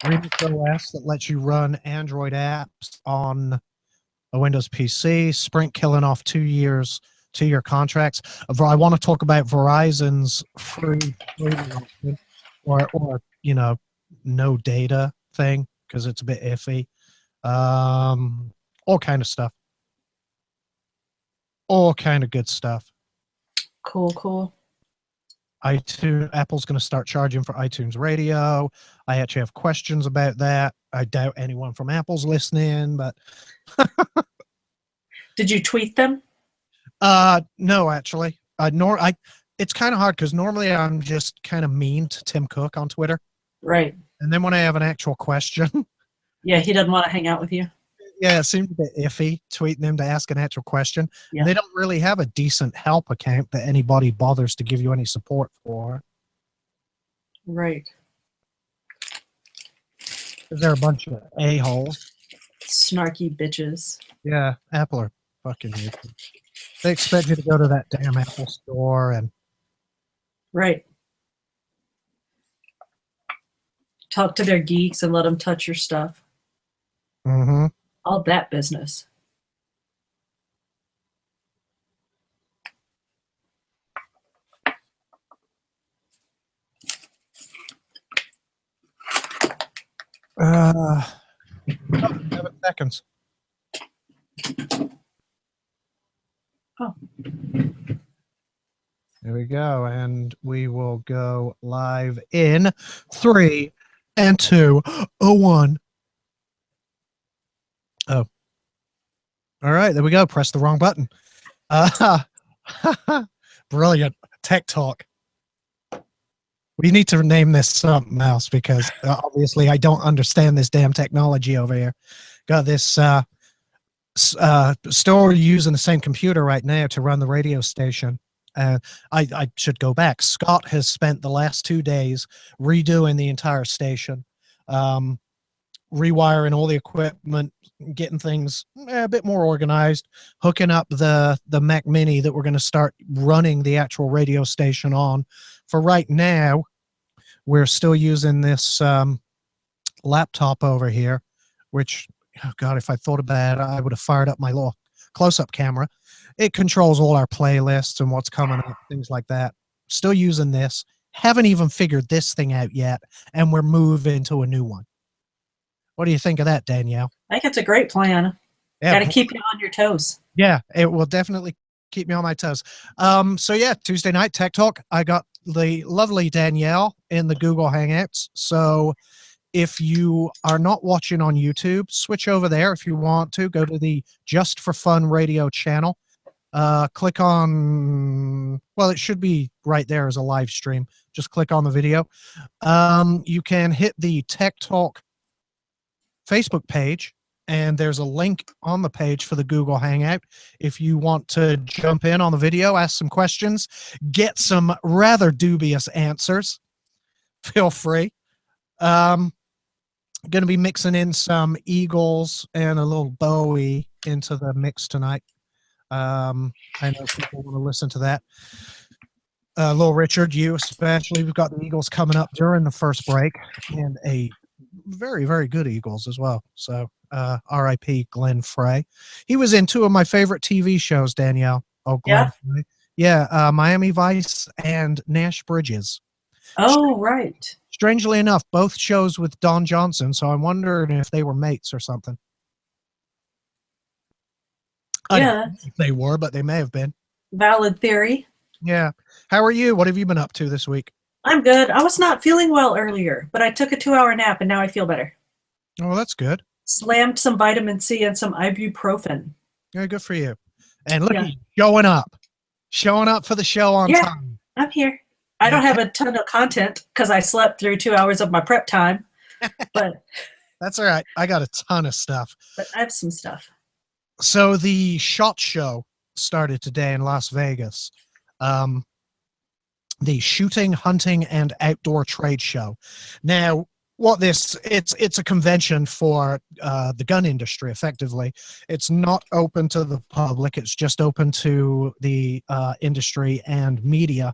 Remix OS that lets you run Android apps on a Windows PC. Sprint killing off 2 year contracts. I want to talk about Verizon's free option, or no data thing, because it's a bit iffy. All kind of stuff. All kind of good stuff. Cool. Apple's going to start charging for iTunes Radio. I actually have questions about that. I doubt anyone from Apple's listening, but did you tweet them? No, actually. It's kind of hard because normally I'm just kind of mean to Tim Cook on Twitter. Right. And then when I have an actual question, yeah, he doesn't want to hang out with you. Yeah, it seems a bit iffy tweeting them to ask an actual question. Yeah. They don't really have a decent help account that anybody bothers to give you any support for. Right. They're a bunch of a-holes. Snarky bitches. Yeah, Apple are fucking useless. They expect you to go to that damn Apple store and... Right. Talk to their geeks and let them touch your stuff. Mm-hmm. All that business. Oh, 7 seconds. Oh. There we go. And we will go live in 3 and 2. 1. Oh. All right, there we go. Press the wrong button. Brilliant. Tech Talk. We need to name this something else because obviously I don't understand this damn technology over here. Got this store using the same computer right now to run the radio station. I should go back. Scott has spent the last 2 days redoing the entire station, rewiring all the equipment, getting things a bit more organized, hooking up the Mac Mini that we're going to start running the actual radio station on. For right now, we're still using this laptop over here, which, oh God, if I thought about it, I would have fired up my little close-up camera. It controls all our playlists and what's coming up, things like that. Still using this. Haven't even figured this thing out yet, and we're moving to a new one. What do you think of that, Danielle? I think it's a great plan. Yeah, got to keep you on your toes. Yeah, it will definitely keep me on my toes. So yeah, Tuesday night Tech Talk. I got the lovely Danielle in the Google Hangouts. So if you are not watching on YouTube, switch over there if you want to. Go to the Just for Fun radio channel. Click on, well, it should be right there as a live stream. Just click on the video. You can hit the Tech Talk Facebook page, and there's a link on the page for the Google Hangout. If you want to jump in on the video, ask some questions, get some rather dubious answers, feel free. Going to be mixing in some Eagles and a little Bowie into the mix tonight. I know people want to listen to that. Little Richard, you especially. We've got the Eagles coming up during the first break, and a very, very good Eagles as well. So R.I.P. Glenn Frey. He was in 2 of my favorite TV shows, Danielle. Oh, Glenn Frey. Yeah, Miami Vice and Nash Bridges. Oh, right. Strangely enough, both shows with Don Johnson, so I'm wondering if they were mates or something. I don't know if they were, but they may have been. Valid theory. Yeah. How are you? What have you been up to this week? I'm good. I was not feeling well earlier, but I took a 2-hour nap and now I feel better. Oh, that's good. Slammed some vitamin C and some ibuprofen. Yeah, good for you. And look, showing up. Showing up for the show on time. I'm here. I don't have a ton of content because I slept through 2 hours of my prep time, but that's all right. I got a ton of stuff. But I have some stuff. So the SHOT Show started today in Las Vegas. The Shooting, Hunting, and Outdoor Trade Show. Now, it's a convention for the gun industry, effectively. It's not open to the public. It's just open to the industry and media.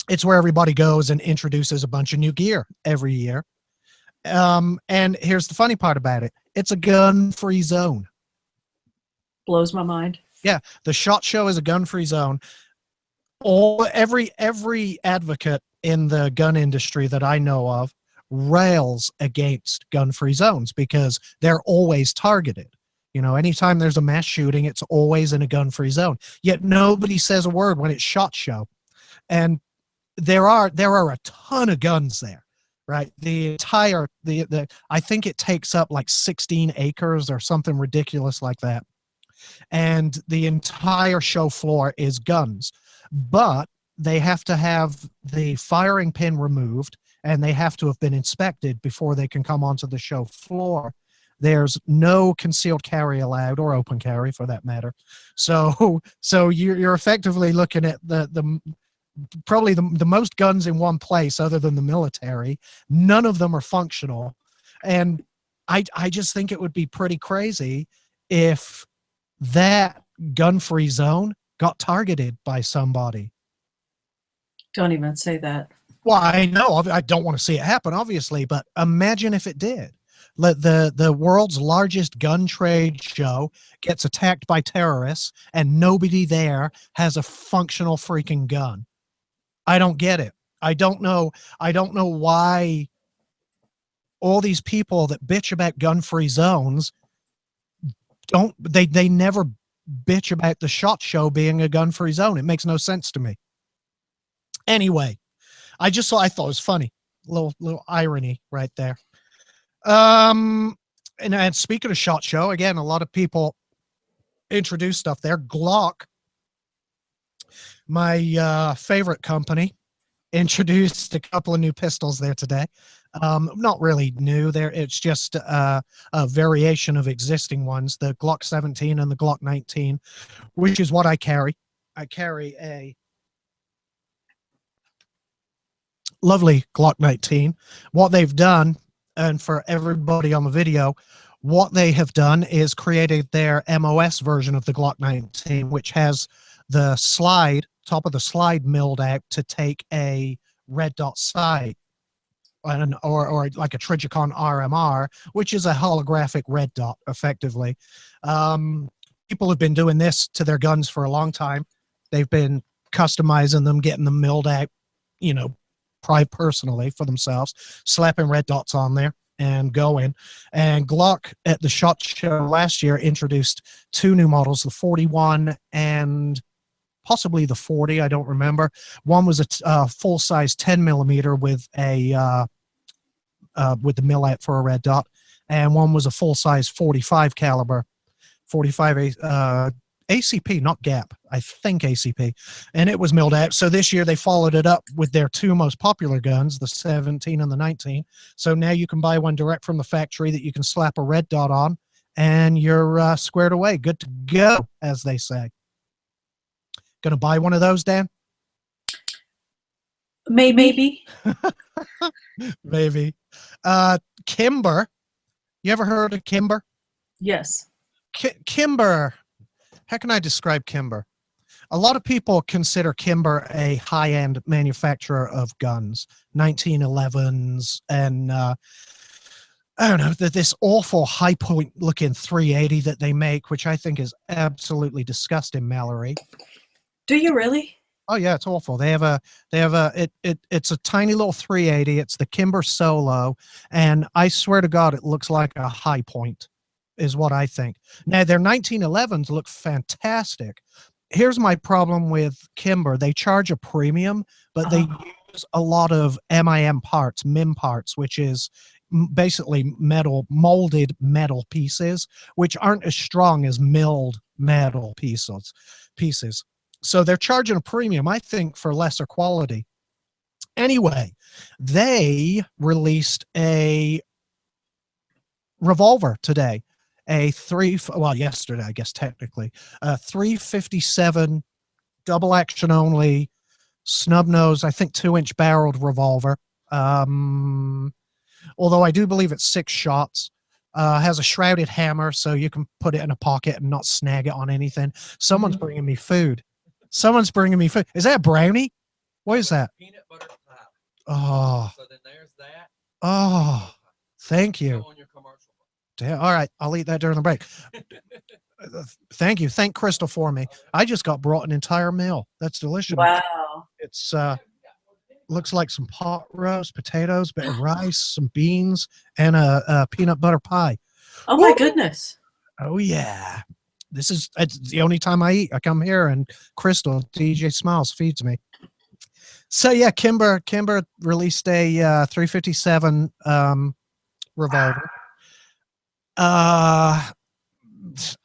It's where everybody goes and introduces a bunch of new gear every year. And here's the funny part about it. It's a gun-free zone. Blows my mind. Yeah, the SHOT Show is a gun-free zone. Every advocate in the gun industry that I know of rails against gun-free zones because they're always targeted. You know, anytime there's a mass shooting, it's always in a gun-free zone. Yet nobody says a word when it's SHOT Show. And there are a ton of guns there, right? The I think it takes up like 16 acres or something ridiculous like that. And the entire show floor is guns, but they have to have the firing pin removed and they have to have been inspected before they can come onto the show floor. There's no concealed carry allowed, or open carry for that matter. So you're effectively looking at the probably the most guns in one place other than the military. None of them are functional. And I just think it would be pretty crazy if that gun-free zone got targeted by somebody. Don't even say that. Well, I know I don't want to see it happen, obviously, but imagine if it did. The world's largest gun trade show gets attacked by terrorists and nobody there has a functional freaking gun. I don't get it. I don't know why all these people that bitch about gun-free zones they never bitch about the SHOT Show being a gun-free zone. It makes no sense to me. Anyway, I thought it was funny. Little irony right there. And speaking of SHOT Show, again, a lot of people introduce stuff there. Glock, my favorite company, introduced a couple of new pistols there today. Not really new there. It's just a variation of existing ones, the Glock 17 and the Glock 19, which is what I carry. I carry a lovely Glock 19. What they've done, and for everybody on the video, what they have done is created their MOS version of the Glock 19, which has the top of the slide milled out to take a red dot sight, or like a Trigicon RMR, which is a holographic red dot, effectively. People have been doing this to their guns for a long time. They've been customizing them, getting them milled out, you know, personally for themselves, slapping red dots on there and going. And Glock at the SHOT Show last year introduced two new models, the 41 and possibly the 40. I don't remember. One was a full size 10 millimeter with the mill out for a red dot, and one was a full size 45 caliber, 45 ACP, not Gap. I think ACP, and it was milled out. So this year they followed it up with their two most popular guns, the 17 and the 19. So now you can buy one direct from the factory that you can slap a red dot on, and you're squared away, good to go, as they say. Gonna buy one of those, Dan? Maybe. Maybe. Kimber. You ever heard of Kimber? Yes. Kimber. How can I describe Kimber? A lot of people consider Kimber a high-end manufacturer of guns, 1911s, and I don't know, this awful high-point looking 380 that they make, which I think is absolutely disgusting, Mallory. Do you really? Oh yeah, it's awful. It's a tiny little 380. It's the Kimber Solo, and I swear to God, it looks like a high point, is what I think. Now their 1911s look fantastic. Here's my problem with Kimber: they charge a premium, but they use a lot of MIM parts, which is basically molded metal pieces, which aren't as strong as milled metal pieces. So they're charging a premium, I think, for lesser quality. Anyway, they released a revolver today, yesterday, I guess, technically, a 357 double action only, snub nose, I think 2-inch barreled revolver. Although I do believe it's 6 shots. Has a shrouded hammer, so you can put it in a pocket and not snag it on anything. Someone's bringing me food. Is that a brownie? What is that? Peanut butter pie. Oh. So then there's that. Oh. Thank you. Go on your commercial. Damn. All right, I'll eat that during the break. Thank you. Thank Crystal for me. I just got brought an entire meal. That's delicious. Wow. It's looks like some pot roast, potatoes, bit of rice, some beans, and a peanut butter pie. Oh my goodness. Oh yeah. It's the only time I eat. I come here and Crystal, DJ Smiles, feeds me. So yeah, Kimber released a 357 revolver.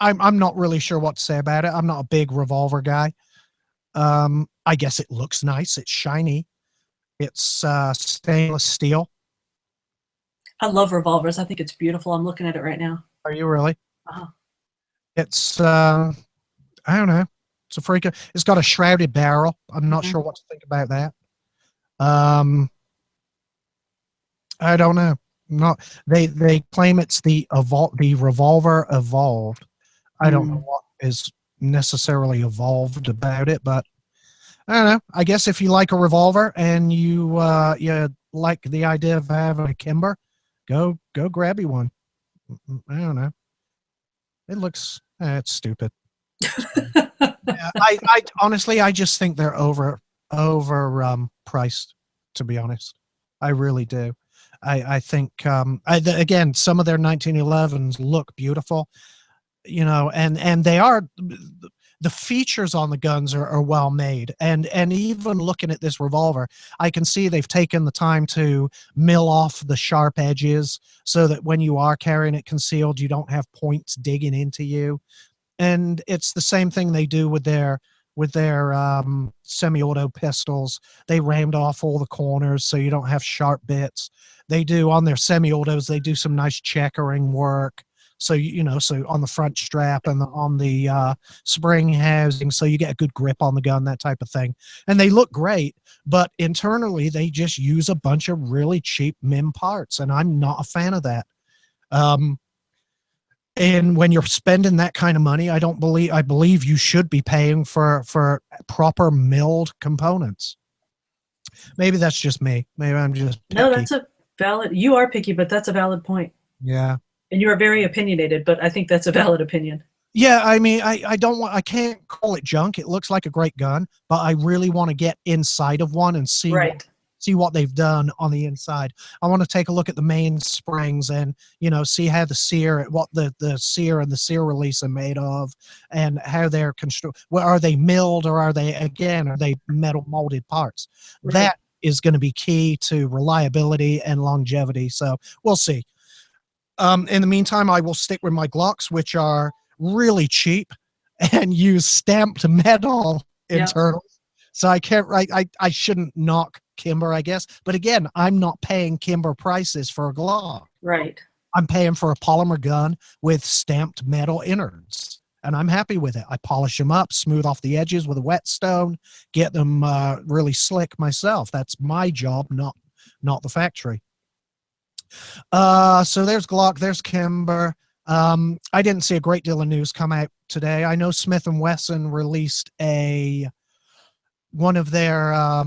I'm not really sure what to say about it. I'm not a big revolver guy. I guess it looks nice. It's shiny. It's stainless steel. I love revolvers. I think it's beautiful. I'm looking at it right now. Are you really? Uh-huh. It's I don't know. It's a freak. It's got a shrouded barrel. I'm not Mhm. sure what to think about that. I don't know. Not they claim it's the revolver evolved. I don't know what is necessarily evolved about it, but I don't know. I guess if you like a revolver and you like the idea of having a Kimber, go grab you one. I don't know. It looks it's stupid. Yeah, I honestly I just think they're over priced, to be honest. I really do. I think again, some of their 1911s look beautiful, you know, and they are, the features on the guns are well made, and even looking at this revolver, I can see they've taken the time to mill off the sharp edges so that when you are carrying it concealed, you don't have points digging into you. And it's the same thing they do with their semi-auto pistols. They rammed off all the corners so you don't have sharp bits. They do on their semi-autos, they do some nice checkering work. So so on the front strap and on the spring housing, so you get a good grip on the gun, that type of thing. And they look great, but internally they just use a bunch of really cheap MIM parts, and I'm not a fan of that. And when you're spending that kind of money, I believe you should be paying for proper milled components. Maybe that's just me. Maybe I'm just picky. No, that's a valid. You are picky, but that's a valid point. Yeah. And you are very opinionated, but I think that's a valid opinion. Yeah, I mean, I can't call it junk. It looks like a great gun, but I really want to get inside of one and see what they've done on the inside. I want to take a look at the main springs and, see how what the sear and the sear release are made of, and how they're constructed. Well, are they milled, or are they metal molded parts? Right. That is going to be key to reliability and longevity. So we'll see. In the meantime, I will stick with my Glocks, which are really cheap and use stamped metal internals. So I shouldn't knock Kimber, I guess. But again, I'm not paying Kimber prices for a Glock. Right. I'm paying for a polymer gun with stamped metal innards, and I'm happy with it. I polish them up, smooth off the edges with a whetstone, get them really slick myself. That's my job, not the factory. So there's Glock, there's Kimber. I didn't see a great deal of news come out today. I know Smith & Wesson released one of their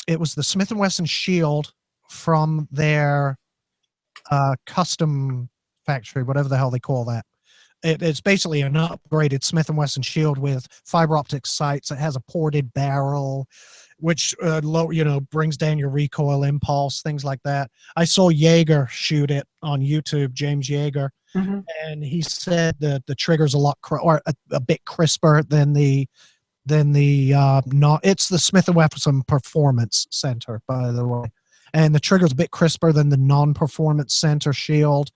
it was the Smith & Wesson Shield from their custom factory, whatever the hell they call that. It's basically an upgraded Smith & Wesson Shield with fiber optic sights. It has a ported barrel, which brings down your recoil impulse, things like that. I saw Yeager shoot it on YouTube, James Yeager, and he said that the trigger's a bit crisper than the it's the Smith & Wesson Performance Center, by the way, and the trigger's a bit crisper than the non-performance center Shield.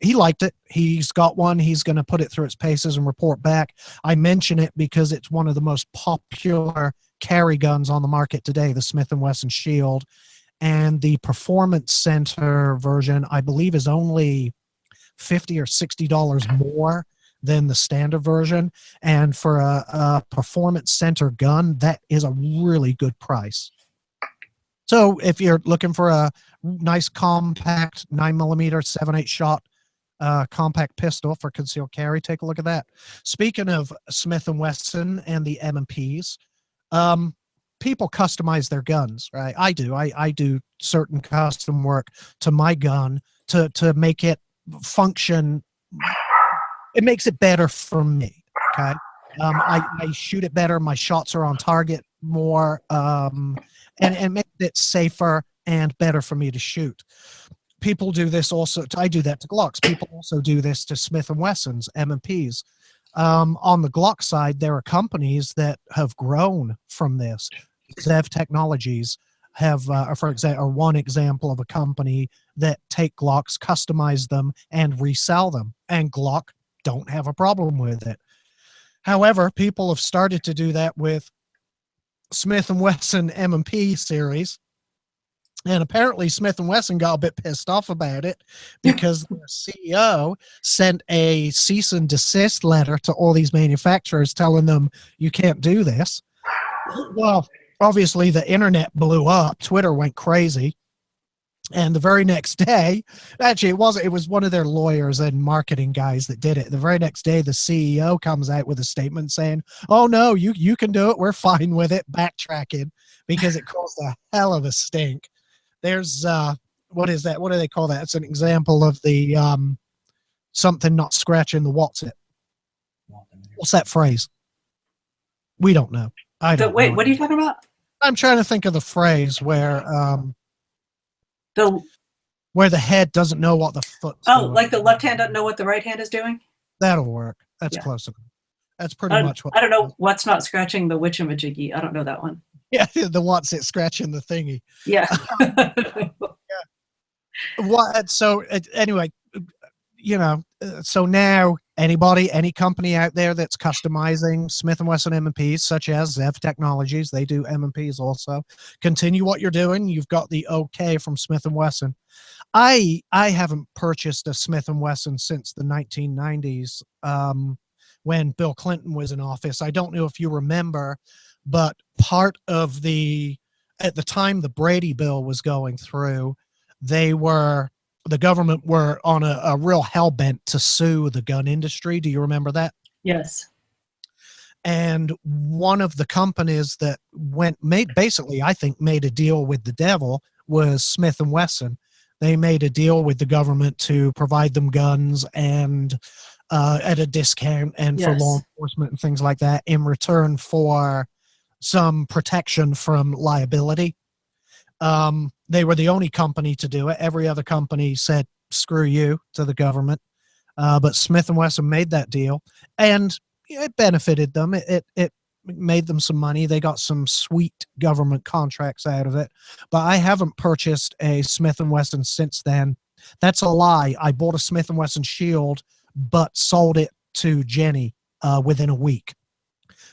He liked it. He's got one. He's going to put it through its paces and report back. I mention it because it's one of the most popular carry guns on the market today, the Smith & Wesson Shield, and the Performance Center version, I believe, is only $50 or $60 more than the standard version. And for a Performance Center gun, that is a really good price. So if you're looking for a nice compact 9mm 7/8 shot compact pistol for concealed carry, take a look at that. Speaking of Smith & Wesson and the M&Ps, people customize their guns, right? I do. I do certain custom work to my gun to make it function. It makes it better for me. Okay. I shoot it better. My shots are on target more, and makes it safer and better for me to shoot. People do this also. I do that to Glocks. People also do this to Smith & Wessons, M&Ps. On the Glock side, there are companies that have grown from this. Zev Technologies for example, are one example of a company that take Glocks, customize them, and resell them. And Glock don't have a problem with it. However, people have started to do that with Smith & Wesson M&P series. And apparently Smith & Wesson got a bit pissed off about it because their CEO sent a cease and desist letter to all these manufacturers telling them you can't do this. Well, obviously the internet blew up. Twitter went crazy. And the very next day, actually it was one of their lawyers and marketing guys that did it. The very next day, the CEO comes out with a statement saying, "Oh no, you can do it. We're fine with it." Backtracking because it caused a hell of a stink. There's what is that? What do they call that? It's an example of the something not scratching the what's it. What's that phrase? We don't know. I don't Wait, know. what are you talking about? I'm trying to think of the phrase where the head doesn't know what the foot's doing. Like the left hand doesn't know what the right hand is doing? That'll work. That's close enough. That's pretty much what I don't know what's not scratching the witchamajiggy. I don't know that one. Yeah, the what's it scratching the thingy. Yeah. What? So anyway, so now any company out there that's customizing Smith & Wesson M&Ps, such as Zev Technologies, they do M&Ps also. Continue what you're doing. You've got the okay from Smith & Wesson. I haven't purchased a Smith & Wesson since the 1990s when Bill Clinton was in office. I don't know if you remember, but part of at the time the Brady bill was going through, the government were on a real hellbent to sue the gun industry. Do you remember that? Yes. And one of the companies that made a deal with the devil was Smith & Wesson. They made a deal with the government to provide them guns and at a discount and for law enforcement and things like that in return for some protection from liability. They were the only company to do it. Every other company said, screw you to the government. But Smith & Wesson made that deal and it benefited them. It made them some money. They got some sweet government contracts out of it, but I haven't purchased a Smith & Wesson since then. That's a lie. I bought a Smith & Wesson Shield, but sold it to Jenny within a week.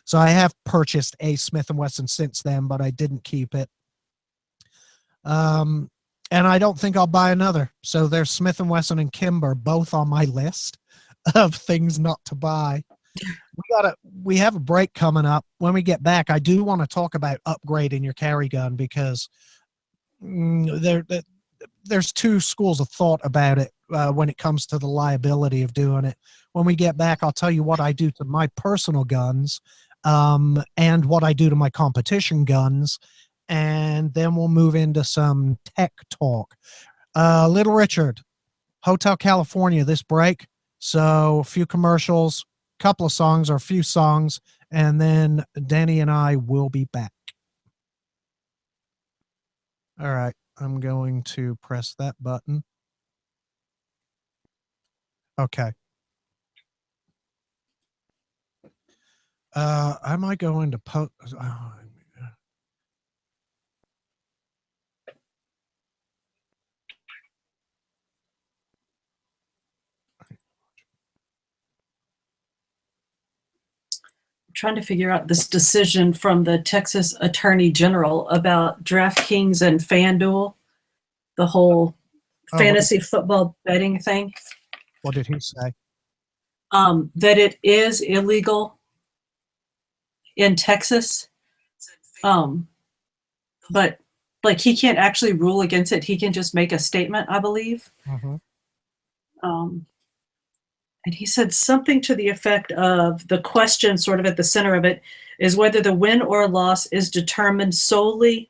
So I have purchased a Smith & Wesson since then, but I didn't keep it. And I don't think I'll buy another. So there's Smith & Wesson and Kimber, both on my list of things not to buy. We have a break coming up. When we get back, I do want to talk about upgrading your carry gun because there's two schools of thought about it when it comes to the liability of doing it. When we get back, I'll tell you what I do to my personal guns and what I do to my competition guns. And then we'll move into some tech talk. Little Richard, Hotel California this break. So a few commercials, couple of songs or a few songs, and then Danny and I will be back. All right, I'm going to press that button. Okay. Am I going to post? Trying to figure out this decision from the Texas Attorney General about DraftKings and FanDuel, the whole fantasy football betting thing. What did he say? That it is illegal in Texas. But like he can't actually rule against it. He can just make a statement, I believe. Mm-hmm. And he said something to the effect of the question sort of at the center of it is whether the win or loss is determined solely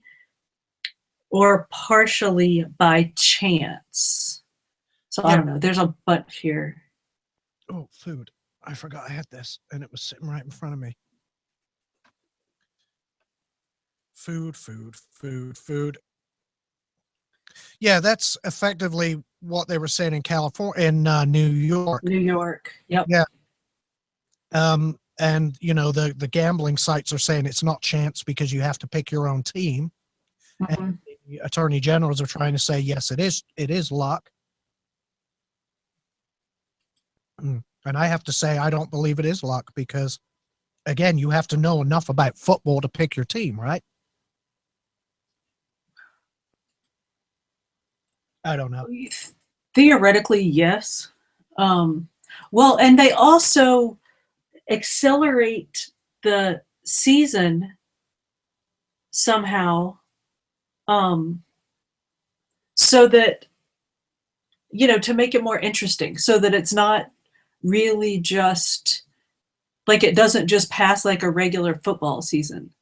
or partially by chance. So I don't know. There's a but here. Oh, food. I forgot I had this, and it was sitting right in front of me. Food. Yeah, that's effectively what they were saying in California, in New York. New York. Yep. Yeah. And the gambling sites are saying it's not chance because you have to pick your own team. Mm-hmm. And the attorney generals are trying to say, yes, it is luck. And I have to say, I don't believe it is luck because, again, you have to know enough about football to pick your team, right? I don't know. Theoretically, yes. Well, and they also accelerate the season somehow, so that, to make it more interesting, so that it's not really just like it doesn't just pass like a regular football season,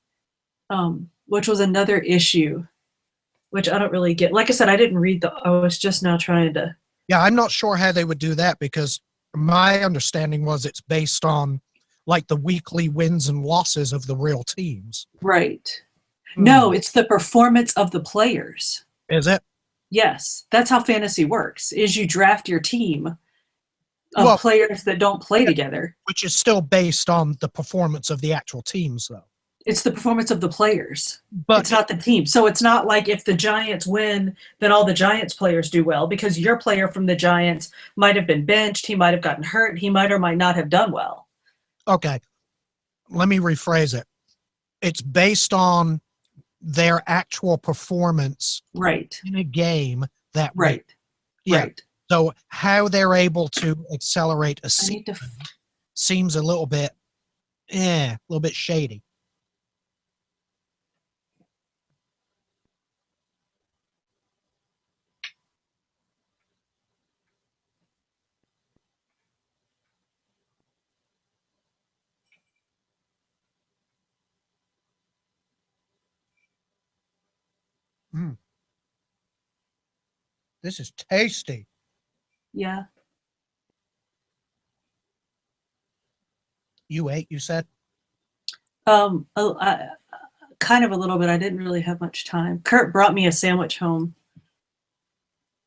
which was another issue, which I don't really get. Like I said, I didn't read I was just now trying to. Yeah, I'm not sure how they would do that because my understanding was it's based on like the weekly wins and losses of the real teams. Right. No, it's the performance of the players. Is it? Yes, that's how fantasy works, is you draft your team of players that don't play together. Which is still based on the performance of the actual teams, though. It's the performance of the players. But it's not the team. So it's not like if the Giants win, then all the Giants players do well, because your player from the Giants might have been benched, he might have gotten hurt, he might or might not have done well. Okay. Let me rephrase it. It's based on their actual performance in a game that right. Yeah. Right. So how they're able to accelerate a season seems a little bit shady. This is tasty. Yeah. You ate, you said? Kind of a little bit. I didn't really have much time. Kurt brought me a sandwich home,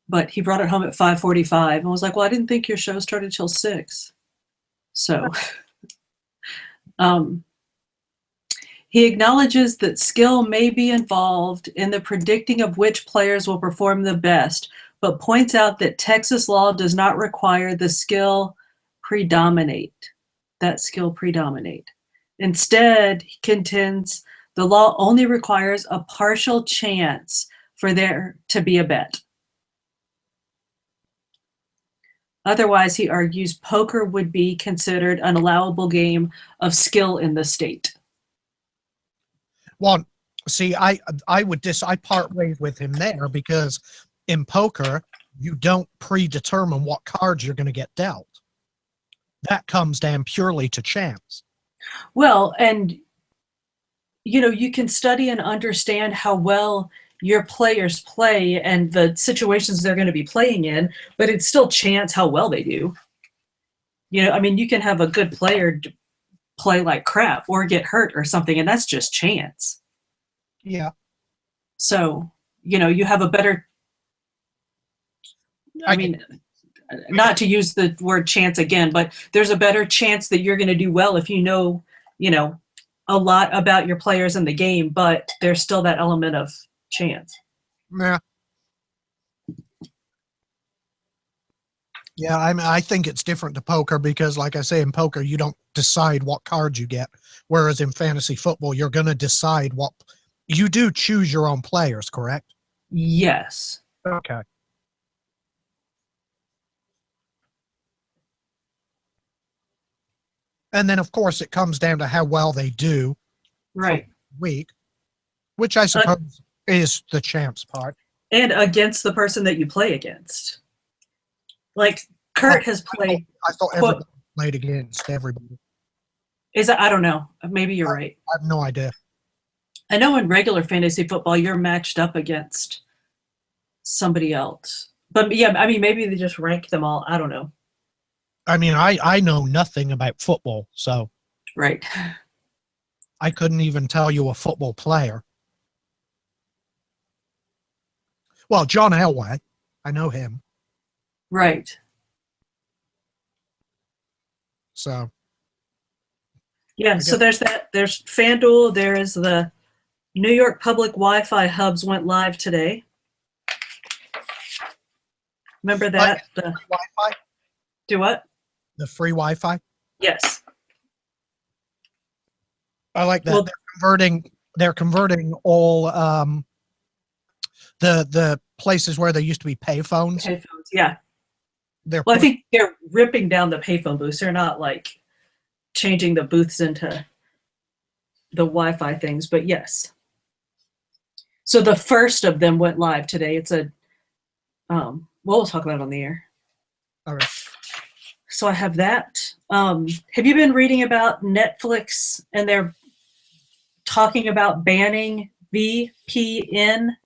but he brought it home at 5:45. And I was like, well, I didn't think your show started till 6. So he acknowledges that skill may be involved in the predicting of which players will perform the best, but points out that Texas law does not require that skill predominate. Instead, he contends the law only requires a partial chance for there to be a bet. Otherwise, he argues, poker would be considered an allowable game of skill in the state. Well, see, I part ways with him there because in poker, you don't predetermine what cards you're going to get dealt. That comes down purely to chance. Well, and you can study and understand how well your players play and the situations they're going to be playing in, but it's still chance how well they do. You can have a good player play like crap or get hurt or something, and that's just chance. Yeah. So, you have a better, not to use the word chance again, but there's a better chance that you're going to do well if you know a lot about your players in the game, but there's still that element of chance. Yeah. Yeah, I think it's different to poker because, like I say, in poker, you don't decide what cards you get, whereas in fantasy football, you're going to decide what you do. Choose your own players, correct? Yes. Okay. And then, of course, it comes down to how well they do. Right. Week, which I suppose is the chance part. And against the person that you play against. Like Kurt has played. I thought everybody played against everybody. I don't know. Maybe you're right. I have no idea. I know in regular fantasy football, you're matched up against somebody else. But yeah, I mean, maybe they just rank them all. I don't know. I mean, I know nothing about football, so Right. I couldn't even tell you a football player. Well, John Elway, I know him. Right. So Yeah. So there's that. There's FanDuel. There is the New York Public Wi-Fi hubs went live today. Remember that? The Wi-Fi? Do what? The free Wi-Fi? Yes. I like that. Well, they're converting all the places where there used to be payphones. Payphones, yeah. Well, I think they're ripping down the payphone booths. They're not like changing the booths into the Wi-Fi things, but yes. So the first of them went live today. It's a we'll talk about it on the air. All right. So I have that. Have you been reading about Netflix and they're talking about banning VPN?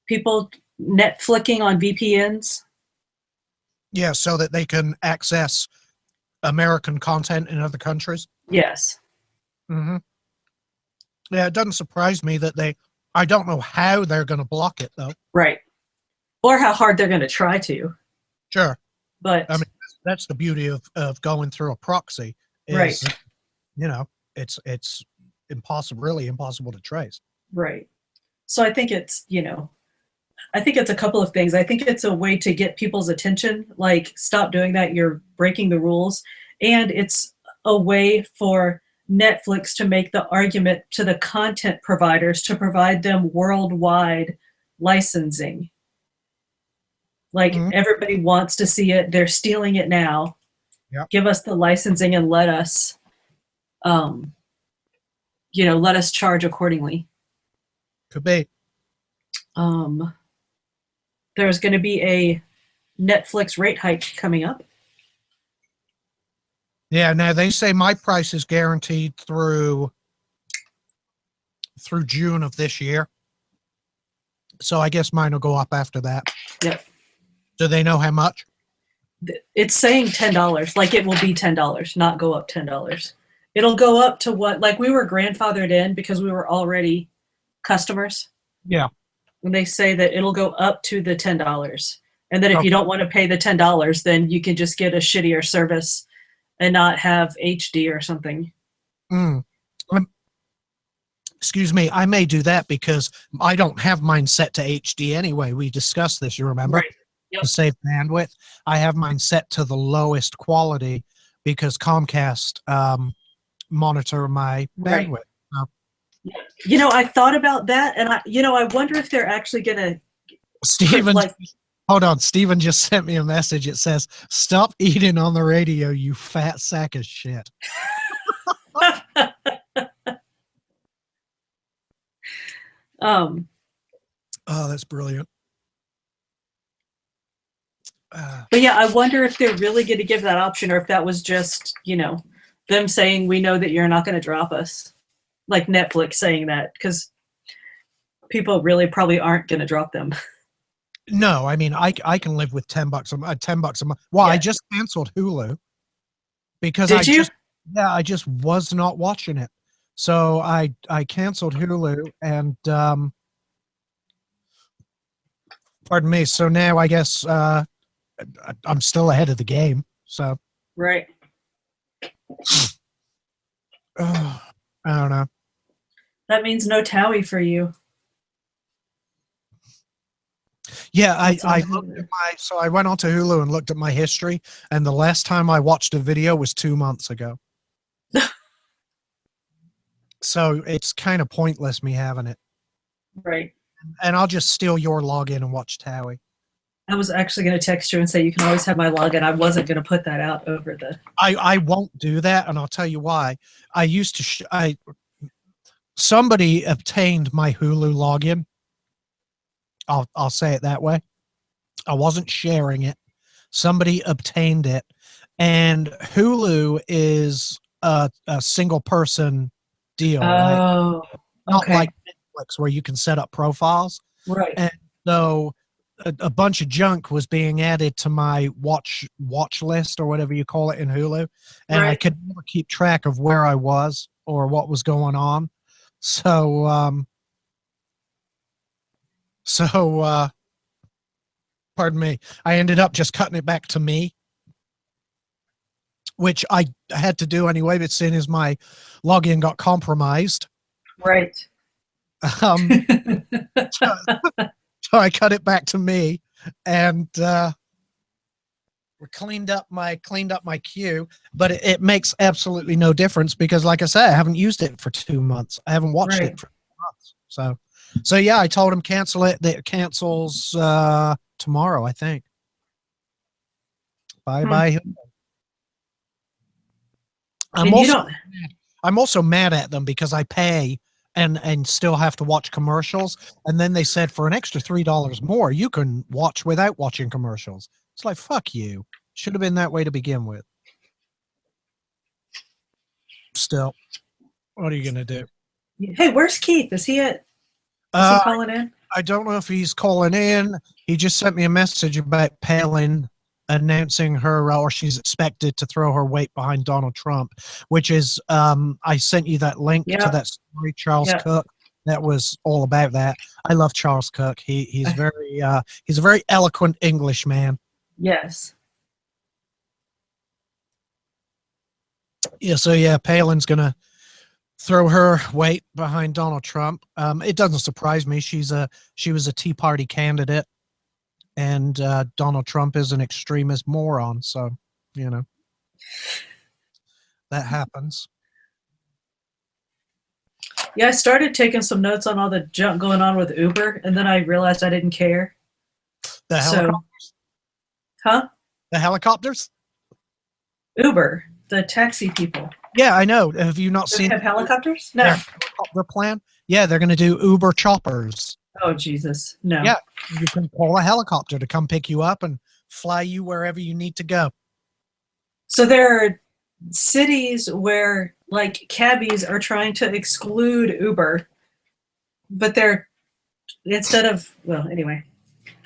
People Netflixing on VPNs? Yeah, so that they can access American content in other countries. Yes. Mm-hmm. Yeah, it doesn't surprise me that I don't know how they're going to block it, though. Right. Or how hard they're going to try to. Sure. But I mean, that's the beauty of going through a proxy. Right. You know, it's impossible, really impossible to trace. Right. So I think it's, I think it's a couple of things. I think it's a way to get people's attention, like stop doing that, you're breaking the rules. And it's a way for Netflix to make the argument to the content providers to provide them worldwide licensing. Like everybody wants to see it. They're stealing it now. Yep. Give us the licensing and let us, let us charge accordingly. Could be. There's going to be a Netflix rate hike coming up. Yeah, now they say my price is guaranteed through June of this year. So I guess mine will go up after that. Yep. Do they know how much? It's saying $10. Like it will be $10, not go up $10. It'll go up to what, like we were grandfathered in because we were already customers. Yeah. And they say that it'll go up to the $10. And then if you don't want to pay the $10, then you can just get a shittier service and not have HD or something. Excuse me, I may do that because I don't have mine set to HD anyway. We discussed this, you remember? Right. Yep. To save bandwidth. I have mine set to the lowest quality because Comcast monitor my bandwidth. Right. I thought about that, and I wonder if they're actually gonna. Steven, hold on. Steven just sent me a message. It says, "Stop eating on the radio, you fat sack of shit." Oh, that's brilliant. But yeah, I wonder if they're really going to give that option, or if that was just them saying, "We know that you're not going to drop us," like Netflix saying that, because people really probably aren't going to drop them. No, I mean I can live with $10 $10 a month. Well, yeah. I just canceled Hulu because I just was not watching it. So I canceled Hulu and pardon me. So now I guess I'm still ahead of the game. So right. I don't know. That means no Towie for you. Yeah, I looked at I went onto Hulu and looked at my history, and the last time I watched a video was 2 months ago. So it's kind of pointless me having it. Right. And I'll just steal your login and watch Towie. I was actually going to text you and say you can always have my login. I wasn't going to put that out over the. I won't do that, and I'll tell you why. I used to. Somebody obtained my Hulu login. I'll say it that way. I wasn't sharing it. Somebody obtained it, and Hulu is a single person deal, right? Oh, Not okay. like Netflix where you can set up profiles. Right. And so a bunch of junk was being added to my watch list or whatever you call it in Hulu, and I Right. could never keep track of where I was or what was going on. So so pardon me, I ended up just cutting it back to me, which I had to do anyway, but seeing as my login got compromised, Right. um so, so I cut it back to me, and we cleaned up my queue, but it makes absolutely no difference because, like I said, I haven't used it for 2 months. I haven't watched Right. it for 2 months. So yeah, I told him cancel it. That cancels tomorrow, I think. Bye Hmm. bye. I'm And you also don't. I'm also mad at them because I pay and still have to watch commercials. And then they said for an extra $3 more, you can watch without watching commercials. It's like, fuck you. Should have been that way to begin with. Still, what are you gonna do? Hey, where's Keith? Is he at? Is he Uh, calling in? I don't know if he's calling in. He just sent me a message about Palin announcing her, or she's expected to throw her weight behind Donald Trump, which is, I sent you that link to Yep. that story, Charles Yep. Cook. That was all about that. I love Charles Cook. He's a very eloquent English man. Yes. Yeah. So yeah, Palin's gonna throw her weight behind Donald Trump. It doesn't surprise me. She was a Tea Party candidate, and Donald Trump is an extremist moron. So, you know, that happens. Yeah, I started taking some notes on all the junk going on with Uber, and then I realized I didn't care. The So, huh? the helicopters. Uber, the taxi people. Yeah, I know. Have you not Do they seen have helicopters? No. their helicopter plan? Yeah, they're going to do Uber choppers. Oh, Jesus. No. Yeah, you can call a helicopter to come pick you up and fly you wherever you need to go. So there are cities where like cabbies are trying to exclude Uber, but they're instead of well, anyway.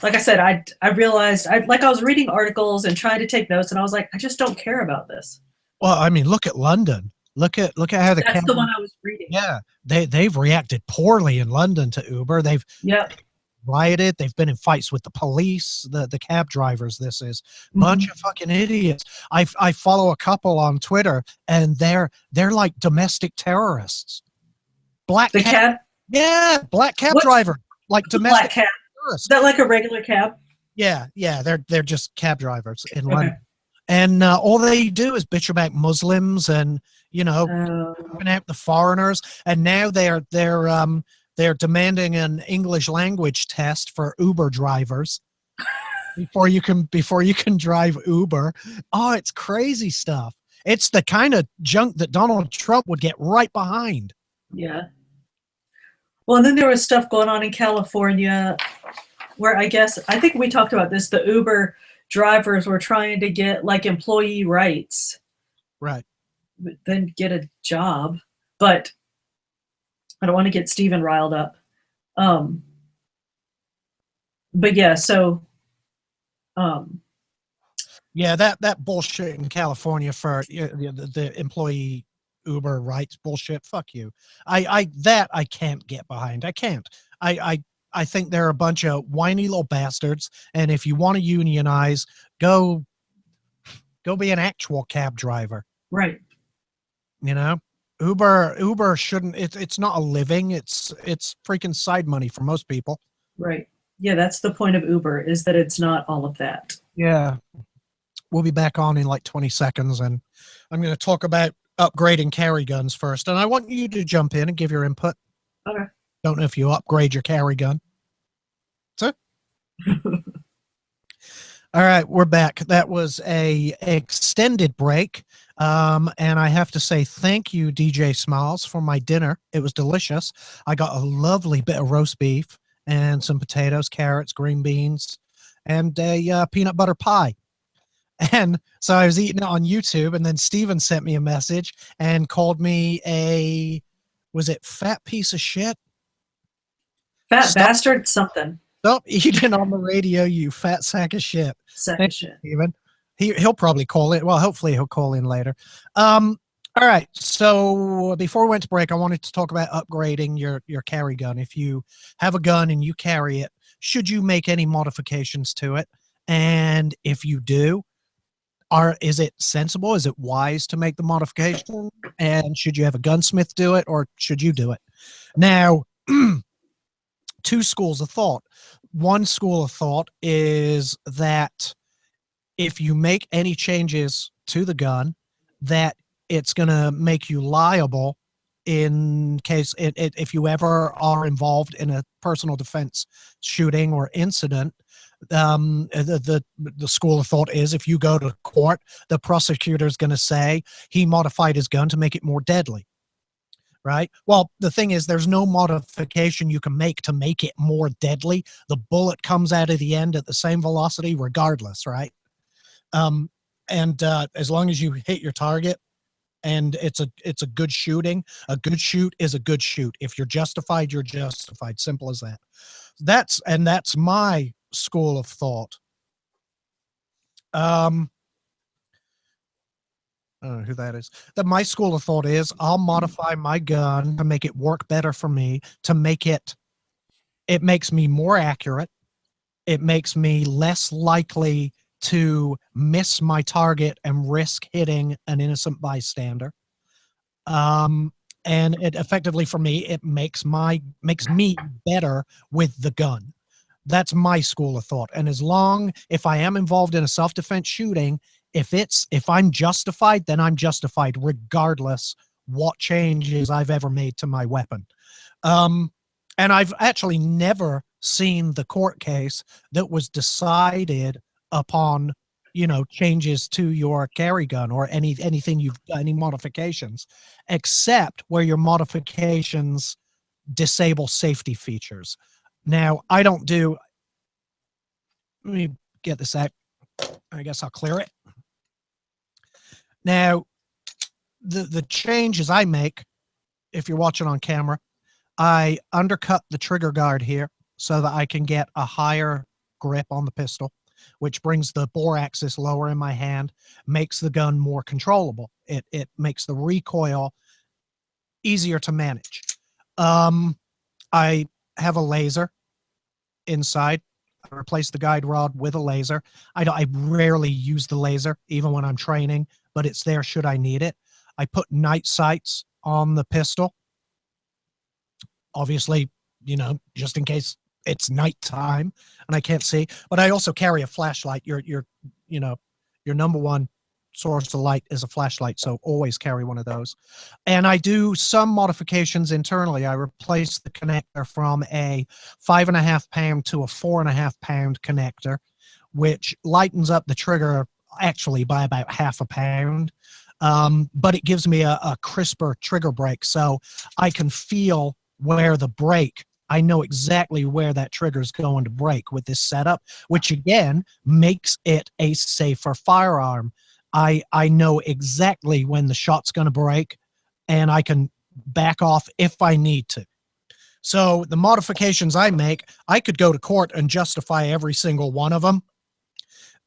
Like I said, I realized I was reading articles and trying to take notes, and I was like, I just don't care about this. Well, I mean, look at London. Look at how the That's the one I was reading. yeah, they've reacted poorly in London to Uber. They've Yep. rioted. They've been in fights with the police, the cab drivers. This is bunch Mhm. of fucking idiots. I follow a couple on Twitter, and they're like domestic terrorists. Black The cab, cab. yeah, black cab What's driver, like the domestic black cab? terrorists. Is that like a regular cab? Yeah, they're just cab drivers in Okay. London, and all they do is bitch about Muslims and helping out the foreigners. And now they're demanding an English language test for Uber drivers before you can drive Uber. Oh, it's crazy stuff. It's the kind of junk that Donald Trump would get right behind. Yeah. Well, and then there was stuff going on in California where I think we talked about this. The Uber drivers were trying to get like employee rights, Right. then get a job. But I don't want to get Steven riled up. But yeah, so Yeah, that bullshit in California for the employee Uber rights bullshit. Fuck you. I can't get behind. I can't. I think they're a bunch of whiny little bastards. And if you want to unionize, go be an actual cab driver. right. You know, Uber shouldn't. It's not a living. It's freaking side money for most people. Right. Yeah, that's the point of Uber, is that it's not all of that. Yeah. We'll be back on in like 20 seconds, and I'm going to talk about upgrading carry guns first. And I want you to jump in and give your input. Okay. Don't know if you upgrade your carry gun. So, all right, we're back. That was a extended break. And I have to say thank you, DJ Smiles, for my dinner. It was delicious. I got a lovely bit of roast beef and some potatoes, carrots, green beans, and a peanut butter pie. And so I was eating it on YouTube, and then Steven sent me a message and called me was it fat piece of shit? Fat bastard something. Stop eating on the radio, you fat sack of shit. Sack of shit. Steven. He'll probably call it. Well, hopefully he'll call in later. All right. So before we went to break, I wanted to talk about upgrading your carry gun. If you have a gun and you carry it, should you make any modifications to it? And if you do, is it sensible? Is it wise to make the modification? And should you have a gunsmith do it, or should you do it? Now, two schools of thought. One school of thought is that if you make any changes to the gun, that it's going to make you liable in case if you ever are involved in a personal defense shooting or incident. The school of thought is if you go to court, the prosecutor is going to say he modified his gun to make it more deadly. Right? Well, the thing is, there's no modification you can make to make it more deadly. The bullet comes out of the end at the same velocity regardless, right? As long as you hit your target and it's a good shooting, a good shoot is a good shoot. If you're justified, you're justified. Simple as that. That's my school of thought. I don't know who that is. My school of thought is I'll modify my gun to make it work better for me, to make it makes me more accurate. It makes me less likely to miss my target and risk hitting an innocent bystander. And it effectively, for me, it makes me better with the gun. That's my school of thought. And if I am involved in a self-defense shooting, if I'm justified, then I'm justified regardless what changes I've ever made to my weapon. And I've actually never seen the court case that was decided upon, changes to your carry gun or any modifications, except where your modifications disable safety features. Now, let me get this out. I guess I'll clear it. Now, the changes I make, if you're watching on camera, I undercut the trigger guard here so that I can get a higher grip on the pistol, which brings the bore axis lower in my hand, makes the gun more controllable. It makes the recoil easier to manage. I have a laser inside. I replace the guide rod with a laser. I rarely use the laser, even when I'm training, but it's there should I need it. I put night sights on the pistol. Obviously, just in case it's nighttime and I can't see. But I also carry a flashlight. Your number one source of light is a flashlight, so always carry one of those. And I do some modifications internally. I replace the connector from a 5.5 pound to a 4.5 pound connector, which lightens up the trigger actually by about 0.5 pound. But it gives me a crisper trigger break, so I can feel where the break. I know exactly where that trigger is going to break with this setup, which again makes it a safer firearm. I know exactly when the shot's going to break, and I can back off if I need to. So the modifications I make, I could go to court and justify every single one of them.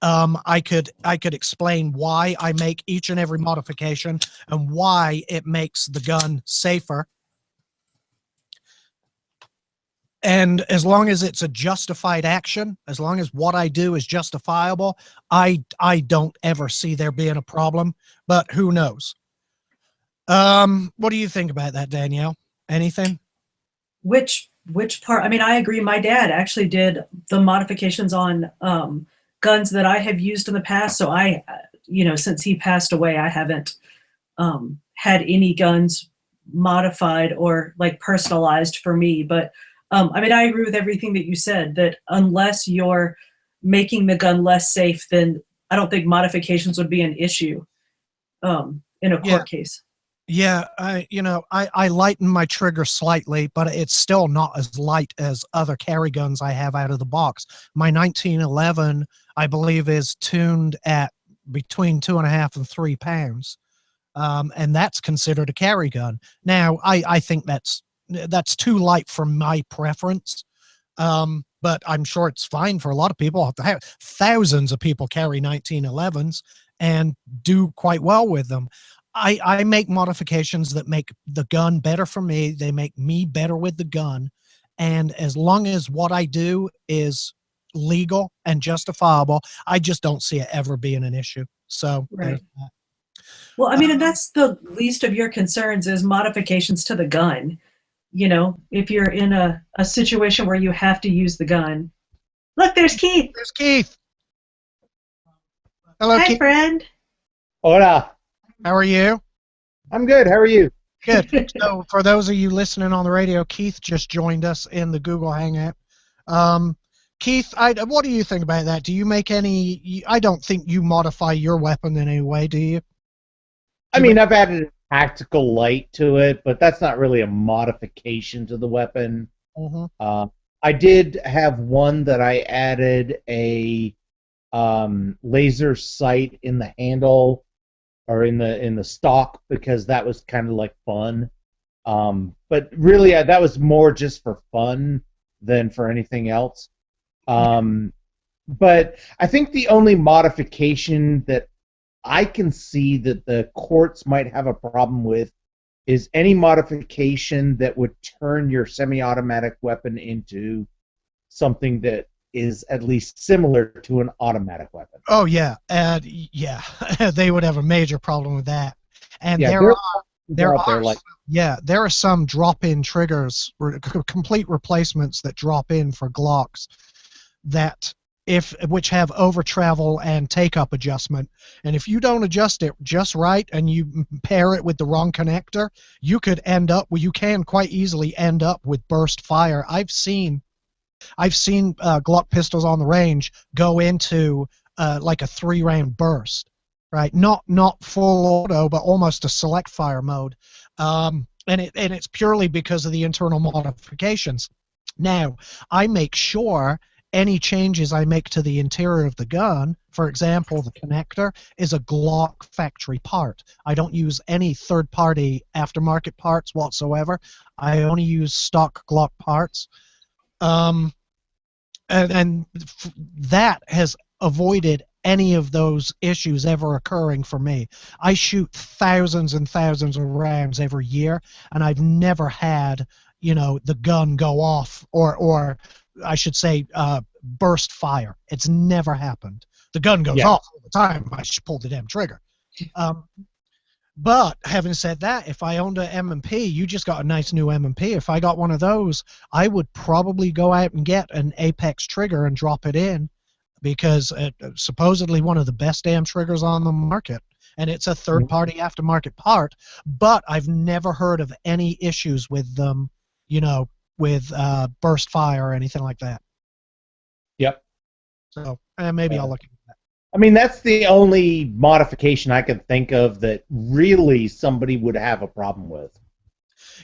I could explain why I make each and every modification and why it makes the gun safer. And as long as it's a justified action, as long as what I do is justifiable, I don't ever see there being a problem, but who knows? What do you think about that, Danielle? Anything? Which part? I mean, I agree. My dad actually did the modifications on guns that I have used in the past. So since he passed away, I haven't had any guns modified or like personalized for me, but I agree with everything that you said, that unless you're making the gun less safe, then I don't think modifications would be an issue in a court case. Yeah, I lighten my trigger slightly, but it's still not as light as other carry guns I have out of the box. My 1911, I believe, is tuned at between 2.5 and 3 pounds. And that's considered a carry gun. Now, I think that's too light for my preference. But I'm sure it's fine for a lot of people. Thousands of people carry 1911s and do quite well with them. I make modifications that make the gun better for me. They make me better with the gun. And as long as what I do is legal and justifiable, I just don't see it ever being an issue. So right. Well, I mean, and that's the least of your concerns is modifications to the gun. You know, if you're in a situation where you have to use the gun. Look, there's Keith. There's Keith. Hello, Hi, Keith. friend. Hola. How are you? I'm good. How are you? Good. So for those of you listening on the radio, Keith just joined us in the Google Hangout. Keith, what do you think about that? Do you make any? I don't think you modify your weapon in any way, do you? I mean, I've added a tactical light to it, but that's not really a modification to the weapon. Mm-hmm. I did have one that I added a laser sight in the handle or in the stock because that was kind of like fun. But really, that was more just for fun than for anything else. But I think the only modification that I can see that the courts might have a problem with is any modification that would turn your semi-automatic weapon into something that is at least similar to an automatic weapon. Oh yeah, yeah, they would have a major problem with that. And yeah, there are some drop-in triggers, complete replacements that drop in for Glocks which have over travel and take up adjustment, and if you don't adjust it just right and you pair it with the wrong connector, you can quite easily end up with burst fire. I've seen Glock pistols on the range go into like a 3-round burst, right? Not full auto, but almost a select fire mode, and it's purely because of the internal modifications. Now, I make sure any changes I make to the interior of the gun, for example, the connector, is a Glock factory part. I don't use any third-party aftermarket parts whatsoever. I only use stock Glock parts. And that has avoided any of those issues ever occurring for me. I shoot thousands and thousands of rounds every year, and I've never had, the gun go off or I should say burst fire. It's never happened. The gun goes off all the time. I just pull the damn trigger. But having said that, if I owned an M&P, you just got a nice new M&P. If I got one of those, I would probably go out and get an Apex trigger and drop it in, because it's supposedly one of the best damn triggers on the market. And it's a third-party aftermarket part, but I've never heard of any issues with them, with burst fire or anything like that. Yep. So maybe I'll look into that. I mean, that's the only modification I could think of that really somebody would have a problem with.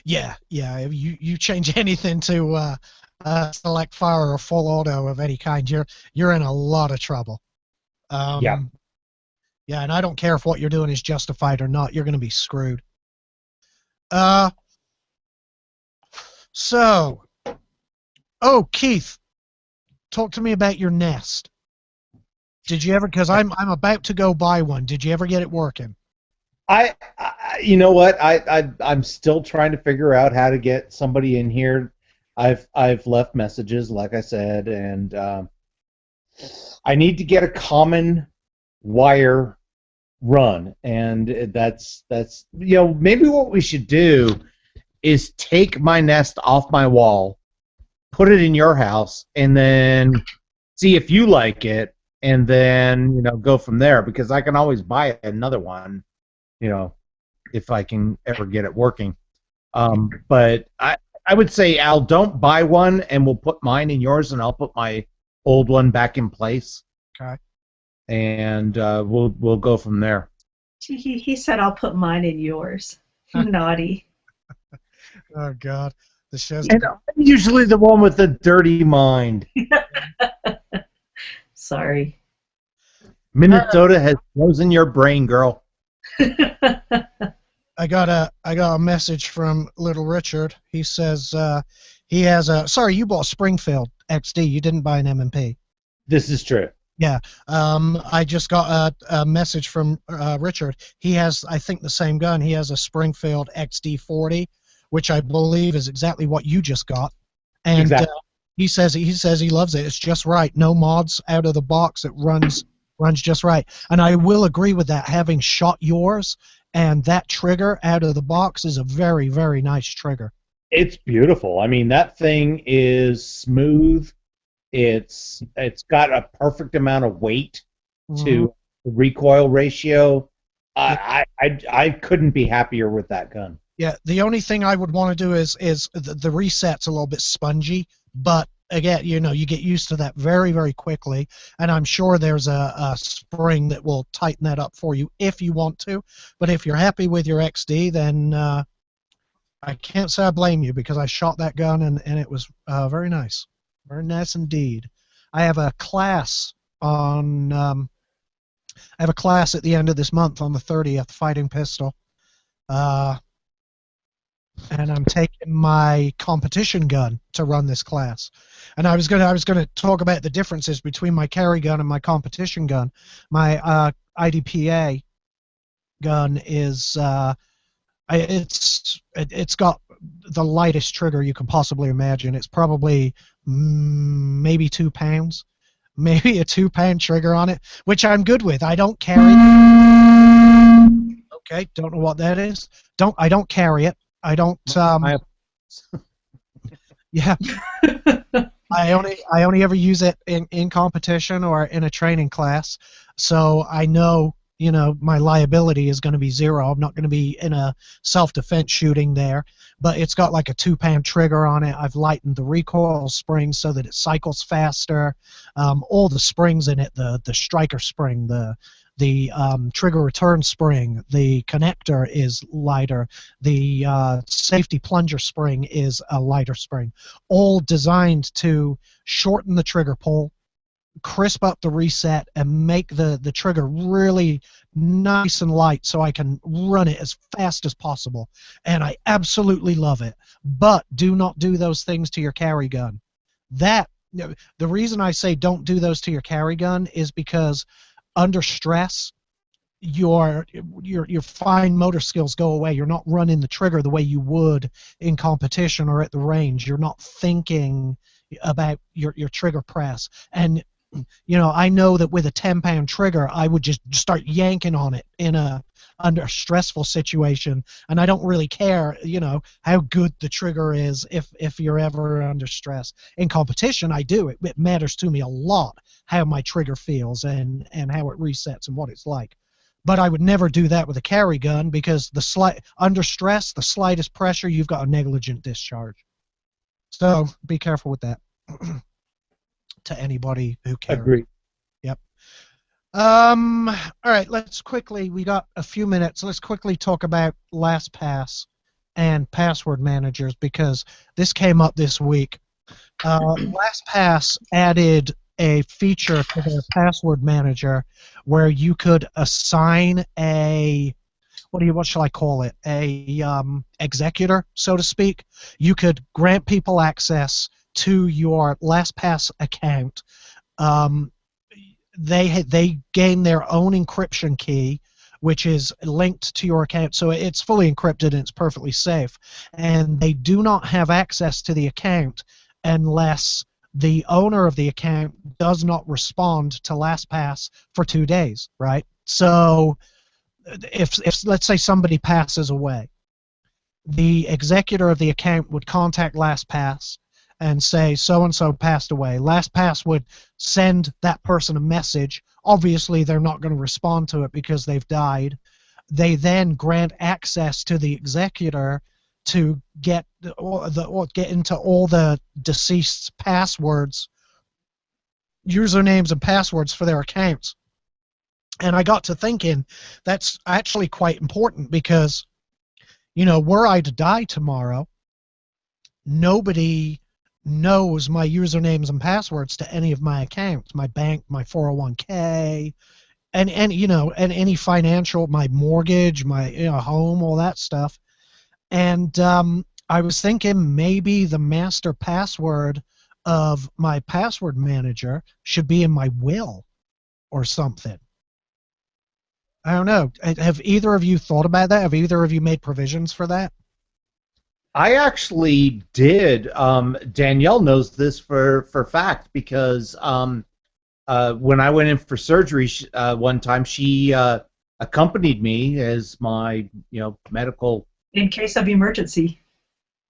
Yeah. If you change anything to select fire or full auto of any kind, you're in a lot of trouble. Yeah, and I don't care if what you're doing is justified or not. You're going to be screwed. So, Keith, talk to me about your Nest. Did you ever? Because I'm about to go buy one. Did you ever get it working? I you know what? I'm still trying to figure out how to get somebody in here. I've left messages, like I said, and I need to get a common wire run, and that's maybe what we should do is take my Nest off my wall, put it in your house, and then see if you like it, and then go from there, because I can always buy another one, if I can ever get it working. But I would say, Al, don't buy one, and we'll put mine in yours, and I'll put my old one back in place. Okay. And we'll go from there. He said, "I'll put mine in yours." Naughty. Oh God, the show's. And I'm usually the one with the dirty mind. Sorry. Minnesota has frozen your brain, girl. I got a message from Little Richard. He says he has a. Sorry, you bought Springfield XD. You didn't buy an M&P. This is true. Yeah. I just got a message from Richard. He has, I think, the same gun. He has a Springfield XD40, which I believe is exactly what you just got. And Exactly. he says he loves it. It's just right. No mods out of the box. It runs just right. And I will agree with that. Having shot yours and that trigger out of the box is a very, very nice trigger. It's beautiful. I mean, that thing is smooth. It's got a perfect amount of weight to the recoil ratio. I couldn't be happier with that gun. Yeah, the only thing I would want to do is the reset's a little bit spongy, but again, you know, you get used to that very, very quickly, and I'm sure there's a spring that will tighten that up for you if you want to. But if you're happy with your XD, then I can't say I blame you, because I shot that gun and it was very nice. Very nice indeed. I have a class on. I have a class at the end of this month on the 30th, fighting pistol, and I'm taking my competition gun to run this class. And I was gonna talk about the differences between my carry gun and my competition gun. My IDPA gun is it's got the lightest trigger you can possibly imagine. It's probably maybe 2 pounds, maybe a 2-pound trigger on it, which I'm good with. I don't carry. Okay, don't know what that is. I don't carry it. I don't. Yeah. I only ever use it in competition or in a training class, so I know, you know, my liability is going to be 0. I'm not going to be in a self-defense shooting there. But it's got like a 2-pound trigger on it. I've lightened the recoil spring so that it cycles faster. All the springs in it, the striker spring, the trigger return spring, the connector is lighter. The safety plunger spring is a lighter spring. All designed to shorten the trigger pull, crisp up the reset, and make the trigger really nice and light so I can run it as fast as possible. And I absolutely love it. But do not do those things to your carry gun. The reason I say don't do those to your carry gun is because under stress, your fine motor skills go away. You're not running the trigger the way you would in competition or at the range. You're not thinking about your trigger press. And you know, I know that with a 10-pound trigger, I would just start yanking on it under a stressful situation, and I don't really care, you know, how good the trigger is if you're ever under stress. In competition, I do. It matters to me a lot how my trigger feels and how it resets and what it's like. But I would never do that with a carry gun, because under stress, the slightest pressure, you've got a negligent discharge. So be careful with that. To anybody who cares. Agree. Yep. All right, we got a few minutes. Let's quickly talk about LastPass and password managers, because this came up this week. LastPass added a feature to their password manager where you could assign what shall I call it? Executor, so to speak. You could grant people access to your LastPass account. They gain their own encryption key, which is linked to your account, so it's fully encrypted and it's perfectly safe. And they do not have access to the account unless the owner of the account does not respond to LastPass for 2 days, right? So if let's say somebody passes away, the executor of the account would contact LastPass and say so-and-so passed away. LastPass would send that person a message. Obviously, they're not going to respond to it because they've died. They then grant access to the executor to get into all the deceased's passwords, usernames and passwords for their accounts. And I got to thinking, that's actually quite important, because, you know, were I to die tomorrow, nobody knows my usernames and passwords to any of my accounts, my bank, my 401k, and you know, and any financial, my mortgage, my home, all that stuff. And I was thinking maybe the master password of my password manager should be in my will or something. I don't know. Have either of you thought about that? Have either of you made provisions for that? I actually did. Danielle knows this for fact because when I went in for surgery one time, she accompanied me as my medical. In case of emergency.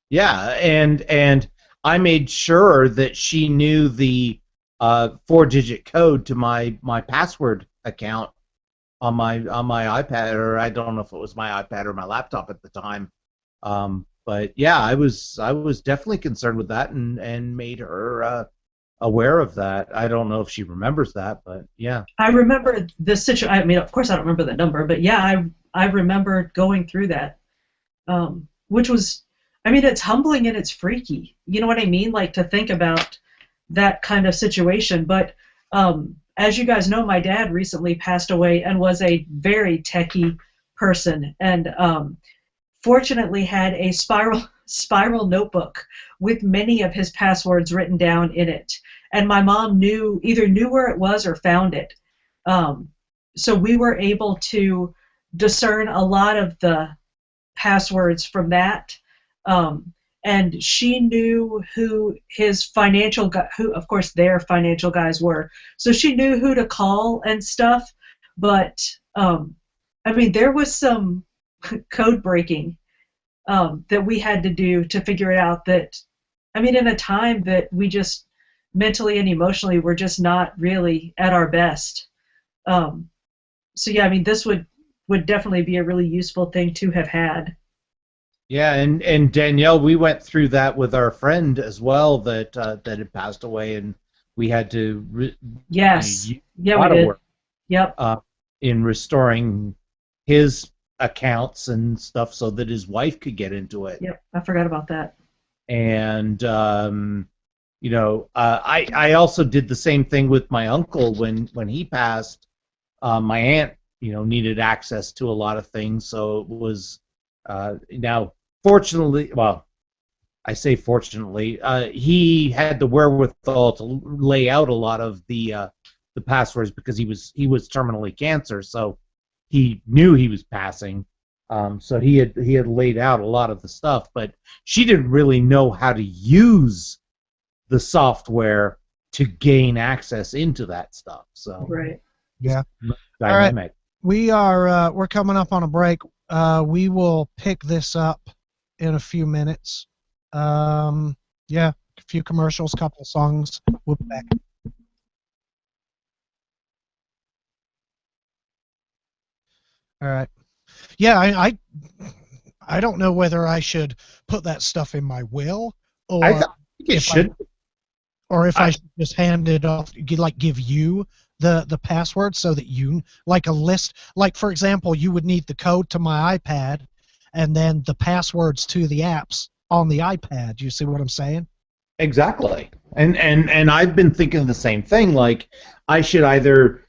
Yeah, and I made sure that she knew the 4-digit code to my password account on my iPad, or I don't know if it was my iPad or my laptop at the time. But yeah, I was definitely concerned with that and made her aware of that. I don't know if she remembers that, but yeah. I remember the situation. I mean, of course, I don't remember the number, but yeah, I remember going through that, which was, I mean, it's humbling and it's freaky. You know what I mean? Like, to think about that kind of situation. But as you guys know, my dad recently passed away and was a very techie person, and fortunately had a spiral notebook with many of his passwords written down in it. And my mom either knew where it was or found it. So we were able to discern a lot of the passwords from that. And she knew who his financial who of course their financial guys were. So she knew who to call and stuff. But I mean, there was some code breaking that we had to do to figure it out. That, I mean, in a time that we just mentally and emotionally were just not really at our best. So yeah, I mean, this would definitely be a really useful thing to have had. Yeah, and Danielle, we went through that with our friend as well that had passed away, and we had to yes, yeah, we did. Work, yep. In restoring his accounts and stuff so that his wife could get into it. Yep, I forgot about that. And I also did the same thing with my uncle when he passed. My aunt, needed access to a lot of things, so it was now fortunately, well, I say fortunately, he had the wherewithal to lay out a lot of the passwords because he was terminally cancer, so he knew he was passing, so he had laid out a lot of the stuff, but she didn't really know how to use the software to gain access into that stuff. So right, yeah, dynamic. All right. We're coming up on a break. We will pick this up in a few minutes. Yeah, a few commercials, couple of songs. We'll be back. All right. Yeah, I don't know whether I should put that stuff in my will or I think it should. Or if I should just hand it off, like give you the password so that you, like a list, like for example, you would need the code to my iPad and then the passwords to the apps on the iPad. You see what I'm saying? Exactly. And I've been thinking the same thing. Like, I should either,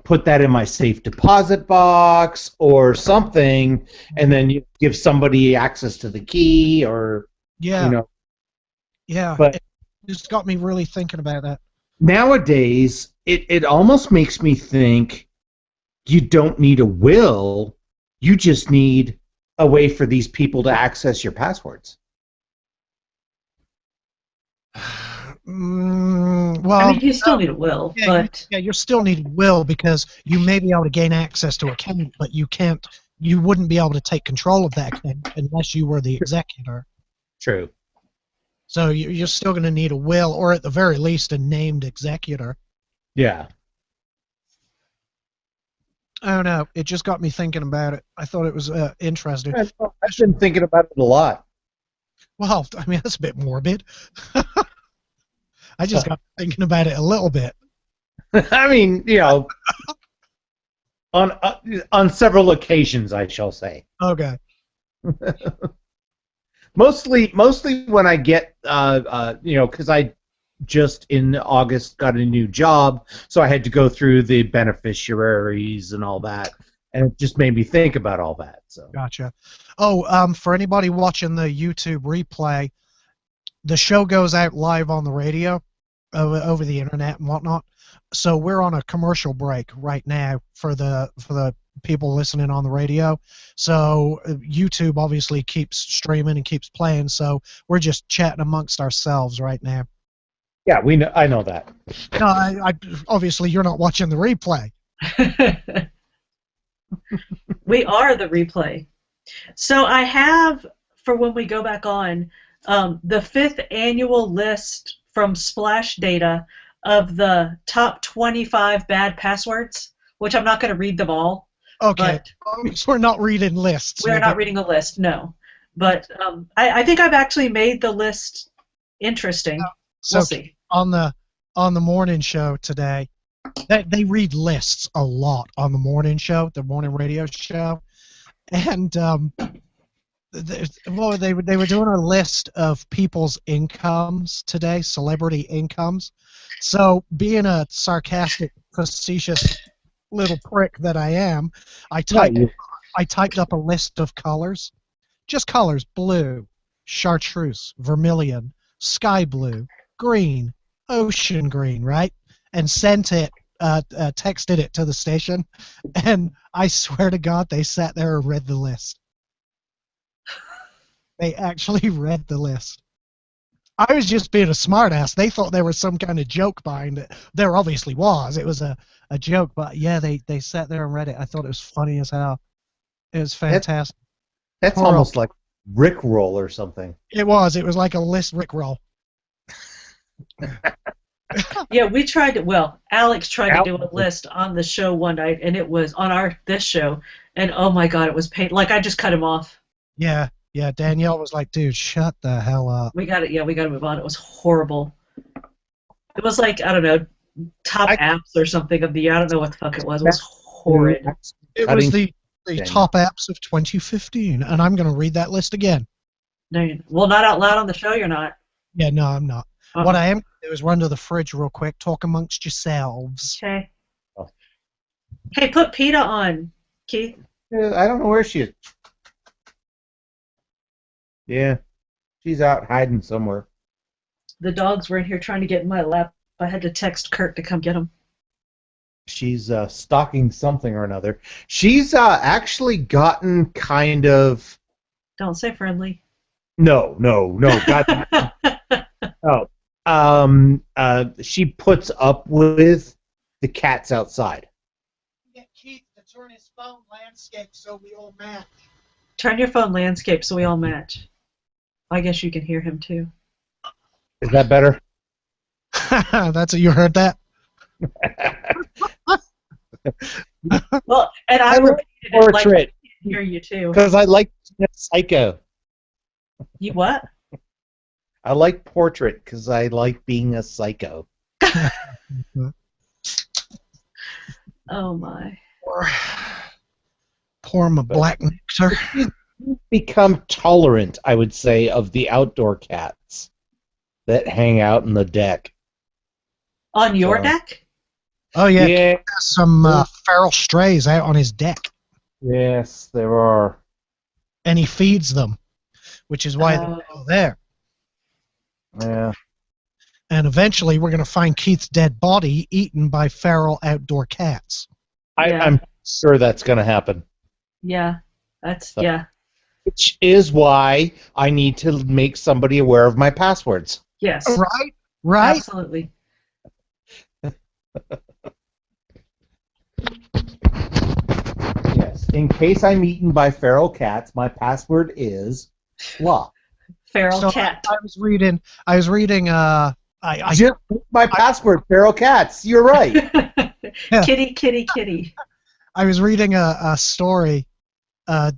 put that in my safe deposit box or something, and then you give somebody access to the key, or yeah. But it just got me really thinking about that. Nowadays, it almost makes me think you don't need a will, you just need a way for these people to access your passwords. Well, I mean, you still need a will, but you still need a will because you may be able to gain access to a account, but you wouldn't be able to take control of that account unless you were the executor. True. So you're still going to need a will, or at the very least, a named executor. Yeah. I don't know. It just got me thinking about it. I thought it was interesting. I've been thinking about it a lot. Well, I mean, that's a bit morbid. I just got thinking about it a little bit. I mean, on several occasions, I shall say. Okay. Mostly when I get, because I just in August got a new job, so I had to go through the beneficiaries and all that, and it just made me think about all that. So Gotcha. Oh, for anybody watching the YouTube replay, the show goes out live on the radio, over the internet and whatnot. So we're on a commercial break right now for the people listening on the radio. So YouTube obviously keeps streaming and keeps playing. So we're just chatting amongst ourselves right now. yeah, we know. I know that. No, I obviously you're not watching the replay. We are the replay. So I have, for when we go back on, the 5th annual list from Splash Data of the top 25 bad passwords, which I'm not going to read them all. Okay. So we're not reading lists. We're not reading a list, no. But I think I've actually made the list interesting. So we'll see. On the morning show today, they read lists a lot on the morning show, the morning radio show, and they were doing a list of people's incomes today, celebrity incomes. So being a sarcastic, facetious little prick that I am, I typed up a list of colors, just colors: blue, chartreuse, vermilion, sky blue, green, ocean green, right? And sent it, texted it to the station, and I swear to God, they sat there and read the list. They actually read the list. I was just being a smartass. They thought there was some kind of joke behind it. There obviously was. It was a joke, but yeah, they sat there and read it. I thought it was funny as hell. It was fantastic. That's almost like Rickroll or something. It was. It was like a list Rickroll. Yeah, we tried to. Well, Alex tried to do a list on the show one night, and it was on this show, and oh my God, it was pain. Like I just cut him off. Yeah. Danielle was like, "Dude, shut the hell up." We got it. Yeah, we got to move on. It was horrible. It was like, I don't know, top apps or something of the year. I don't know what the fuck it was. It was horrid. It was the top apps of 2015, and I'm going to read that list again. No, well, not out loud on the show. You're not. Yeah, no, I'm not. Uh-huh. What I am going to do is run to the fridge real quick, talk amongst yourselves. Okay. Oh. Hey, put PETA on, Keith. I don't know where she is. Yeah, she's out hiding somewhere. The dogs were in here trying to get in my lap. I had to text Kurt to come get them. She's stalking something or another. She's actually gotten kind of... Don't say friendly. No. God. Oh. She puts up with the cats outside. Get Keith to turn his phone landscape so we all match. Turn your phone landscape so we all match. I guess you can hear him too. Is that better? That's what you heard that? Well, and I repeated it like I can hear you too. Because I like Psycho. You what? I like Portrait because I like being a psycho. Oh my. Pour him a black mixer. Become tolerant, I would say, of the outdoor cats that hang out in the deck. On your deck? Oh yeah. Some feral strays out on his deck. Yes, there are. And he feeds them, which is why they're all there. Yeah. And eventually we're going to find Keith's dead body eaten by feral outdoor cats. I'm sure that's going to happen. Yeah. That's, Which is why I need to make somebody aware of my passwords. Yes. Right? Absolutely. Yes. In case I'm eaten by feral cats, my password is blah. Feral cat. I was reading my password, feral cats. You're right. Kitty. I was reading a story.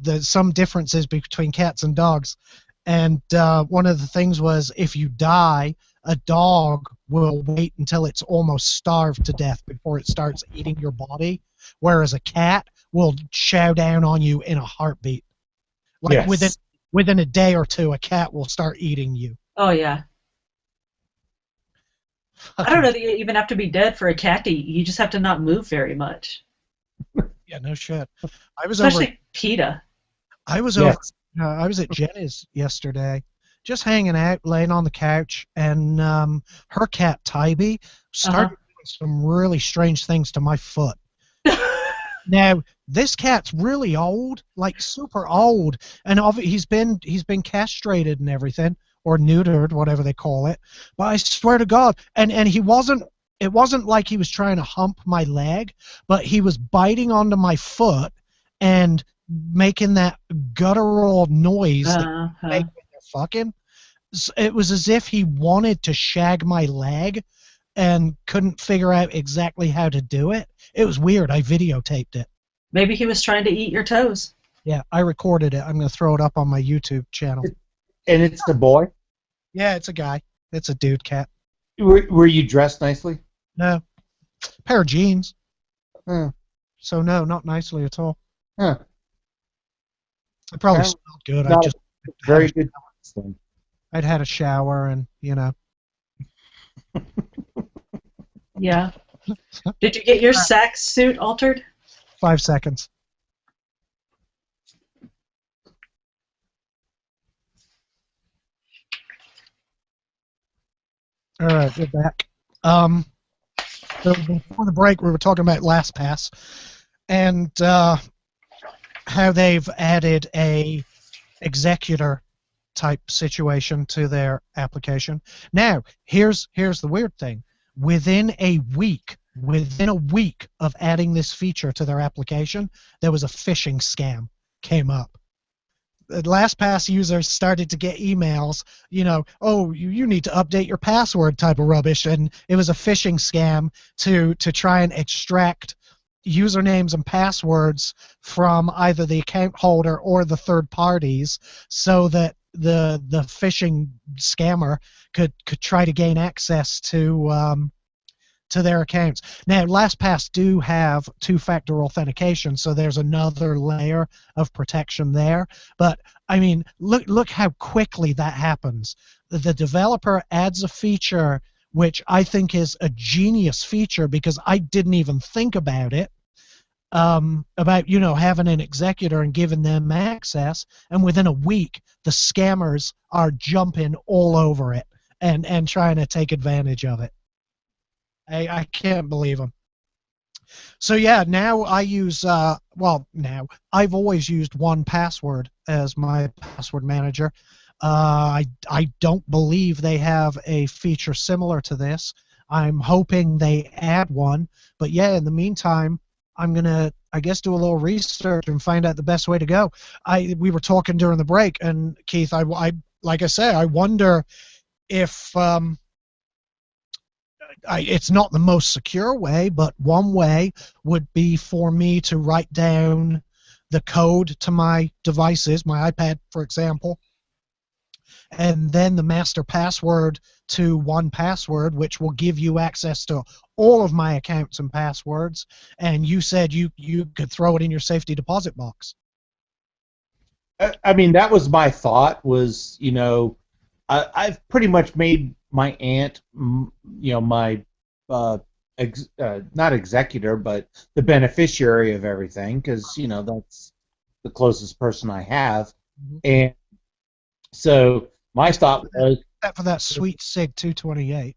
There's some differences between cats and dogs, and one of the things was if you die, a dog will wait until it's almost starved to death before it starts eating your body, whereas a cat will chow down on you in a heartbeat. Like within a day or two, a cat will start eating you. Oh yeah. I don't know that you even have to be dead for a cat to eat. You just have to not move very much. Yeah, no shit. I was over. Especially PETA. I was Yes. over. I was at Jenny's yesterday, just hanging out, laying on the couch, and her cat Tybee started doing some really strange things to my foot. Now, this cat's really old, like super old, and he's been castrated and everything, or neutered, whatever they call it. But I swear to God, and he wasn't. It wasn't like he was trying to hump my leg, but he was biting onto my foot and making that guttural noise that you make when you're fucking. It was as if he wanted to shag my leg and couldn't figure out exactly how to do it. It was weird. I videotaped it. Maybe he was trying to eat your toes. Yeah, I recorded it. I'm going to throw it up on my YouTube channel. And it's a boy? Yeah, it's a guy. It's a dude cat. Were you dressed nicely? No. Pair of jeans. Huh. So no, not nicely at all. Huh. It probably smelled good. No, I just very good. I'd had a shower and, you know. Yeah. Did you get your sack suit altered? 5 seconds. All right, we're back. So before the break, we were talking about LastPass and how they've added a executor type situation to their application. Now, here's the weird thing. Within a week of adding this feature to their application, there was a phishing scam came up. The LastPass users started to get emails, you know, oh, you need to update your password type of rubbish, and it was a phishing scam to try and extract usernames and passwords from either the account holder or the third parties, so that the phishing scammer could try to gain access to their accounts. Now, LastPass do have two-factor authentication, so there's another layer of protection there. But I mean, look how quickly that happens. The developer adds a feature which I think is a genius feature, because I didn't even think about it. About, you know, having an executor and giving them access, and within a week the scammers are jumping all over it and trying to take advantage of it. I can't believe them. So yeah, now I use now I've always used 1Password as my password manager. I don't believe they have a feature similar to this. I'm hoping they add one, but yeah, in the meantime, I'm gonna, I guess, do a little research and find out the best way to go. We were talking during the break, and Keith, I like I say, I wonder if it's not the most secure way, but one way would be for me to write down the code to my devices, my iPad, for example, and then the master password to 1Password, which will give you access to all of my accounts and passwords. And you said you could throw it in your safety deposit box. I mean, that was my thought. Was, you know, I've pretty much made my aunt, you know, my not executor, but the beneficiary of everything, because, you know, that's the closest person I have. Mm-hmm. And so my thought was, except for that sweet SIG 228.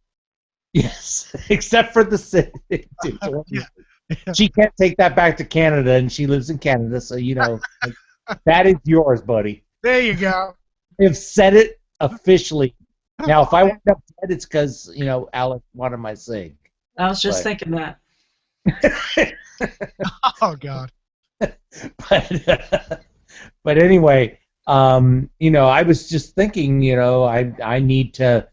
yes, except for the SIG 228. Yeah. She can't take that back to Canada, and she lives in Canada, so, you know, that is yours, buddy. There you go. They've said it officially. Now, if I wind up dead, it's because, you know, Alex wanted my SIG. I was just thinking that. Oh, God. But anyway, you know, I was just thinking, you know, I need to,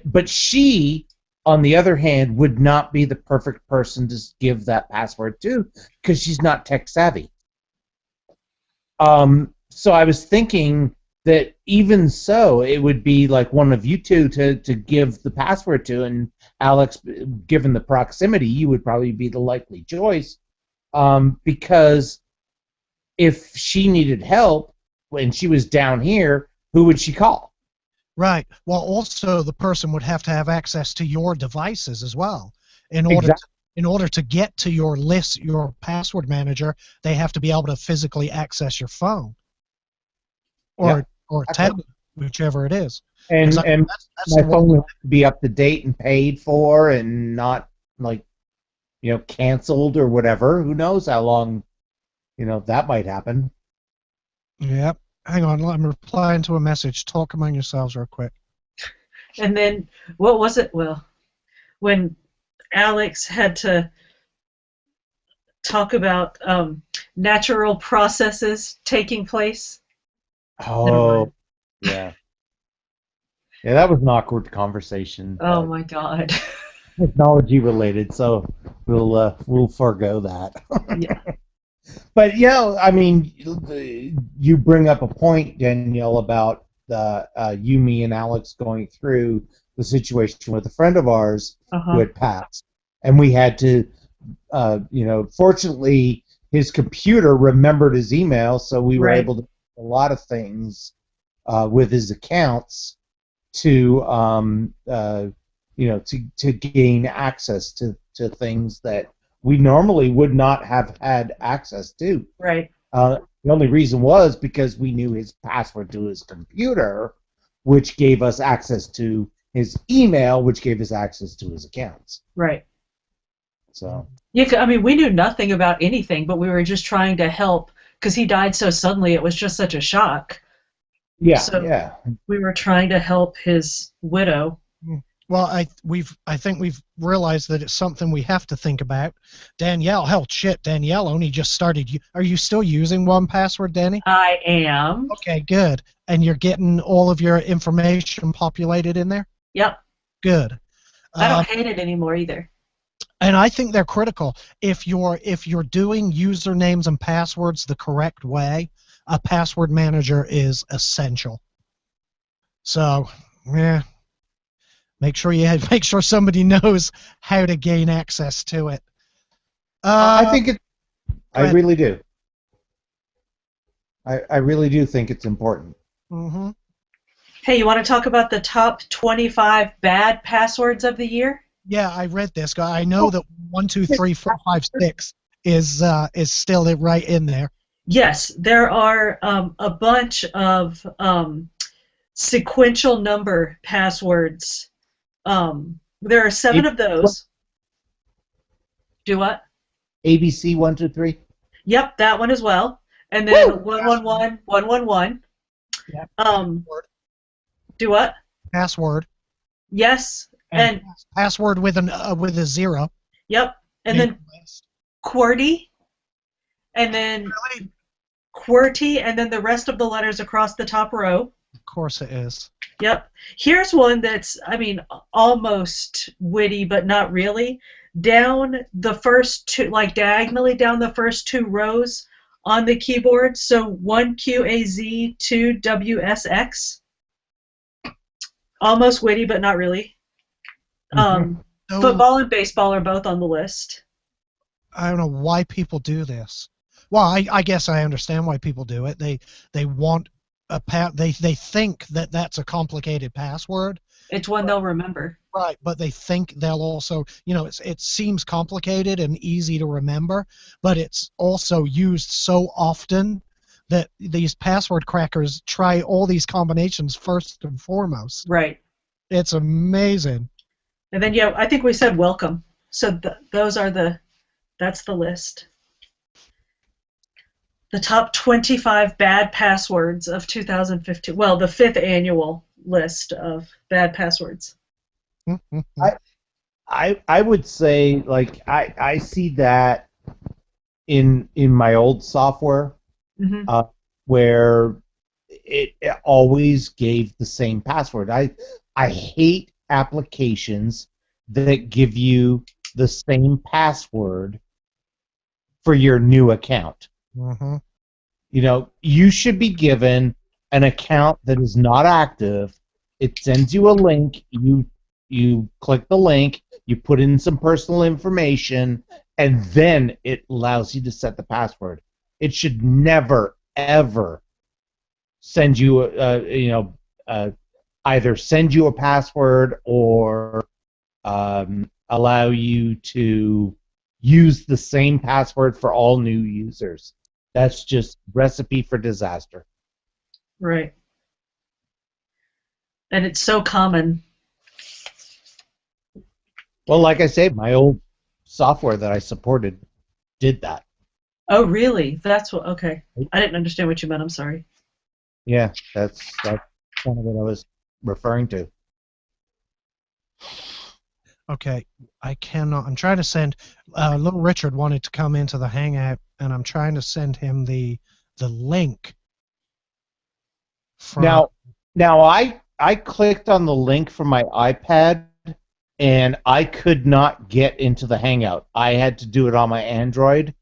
but she, on the other hand, would not be the perfect person to give that password to, because she's not tech savvy. So I was thinking that even so, it would be like one of you two to give the password to, and Alex, given the proximity, you would probably be the likely choice, because if she needed help when she was down here, who would she call? Right. Well, also the person would have to have access to your devices as well. In order Exactly. in order to get to your list, your password manager, they have to be able to physically access your phone Yep. or Exactly. tablet, whichever it is. Because And that's my the phone one. would be up to date and paid for, and not like canceled or whatever. Who knows how long that might happen. Yep. Hang on, I'm replying to a message. Talk among yourselves real quick. And then what was it? Well, when Alex had to talk about natural processes taking place. Never Oh, mind. yeah. Yeah, that was an awkward conversation, Oh but my God. technology related, so we'll forego that. Yeah. But I mean, you bring up a point, Danielle, about you, me, and Alex going through the situation with a friend of ours who Uh-huh. had passed, and we had to, fortunately, his computer remembered his email, so we were Right. able to do a lot of things with his accounts to, to gain access to things that we normally would not have had access to. Right. The only reason was because we knew his password to his computer, which gave us access to his email, which gave us access to his accounts. Right. So Yeah, I mean, we knew nothing about anything, but we were just trying to help because he died so suddenly. It was just such a shock. yeah, So yeah. we were trying to help his widow. Well, I think we've realized that it's something we have to think about. Danielle, hell, shit, Danielle only just started. Are you still using 1Password, Danny? I am. Okay, good. And you're getting all of your information populated in there? Yep. Good. I Um, don't hate it anymore either. and I think they're critical. If you're doing usernames and passwords the correct way, a password manager is essential. So, yeah, make sure somebody knows how to gain access to it. I think it. Go I ahead. really do. I really do think it's important. Mm-hmm. Hey, you want to talk about the top 25 bad passwords of the year? Yeah, I read this guy. I know that 1, 2, 3, 4, 5, 6 is still right in there. Yes, there are a bunch of sequential number passwords. There are 7 of those. Do what? ABC 123. Yep, that one as well. And then Woo! 111, 111. Yeah. Do what? Password Yes, and and password with a 0. yep, and then QWERTY, and then Really? QWERTY, and then the rest of the letters across the top row. Of course it is. Yep. Here's one that's, I mean, almost witty, but not really. Down the first two, like diagonally down the first 2 rows on the keyboard. So 1QAZ, 2WSX. Almost witty, but not really. Mhm. So, Football and baseball are both on the list. I don't know why people do this. Well, I guess I understand why people do it. They want they think that that's a complicated password. It's one they'll remember. Right, but they think they'll also, it seems complicated and easy to remember, but it's also used so often that these password crackers try all these combinations first and foremost. Right. It's amazing. And then, yeah, I think we said welcome. So that's the list. The top 25 bad passwords of 2015. Well, the 5th annual list of bad passwords. I would say, like, I see that in my old software, Mm-hmm. where it always gave the same password. I hate applications that give you the same password for your new account. Mm-hmm. You should be given an account that is not active. It sends you a link. You click the link. You put in some personal information, and then it allows you to set the password. It should never ever send you a either send you a password or allow you to use the same password for all new users. That's just recipe for disaster. Right. And it's so common. Well, like I say, my old software that I supported did that. Oh, really? That's what. Okay. I didn't understand what you meant. I'm sorry. Yeah, that's kind of what I was referring to. Okay, I cannot. I'm trying to send. Little Richard wanted to come into the Hangout, and I'm trying to send him the link. From Now I clicked on the link from my iPad, and I could not get into the Hangout. I had to do it on my Android,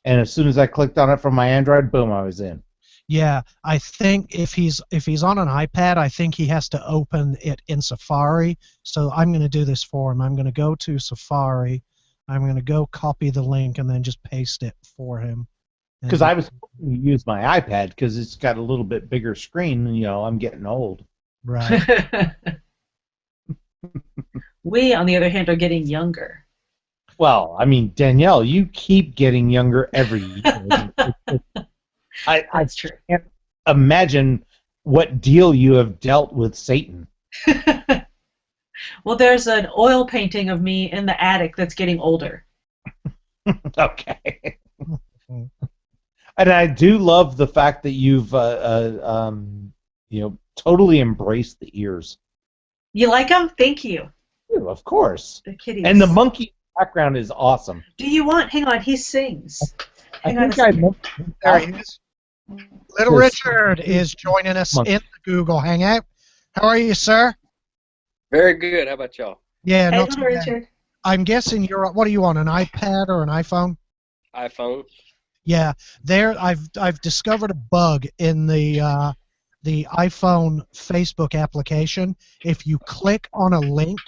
and as soon as I clicked on it from my Android, boom, I was in. Yeah, I think if he's on an iPad, I think he has to open it in Safari. So I'm going to do this for him. I'm going to go to Safari. I'm going to go copy the link and then just paste it for him. Because I was going to use my iPad because it's got a little bit bigger screen. And, I'm getting old. Right. We, on the other hand, are getting younger. Well, I mean, Danielle, you keep getting younger every year. That's true. Can't imagine what deal you have dealt with Satan. Well, there's an oil painting of me in the attic that's getting older. Okay. And I do love the fact that you've, totally embraced the ears. You like them? Thank you. Yeah, of course. The kitties. And the monkey background is awesome. Do you want? Hang on, he sings. There he is. Little Richard is joining us in the Google Hangout. How are you, sir? Very good. How about y'all? Yeah, Hey, not Little too bad. Richard. I'm guessing what are you on, an iPad or an iPhone? iPhone. Yeah, I've discovered a bug in the iPhone Facebook application. If you click on a link,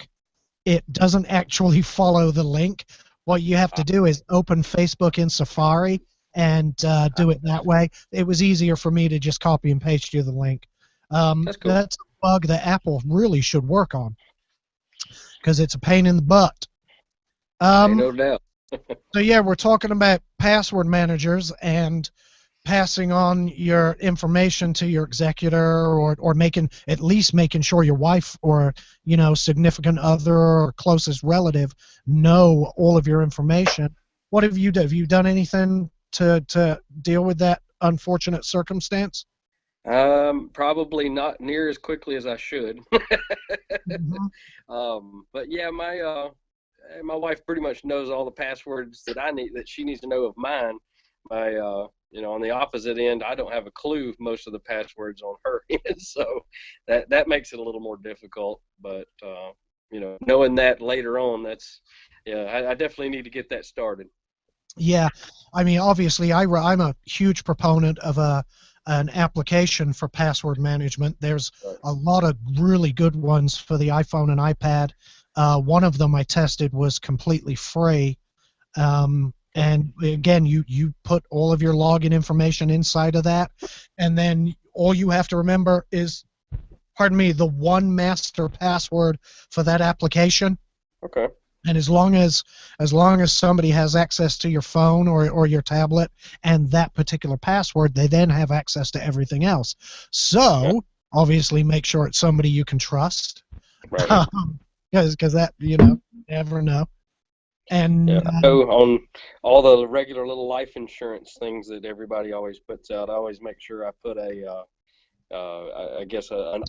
it doesn't actually follow the link. What you have to do is open Facebook in Safari and do it that way. It was easier for me to just copy and paste you the link. That's cool. That's a bug that Apple really should work on because it's a pain in the butt. No doubt. So yeah, we're talking about password managers and passing on your information to your executor or at least making sure your wife or significant other or closest relative know all of your information. What have you done? Have you done anything to deal with that unfortunate circumstance? Probably not near as quickly as I should. Mm-hmm. But yeah, my wife pretty much knows all the passwords that she needs to know of mine. On the opposite end, I don't have a clue most of the passwords on her end, so that makes it a little more difficult. But knowing that later on, I definitely need to get that started. Yeah, I mean, obviously, I'm a huge proponent of an application for password management. There's a lot of really good ones for the iPhone and iPad. One of them I tested was completely free. And again, you put all of your login information inside of that, and then all you have to remember is, the one master password for that application. Okay. And as long as somebody has access to your phone or your tablet and that particular password, they then have access to everything else. So obviously, make sure it's somebody you can trust, right? Because that never know. And I know on all the regular little life insurance things that everybody always puts out, I always make sure I put an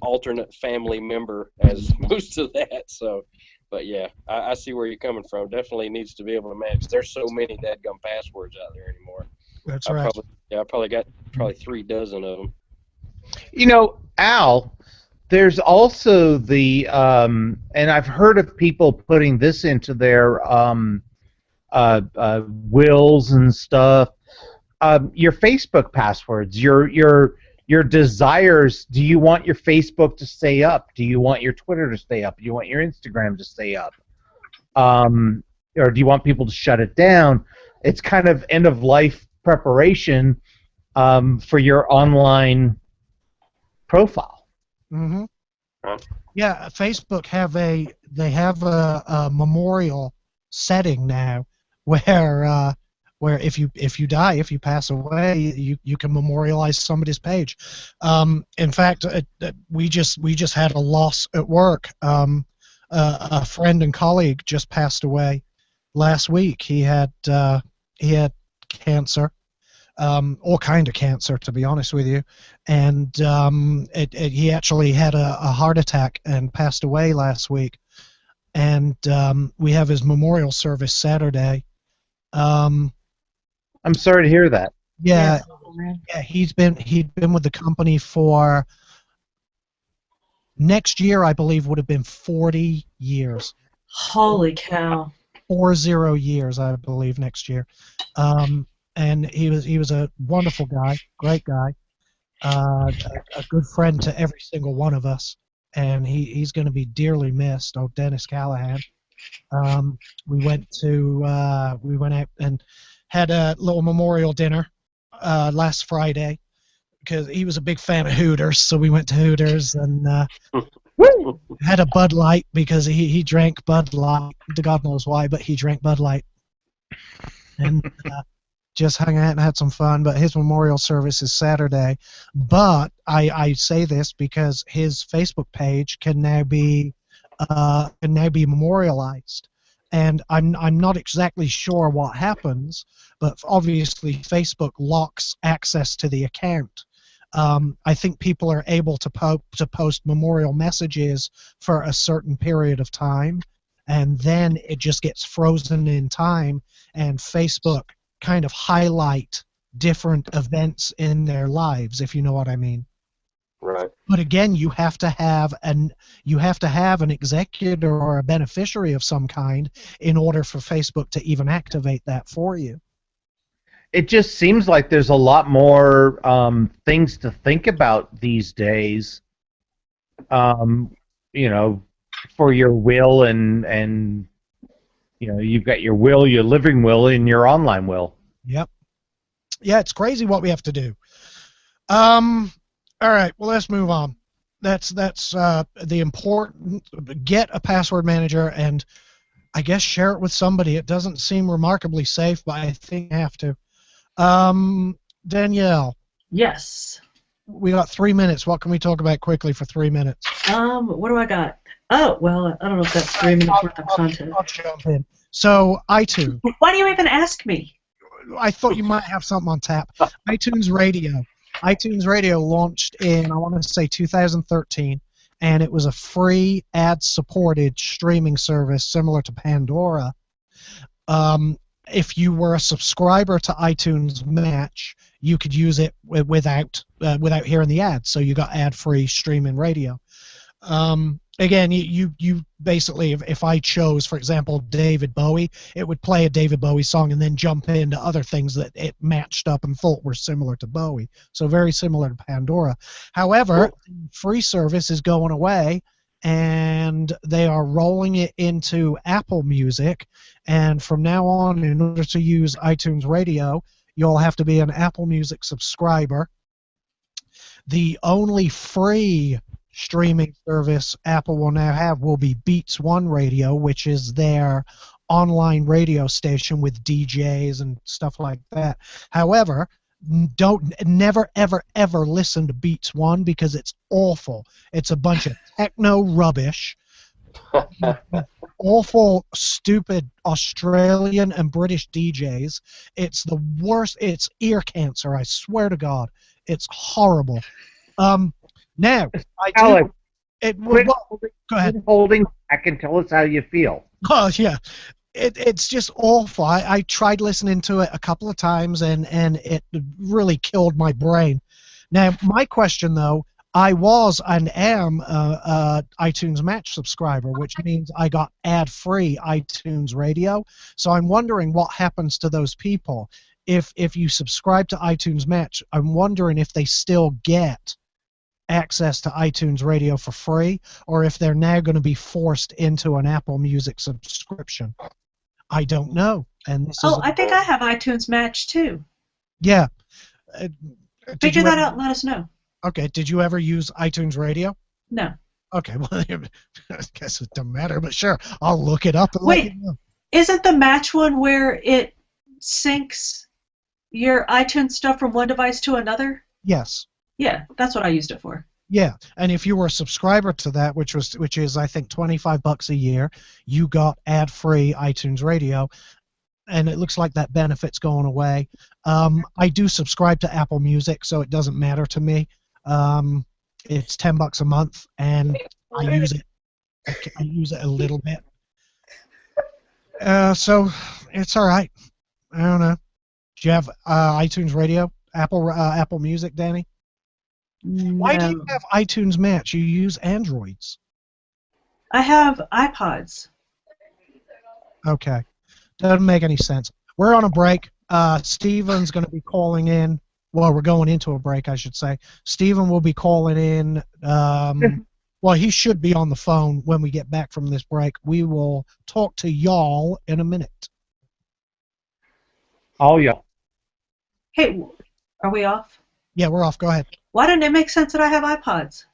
alternate family member as opposed to that. So, but yeah, I see where you're coming from. Definitely needs to be able to manage. There's so many dadgum passwords out there anymore. That's right. I probably got 36 of them. Al, there's also the and I've heard of people putting this into their wills and stuff. Your Facebook passwords, your desires. Do you want your Facebook to stay up? Do you want your Twitter to stay up? Do you want your Instagram to stay up? Or do you want people to shut it down? It's kind of end of life preparation for your online profile. Mm-hmm. Right. Yeah, Facebook have a memorial setting now where if you die, if you pass away, you can memorialize somebody's page. In fact, we just had a loss at work. A friend and colleague just passed away last week. He had cancer, all kind of cancer, to be honest with you, and he actually had a heart attack and passed away last week. And we have his memorial service Saturday. Um, I'm sorry to hear that. yeah, Yeah. yeah, he'd been with the company for next year, I believe, would have been 40 years. Holy cow. 40 years, I believe, next year. And he was a wonderful guy, great guy, a good friend to every single one of us, and he's going to be dearly missed. Oh, Dennis Callahan. We went out and had a little memorial dinner last Friday because he was a big fan of Hooters, so we went to Hooters and had a Bud Light because he drank Bud Light. God knows why, but he drank Bud Light. And just hung out and had some fun. But his memorial service is Saturday. But I say this because his Facebook page can now be memorialized. And I'm not exactly sure what happens, but obviously Facebook locks access to the account. I think people are able to post memorial messages for a certain period of time, and then it just gets frozen in time, and Facebook kind of highlight different events in their lives, if you know what I mean. Right. But again, you have to have an executor or a beneficiary of some kind in order for Facebook to even activate that for you. It just seems like there's a lot more things to think about these days. You know, for your will and you know, you've got your will, your living will, and your online will. Yep. Yeah, it's crazy what we have to do. All right, well, let's move on. That's the important. Get a password manager and I guess share it with somebody. It doesn't seem remarkably safe, but I think I have to. Danielle, Yes. we got 3 minutes. What can we talk about quickly for 3 minutes? What do I got? Oh, well, I don't know if that's 3 minutes worth of content. I'll jump in. So, iTunes. Why do you even ask me? I thought you might have something on tap. iTunes Radio. iTunes Radio launched in, I want to say, 2013, and it was a free ad-supported streaming service similar to Pandora. If you were a subscriber to iTunes Match, you could use it without hearing the ads, so you got ad-free streaming radio. Again, you basically, if I chose, for example, David Bowie, it would play a David Bowie song and then jump into other things that it matched up and thought were similar to Bowie. So very similar to Pandora. However, free service is going away, and they are rolling it into Apple Music. And from now on, in order to use iTunes Radio, you'll have to be an Apple Music subscriber. The only free streaming service Apple will now have will be Beats One Radio, which is their online radio station with DJs and stuff like that. However, never ever ever listen to Beats One because it's awful. It's a bunch of techno rubbish. Awful, stupid Australian and British DJs. It's the worst. It's ear cancer, I swear to God. It's horrible. Now, Alex, go ahead. Holding back and tell us how you feel. Oh, yeah. It's just awful. I tried listening to it a couple of times, and it really killed my brain. Now, my question, though, I was and am a iTunes Match subscriber, which means I got ad-free iTunes Radio. So I'm wondering what happens to those people. If you subscribe to iTunes Match, I'm wondering if they still get access to iTunes Radio for free, or if they're now going to be forced into an Apple Music subscription. I don't know. And this is I think I have iTunes Match too. Yeah. Figure that out and let us know. Okay. Did you ever use iTunes Radio? No. Okay, well, I guess it doesn't matter, but sure, I'll look it up and let Wait. you know. Isn't the match one where it syncs your iTunes stuff from one device to another? Yes. Yeah, that's what I used it for. Yeah, and if you were a subscriber to that, which is I think $25 a year, you got ad-free iTunes Radio, and it looks like that benefit's going away. I do subscribe to Apple Music, so it doesn't matter to me. It's $10 a month, and I use it. I use it a little bit. So it's all right. I don't know. Do you have iTunes Radio, Apple Music, Danny? Why do you have iTunes Match? You use Androids. I have iPods. Okay. Doesn't make any sense. We're on a break. Steven's going to be calling in. Well, we're going into a break, I should say. Steven will be calling in. Well, he should be on the phone when we get back from this break. We will talk to y'all in a minute. All y'all. Hey, are we off? Yeah, we're off. Go ahead. Why didn't it make sense that I have iPods?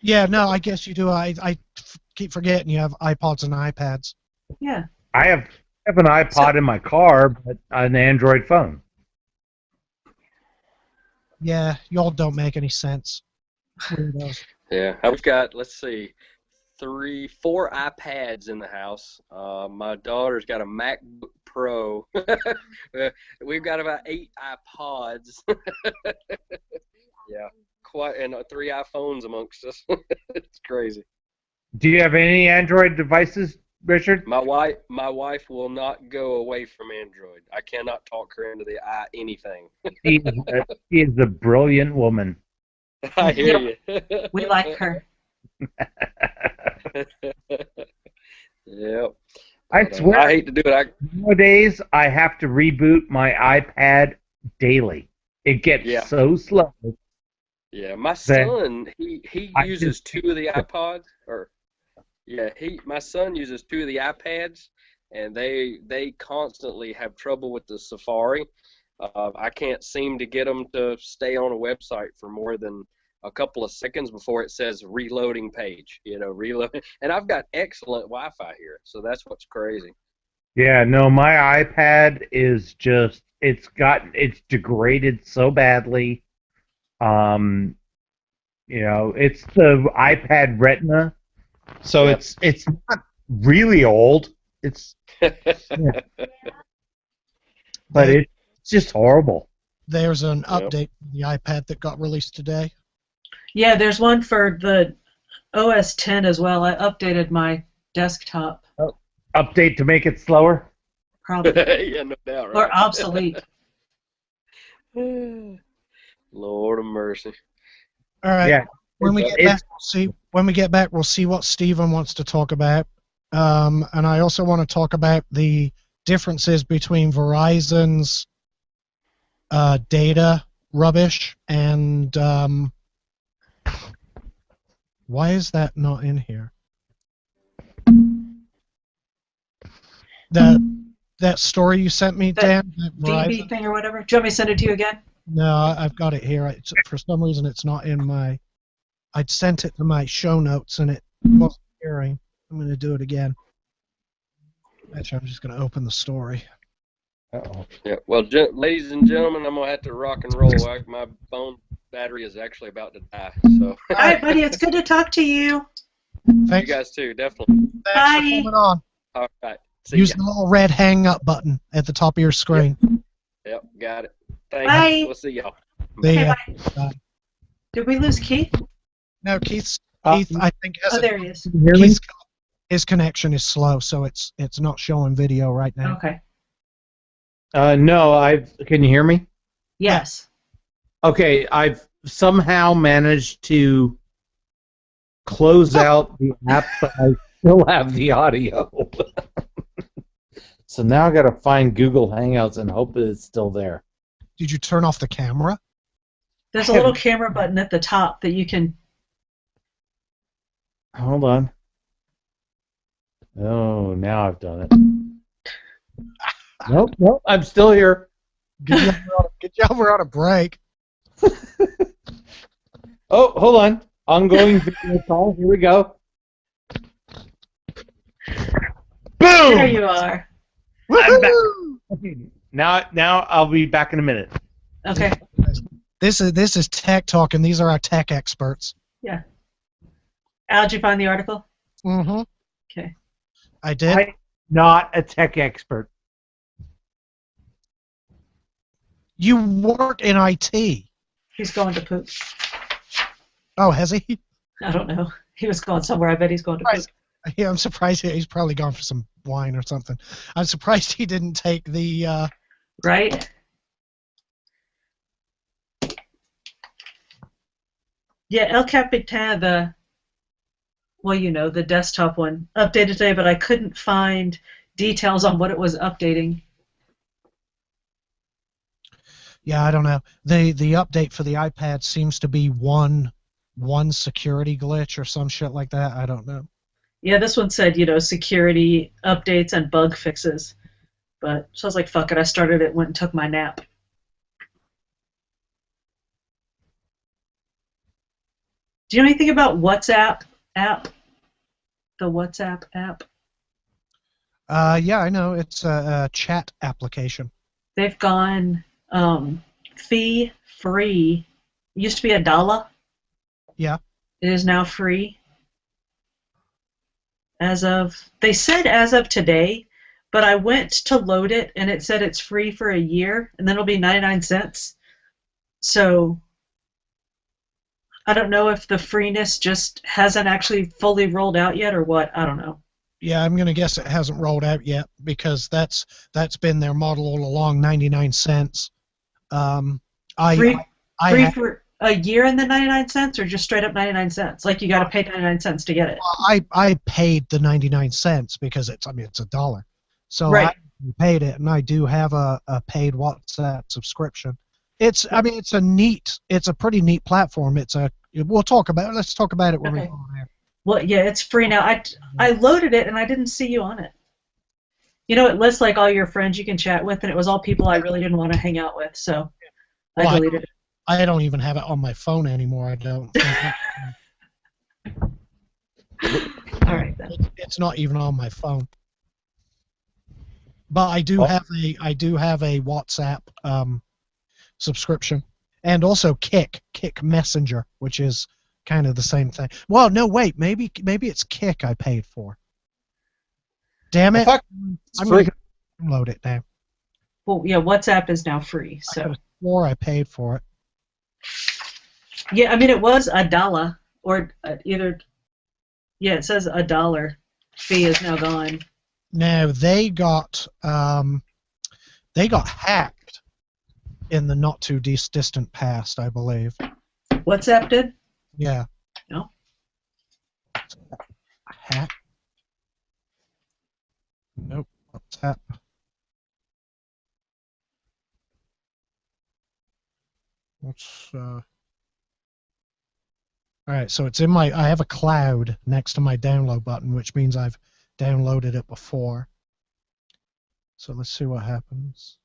Yeah, no, I guess you do. I keep forgetting you have iPods and iPads. Yeah. I have an iPod in my car, but an Android phone. Yeah, y'all don't make any sense. Weirdos. Yeah, I've got, let's see, 4 iPads in the house. My daughter's got a MacBook Pro. We've got about 8 iPods. Yeah, quite, and 3 iPhones amongst us. It's crazy. Do you have any Android devices, Richard? My wife will not go away from Android. I cannot talk her into the anything. She is a brilliant woman. I hear you. We like her. Yep. I swear, I hate to do it. nowadays I have to reboot my iPad daily. It gets so slow. Yeah, my son he I uses just- 2 of the iPods, or my son uses 2 of the iPads, and they constantly have trouble with the Safari. I can't seem to get them to stay on a website for more than a couple of seconds before it says reloading page. Reload. And I've got excellent Wi-Fi here, so that's what's crazy. Yeah, no, my iPad is just it's degraded so badly. It's the iPad Retina, so Yep. it's not really old. It's but it's just horrible. There's an update for the iPad that got released today. Yeah, there's one for the OS 10 as well. I updated my desktop. Update to make it slower. Probably. Yeah, no doubt. Or Right? obsolete. Lord of mercy. All right. Yeah. When we get back, we'll see what Steven wants to talk about. And I also want to talk about the differences between Verizon's data rubbish and why is that not in here? That story you sent me, Dan? that DB thing or whatever. Do you want me to send it to you again? No, I've got it here. For some reason, it's not in my... I'd sent it to my show notes, and it wasn't appearing. I'm going to do it again. Actually, I'm just going to open the story. Uh-oh. Yeah. Well, ladies and gentlemen, I'm gonna have to rock and roll. My phone battery is actually about to die. So. All right, buddy. It's good to talk to you. Thanks, You guys too, definitely. thanks for Bye. coming on. All right. See Use ya. the little red hang up button at the top of your screen. Yep. Got it. Thanks. Bye. We'll see y'all. The, Okay, bye. Did we lose Keith? no, Keith, Uh, I think, has Oh, there he is. Can you hear me? his connection is slow, so it's not showing video right now. Okay. No, can you hear me? Yes. Okay, I've somehow managed to close out the app, but I still have the audio. So now I got to find Google Hangouts and hope that it's still there. Did you turn off the camera? There's a little camera button at the top that you can. Hold on. Oh, now I've done it. Nope, I'm still here. Good job, we're on a break. Oh, hold on. Ongoing video call. Here we go. There Boom! you are. I'm back. Okay. Now I'll be back in a minute. Okay. This is tech talk, and these are our tech experts. Yeah. Al, did you find the article? Mm-hmm. Okay. I did. I'm not a tech expert. You work in IT. He's going to poop. Oh, has he? I don't know. He was going somewhere. I bet he's going to poop. Yeah, I'm surprised he's probably gone for some wine or something. I'm surprised he didn't take the. Right? Yeah, El Capitan, the desktop one, updated today, but I couldn't find details on what it was updating. Yeah, I don't know. The update for the iPad seems to be one security glitch or some shit like that. I don't know. Yeah, this one said, security updates and bug fixes. But so I was like, fuck it. I started it, went and took my nap. Do you know anything about WhatsApp app? The WhatsApp app? Yeah, I know. It's a chat application. They've gone fee free. It used to be $1. Yeah. It is now free. They said as of today, but I went to load it and it said it's free for a year and then it'll be 99 cents. So I don't know if the freeness just hasn't actually fully rolled out yet or what. I don't know. Yeah, I'm going to guess it hasn't rolled out yet because that's been their model all along, 99 cents. Free for a year and then 99 cents or just straight up 99 cents? Like you got to pay 99 cents to get it. I paid the 99 cents because it's $1. So right. I paid it, and I do have a paid WhatsApp subscription. It's a pretty neat platform. Let's talk about it when we go on there. Well, yeah, it's free now. I loaded it and I didn't see you on it. It lists like all your friends you can chat with, and it was all people I really didn't want to hang out with, so I deleted it. I don't even have it on my phone anymore. I don't. All right then. It's not even on my phone. But I do have a WhatsApp subscription, and also Kick Messenger, which is kind of the same thing. Well, no, wait, maybe it's Kick I paid for. Damn it! I'm going to download it now. Well, yeah, WhatsApp is now free, so. I swore I paid for it. Yeah, it was $1 or either. Yeah, it says $1. Fee is now gone. Now they got hacked in the not too distant past, I believe. WhatsApp did? Yeah. No. Hack? Nope. WhatsApp. Alright, so it's I have a cloud next to my download button, which means I've downloaded it before. So let's see what happens.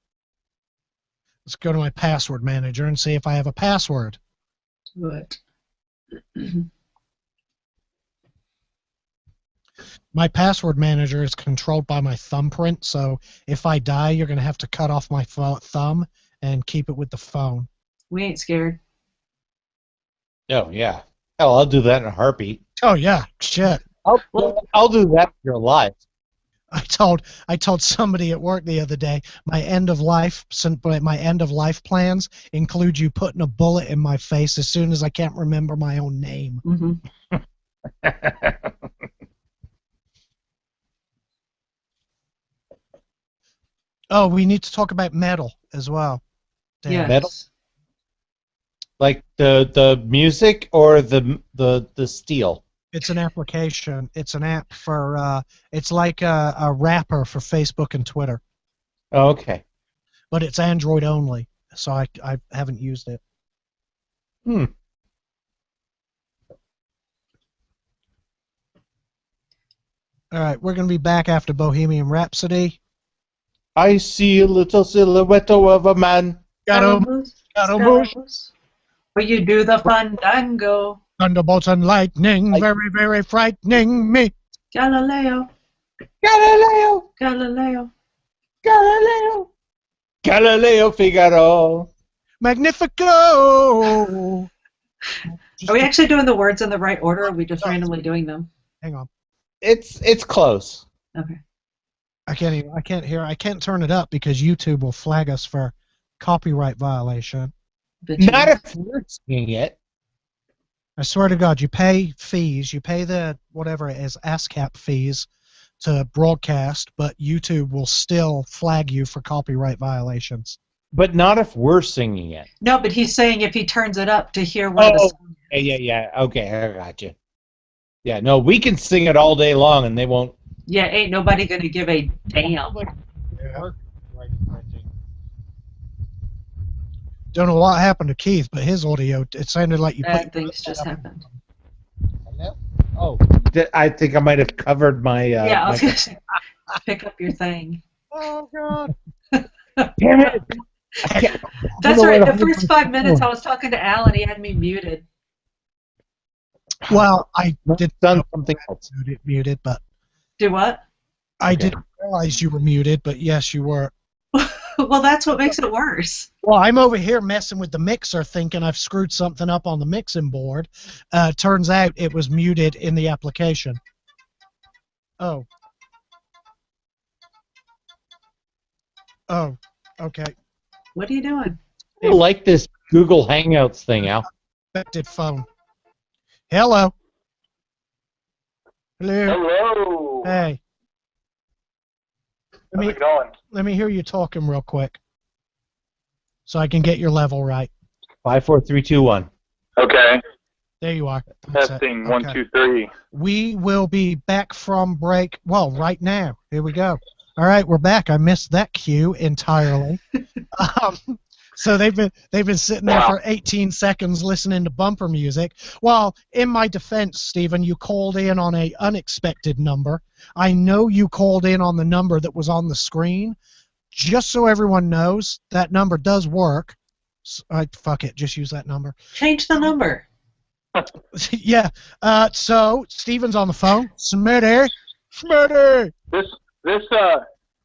Let's go to my password manager and see if I have a password. Good. My password manager is controlled by my thumbprint, so if I die, you're going to have to cut off my thumb and keep it with the phone. We ain't scared. Oh, yeah. Hell, I'll do that in a heartbeat. Oh, yeah. Shit. I'll do that if you're alive. I told somebody at work the other day, my end of life plans include you putting a bullet in my face as soon as I can't remember my own name. Mm-hmm. Oh, we need to talk about metal as well. Yeah. Metal? Like the music or the steel? It's an application. It's an app for. It's like a wrapper for Facebook and Twitter. Oh, okay. But it's Android only, so I haven't used it. Hmm. All right, we're going to be back after Bohemian Rhapsody. I see a little silhouette of a man. Scaramouche. Will you do the fandango? Thunderbolts and lightning, very, very frightening me. Galileo, Galileo, Galileo. Galileo, Galileo Figaro. Magnifico. Are we actually doing the words in the right order, or are we just randomly doing them? Hang on. It's close. Okay. I can't hear. I can't turn it up because YouTube will flag us for copyright violation. Not if we're singing it. I swear to God, you pay fees. You pay the whatever it is, ASCAP fees to broadcast, but YouTube will still flag you for copyright violations. But not if we're singing it. No, but he's saying if he turns it up to hear where the song is. Yeah. Okay, I got you. Yeah, no, we can sing it all day long, and they won't. Yeah, ain't nobody gonna give a damn. Don't know what happened to Keith, but his audio, it sounded like you Bad put things just happened. Oh, I think I might have covered my. Yeah, I was my- gonna say, pick up your thing. Oh, God. Damn it! I can't- That's know right. where The the first 5 minutes I was talking to Al and he had me muted. Well, I did done something else. muted, but Do what? I Okay. didn't realize you were muted, but yes, you were. Well, that's what makes it worse. Well, I'm over here messing with the mixer thinking I've screwed something up on the mixing board. Turns out it was muted in the application. Oh. Oh, okay. What are you doing? I like this Google Hangouts thing, Al. Affected phone. Hello. Hello. Hello. Hey. How's it going? Let me hear you talking real quick so I can get your level right. 5, 4, 3, 2, 1. Okay. There you are. That's it. Testing. Okay. 1, 2, 3. We will be back from break. Well, right now. Here we go. All right, we're back. I missed that cue entirely. So they've been sitting there for 18 seconds listening to bumper music. Well, in my defense, Stephen, you called in on an unexpected number. I know you called in on the number that was on the screen. Just so everyone knows, that number does work. Fuck it, just use that number. Change the number. Yeah. So Stephen's on the phone. Smitty.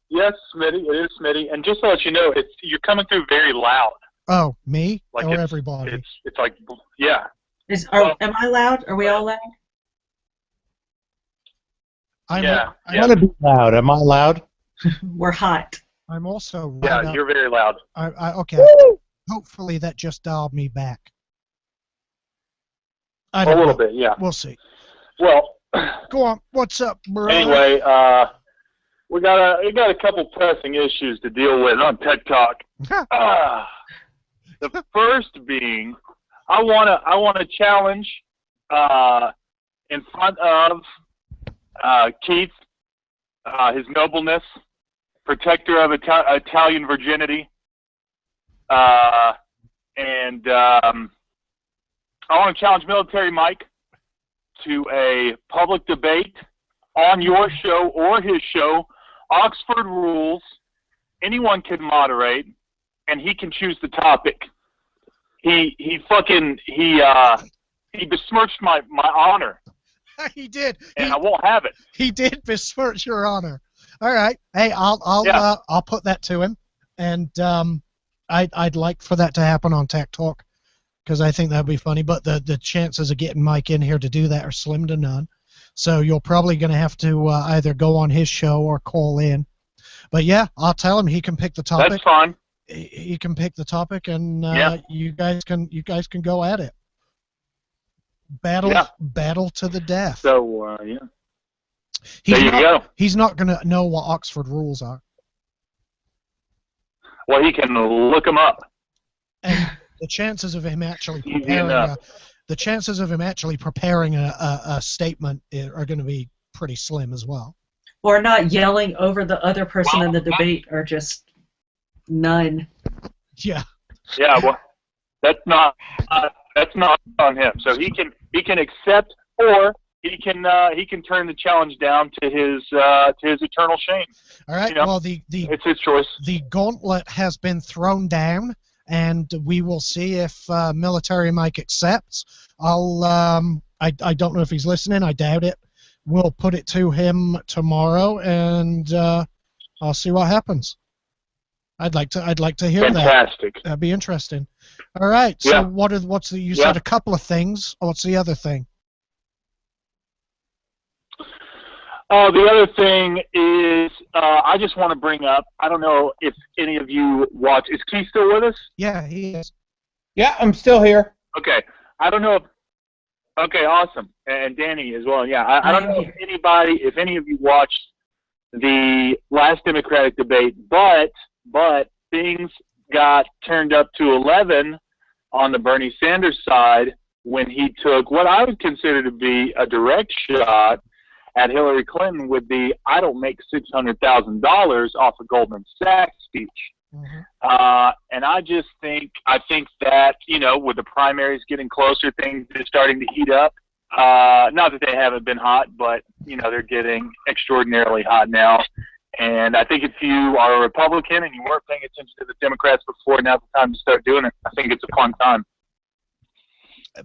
Yes, Smitty. It is Smitty. And just to let you know, you're coming through very loud. Oh, me Like or everybody? It's like, yeah. Am I loud? Are we all loud? I'm I'm going to be loud. Am I loud? We're hot. I'm also Yeah, right up. you're very loud. Okay. Hopefully that just dialed me back. I A don't little know. bit, yeah. We'll see. Well, Go on. What's up, bro? anyway, we got a couple pressing issues to deal with on Tech Talk. The first being, I wanna challenge in front of Keith, his nobleness, protector of Italian virginity, and I want to challenge Military Mike to a public debate on your show or his show. Oxford rules. Anyone can moderate, and he can choose the topic. He besmirched my honor, He did. and I won't have it. He did besmirch your honor. All right. Hey, I'll put that to him, and I'd like for that to happen on Tech Talk because I think that'd be funny. But the chances of getting Mike in here to do that are slim to none. So you're probably going to have to either go on his show or call in. But yeah, I'll tell him he can pick the topic. That's fine. He can pick the topic, and Yeah. you guys can go at it. Battle to the death. So yeah, He's there you not, go. He's not going to know what Oxford rules are. Well, he can look them up. And the chances of him actually Easy preparing enough. a statement are going to be pretty slim as well. Or not yelling over the other person in the debate are just none. Yeah. Yeah, well, that's not on him. So he can accept, or he can turn the challenge down to his eternal shame. All right. You know, Well, the It's his choice. gauntlet has been thrown down. and we will see if Military Mike accepts. I don't know if he's listening. I doubt it. We'll put it to him tomorrow, and I'll see what happens. I'd like to hear that. Fantastic. That'd be interesting. All right. So Yeah. you said a couple of things. What's the other thing? The other thing is, I just want to bring up, I don't know if any of you watch, is Keith still with us? Yeah, he is. Yeah, I'm still here. Okay. I don't know if, okay, awesome. And Danny as well. Yeah, I don't know if any of you watched the last Democratic debate, but things got turned up to 11 on the Bernie Sanders side when he took what I would consider to be a direct shot at Hillary Clinton with the "I don't make $600,000 off of Goldman Sachs" speech. Mm-hmm. And I think that, with the primaries getting closer, things are starting to heat up. Not that they haven't been hot, but, they're getting extraordinarily hot now. And I think if you are a Republican and you weren't paying attention to the Democrats before, now's the time to start doing it. I think it's a fun time.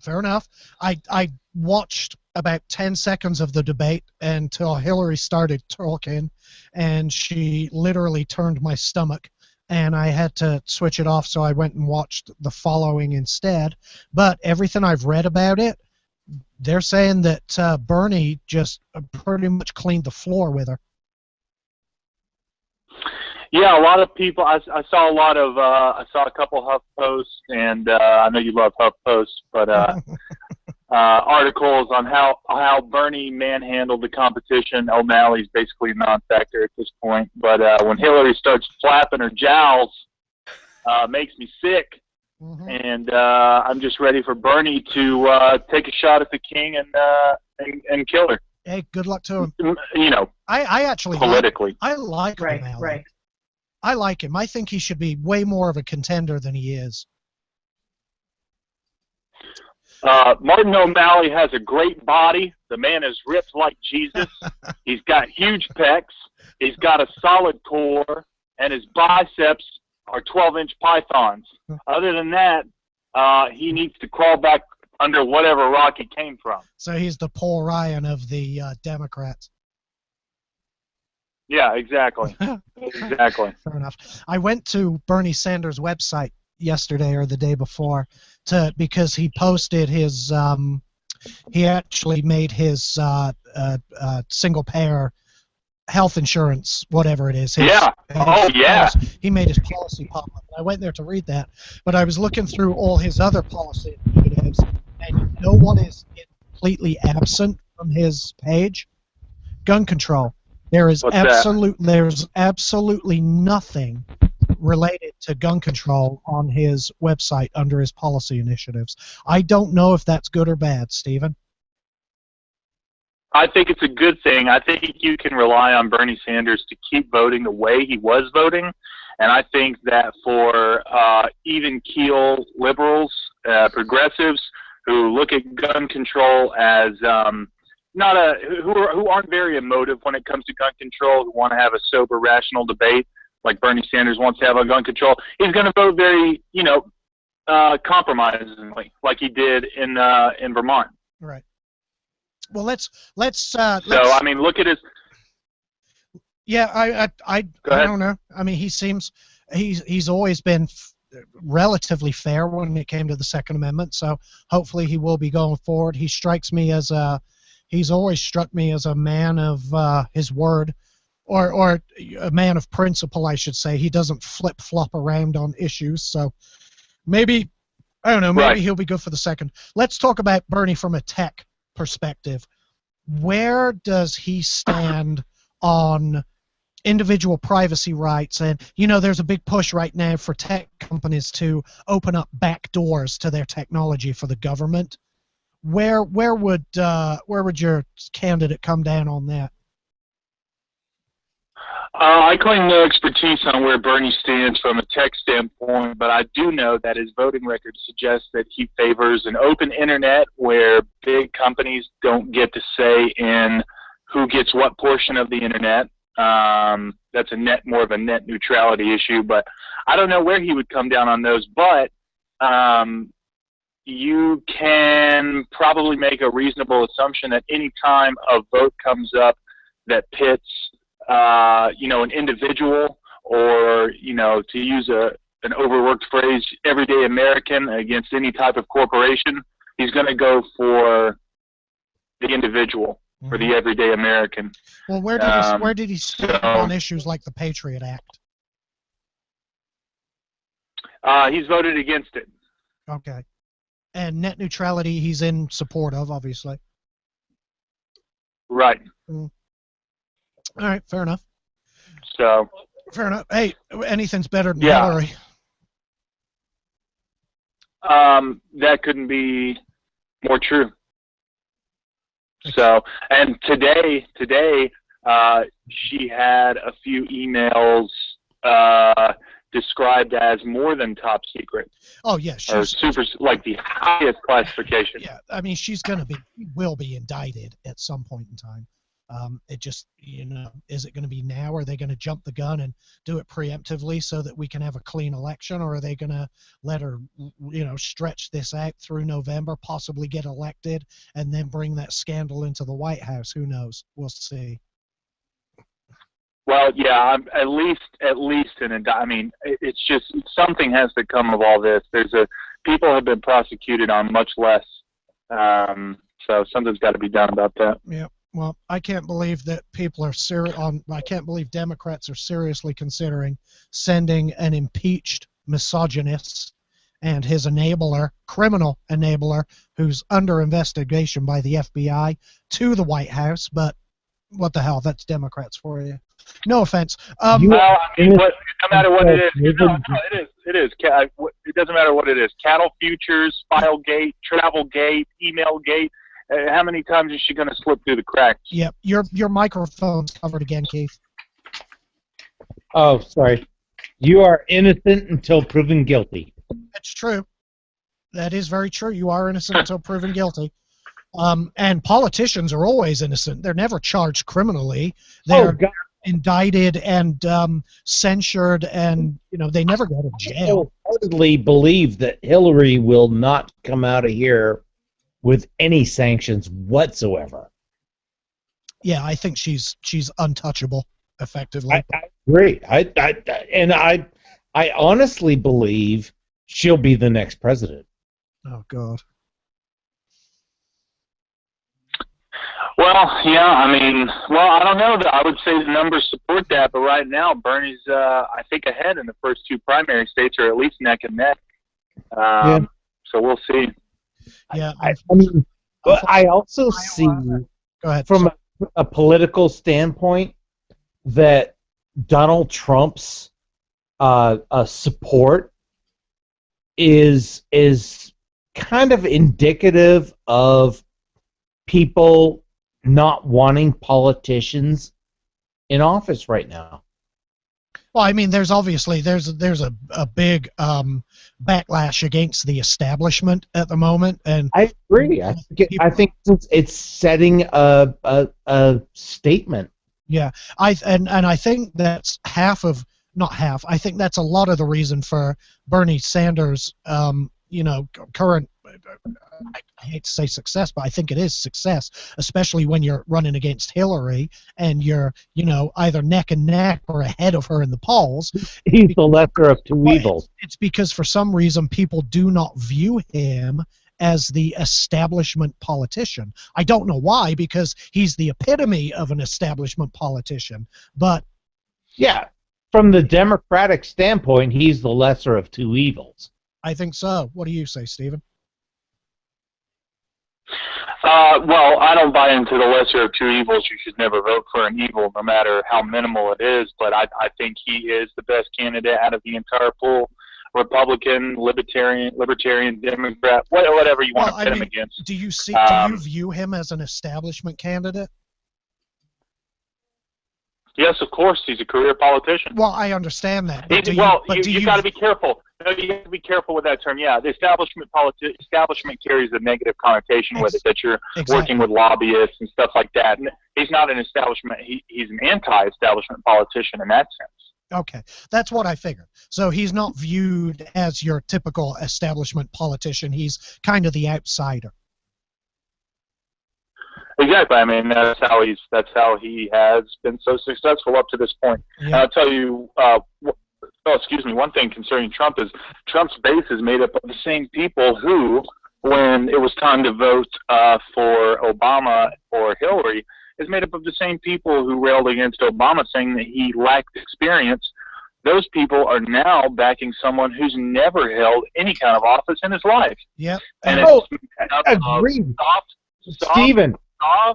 Fair enough. I watched about 10 seconds of the debate until Hillary started talking, and she literally turned my stomach, and I had to switch it off, so I went and watched the following instead. But everything I've read about it, they're saying that Bernie just pretty much cleaned the floor with her. Yeah, a lot of people. I saw a lot of. I saw a couple Huff posts, and I know you love Huff posts, but articles on how Bernie manhandled the competition. O'Malley's basically a non-factor at this point. But when Hillary starts flapping her jowls, makes me sick. Mm-hmm. And I'm just ready for Bernie to take a shot at the king and kill her. Hey, good luck to him. I actually politically. I like O'Malley. Right. I like him. I think he should be way more of a contender than he is. Martin O'Malley has a great body. The man is ripped like Jesus. He's got huge pecs. He's got a solid core, and his biceps are 12-inch pythons. Other than that, he needs to crawl back under whatever rock he came from. So he's the Paul Ryan of the Democrats. Yeah, exactly. Exactly. Fair enough. I went to Bernie Sanders' website yesterday or the day before because he posted his he actually made his single payer health insurance, whatever it is. Yeah. He made his policy pop up. I went there to read that, but I was looking through all his other policy initiatives, and no one is completely absent from his page. Gun control. There's absolutely nothing related to gun control on his website under his policy initiatives. I don't know if that's good or bad, Stephen. I think it's a good thing. I think you can rely on Bernie Sanders to keep voting the way he was voting, and I think that for even keel liberals, progressives who look at gun control as who aren't very emotive when it comes to gun control, who want to have a sober, rational debate like Bernie Sanders wants to have on gun control, he's going to vote very, compromisingly, like he did in Vermont. Right. Well, let's. So I mean, look at his. Yeah, I don't know. I mean, he's always been relatively fair when it came to the Second Amendment. So hopefully he will be going forward. He's always struck me as a man of his word, or a man of principle, I should say. He doesn't flip-flop around on issues. So maybe, I don't know, maybe he'll be good for the second. Let's talk about Bernie from a tech perspective. Where does he stand on individual privacy rights? And, there's a big push right now for tech companies to open up back doors to their technology for the government. Where would your candidate come down on that? I claim no expertise on where Bernie stands from a tech standpoint, but I do know that his voting record suggests that he favors an open internet where big companies don't get to say in who gets what portion of the internet. That's more of a net neutrality issue, but I don't know where he would come down on those. But you can probably make a reasonable assumption that any time a vote comes up that pits, an individual, or, to use an overworked phrase, everyday American against any type of corporation, he's going to go for the individual, for the everyday American. Well, where did he stand on issues like the Patriot Act? He's voted against it. Okay. And net neutrality, he's in support of, obviously. Right. All right, fair enough. So. Fair enough. Hey, anything's better than Hillary. That couldn't be more true. So, and today, she had a few emails described as more than top secret. Oh yeah, or super, like the highest classification. Yeah, I mean, she will be indicted at some point in time. It just, is it going to be now? Are they going to jump the gun and do it preemptively so that we can have a clean election, or are they going to let her, stretch this out through November, possibly get elected, and then bring that scandal into the White House? Who knows? We'll see. Well, yeah, at least I mean, it's just something has to come of all this. People have been prosecuted on much less, so something's got to be done about that. Yeah. Well, I can't believe that people are I can't believe Democrats are seriously considering sending an impeached misogynist and his criminal enabler, who's under investigation by the FBI, to the White House. But what the hell? That's Democrats for you. No offense. No matter what it is, it is. It doesn't matter what it is. Cattle futures, Filegate, Travelgate, Emailgate. How many times is she going to slip through the cracks? Yep. Your microphone's covered again, Keith. Oh, sorry. You are innocent until proven guilty. That's true. That is very true. You are innocent until proven guilty. And politicians are always innocent. They're never charged criminally. They're indicted and censured, and they never go to jail. I wholeheartedly believe that Hillary will not come out of here with any sanctions whatsoever. Yeah, I think she's untouchable, effectively. I agree. I honestly believe she'll be the next president. Oh God. Well, yeah, I don't know. I would say the numbers support that, but right now Bernie's, I think, ahead in the first two primary states, or at least neck and neck. So we'll see. Yeah, but I also see, from a political standpoint, that Donald Trump's support is kind of indicative of people not wanting politicians in office right now. Well, I mean, there's a big backlash against the establishment at the moment, and I agree. I think it's setting a statement. Yeah, I think that's not half. I think that's a lot of the reason for Bernie Sanders' current. I hate to say success, but I think it is success, especially when you're running against Hillary and you're, either neck and neck or ahead of her in the polls. He's the lesser of two evils. It's because for some reason people do not view him as the establishment politician. I don't know why, because he's the epitome of an establishment politician. But yeah, from the Democratic standpoint, he's the lesser of two evils. I think so. What do you say, Stephen? Well, I don't buy into the lesser of two evils. You should never vote for an evil, no matter how minimal it is. But I think he is the best candidate out of the entire pool. Republican, Libertarian, Democrat, whatever you want to pit him against. Do you view him as an establishment candidate? Yes, of course. He's a career politician. Well, I understand that. You got to be careful. No, you have to be careful with that term. Yeah, the establishment carries a negative connotation with it, that you're working with lobbyists and stuff like that. And he's not an establishment. He's an anti-establishment politician in that sense. Okay, that's what I figured. So he's not viewed as your typical establishment politician. He's kind of the outsider. Exactly. I mean, that's how he has been so successful up to this point. Yeah. And I'll tell you, one thing concerning Trump is Trump's base is made up of the same people who, when it was time to vote for Obama or Hillary, is made up of the same people who railed against Obama, saying that he lacked experience. Those people are now backing someone who's never held any kind of office in his life. Yep. And agreed. Stephen, I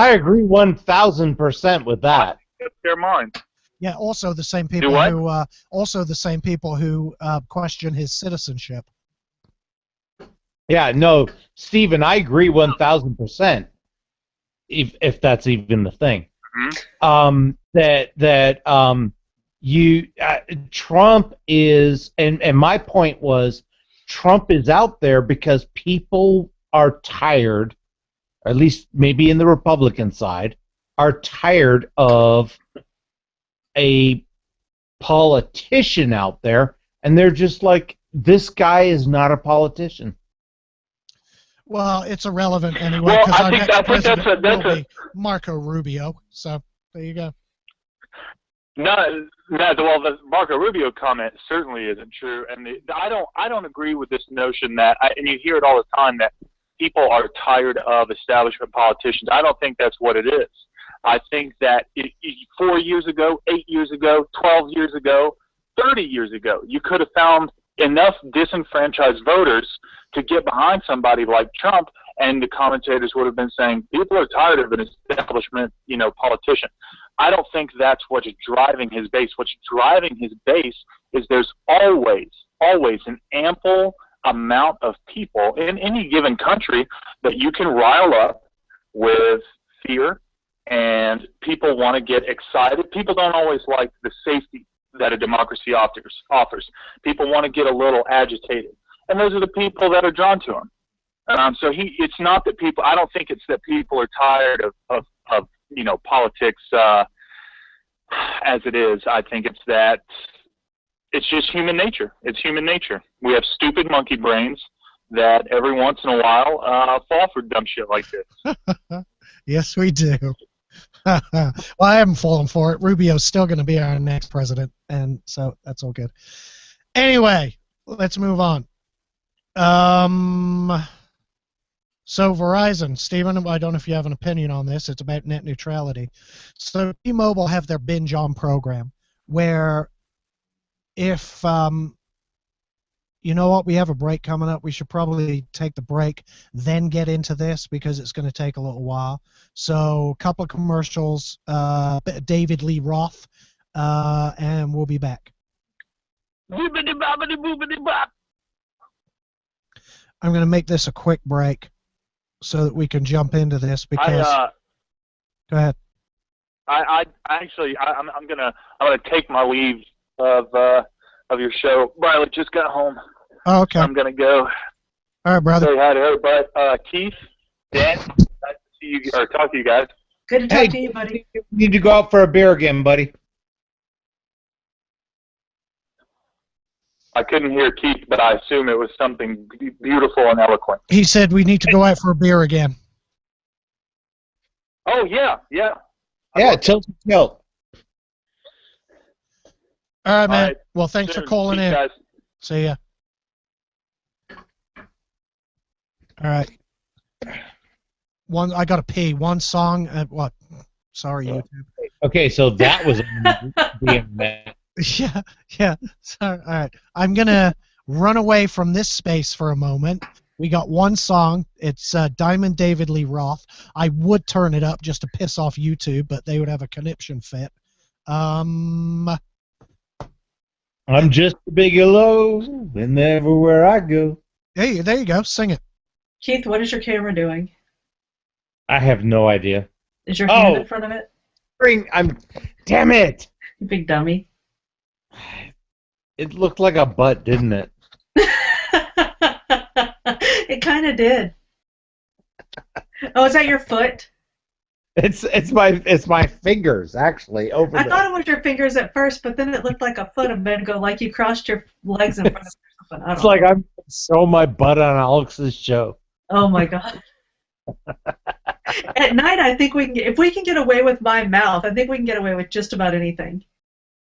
agree 1,000% with that. That's their mind. Yeah. Also, the same people who question his citizenship. Yeah. No, Stephen, I agree 1,000%. If that's even the thing. Mm-hmm. Trump is, and my point was, Trump is out there because people are tired, or at least maybe in the Republican side, are tired of a politician out there, and they're just like, this guy is not a politician. Well, it's irrelevant anyway, because our next president will be Marco Rubio. So there you go. Well, the Marco Rubio comment certainly isn't true, and I don't agree with this notion that, and you hear it all the time, that people are tired of establishment politicians. I don't think that's what it is. I think that 4 years ago, 8 years ago, 12 years ago, 30 years ago, you could have found enough disenfranchised voters to get behind somebody like Trump, and the commentators would have been saying, people are tired of an establishment, politician. I don't think that's what's driving his base. What's driving his base is there's always an ample amount of people in any given country that you can rile up with fear, and people want to get excited. People don't always like the safety that a democracy offers. People want to get a little agitated, and those are the people that are drawn to him. It's not that people. I don't think it's that people are tired of politics as it is. I think it's that it's just human nature. It's human nature. We have stupid monkey brains that every once in a while fall for dumb shit like this. Yes, we do. Well, I haven't fallen for it. Rubio's still going to be our next president, and so that's all good. Anyway, let's move on. So Verizon, Stephen, I don't know if you have an opinion on this. It's about net neutrality. So T-Mobile have their binge on program, where if you know what, we have a break coming up. We should probably take the break, then get into this, because it's going to take a little while. So a couple of commercials, David Lee Roth, and we'll be back. I'm going to make this a quick break so that we can jump into this, because go ahead. I'm gonna take my leave of your show. Riley just got home. Oh, okay. I'm gonna go. All right, brother. Say hi to everybody. Keith, Dan, nice to see you or talk to you guys. Good to talk to you, buddy. You need to go out for a beer again, buddy. I couldn't hear Keith, but I assume it was something beautiful and eloquent. He said we need to go out for a beer again. Oh, yeah. Yeah, tilt. All right, man. Right. Well, thanks for calling in. Guys. See ya. All right. I got to pee. One song. What? Sorry, YouTube. Okay, so that was the internet. Yeah. Sorry. All right. I'm going to run away from this space for a moment. We got one song. It's Diamond David Lee Roth. I would turn it up just to piss off YouTube, but they would have a conniption fit. I'm just a Bigelow, and everywhere I go. Hey, there you go. Sing it. Keith, what is your camera doing? I have no idea. Is your hand in front of it? Damn it! You big dummy. It looked like a butt, didn't it? It kind of did. Oh, is that your foot? It's my fingers actually over I the. thought it was your fingers at first, but then it looked like a foot a minute ago, like you crossed your legs in front of yourself. It's like I'm showing my butt on Alex's show. Oh my god. At night, I think if we can get away with my mouth, I think we can get away with just about anything.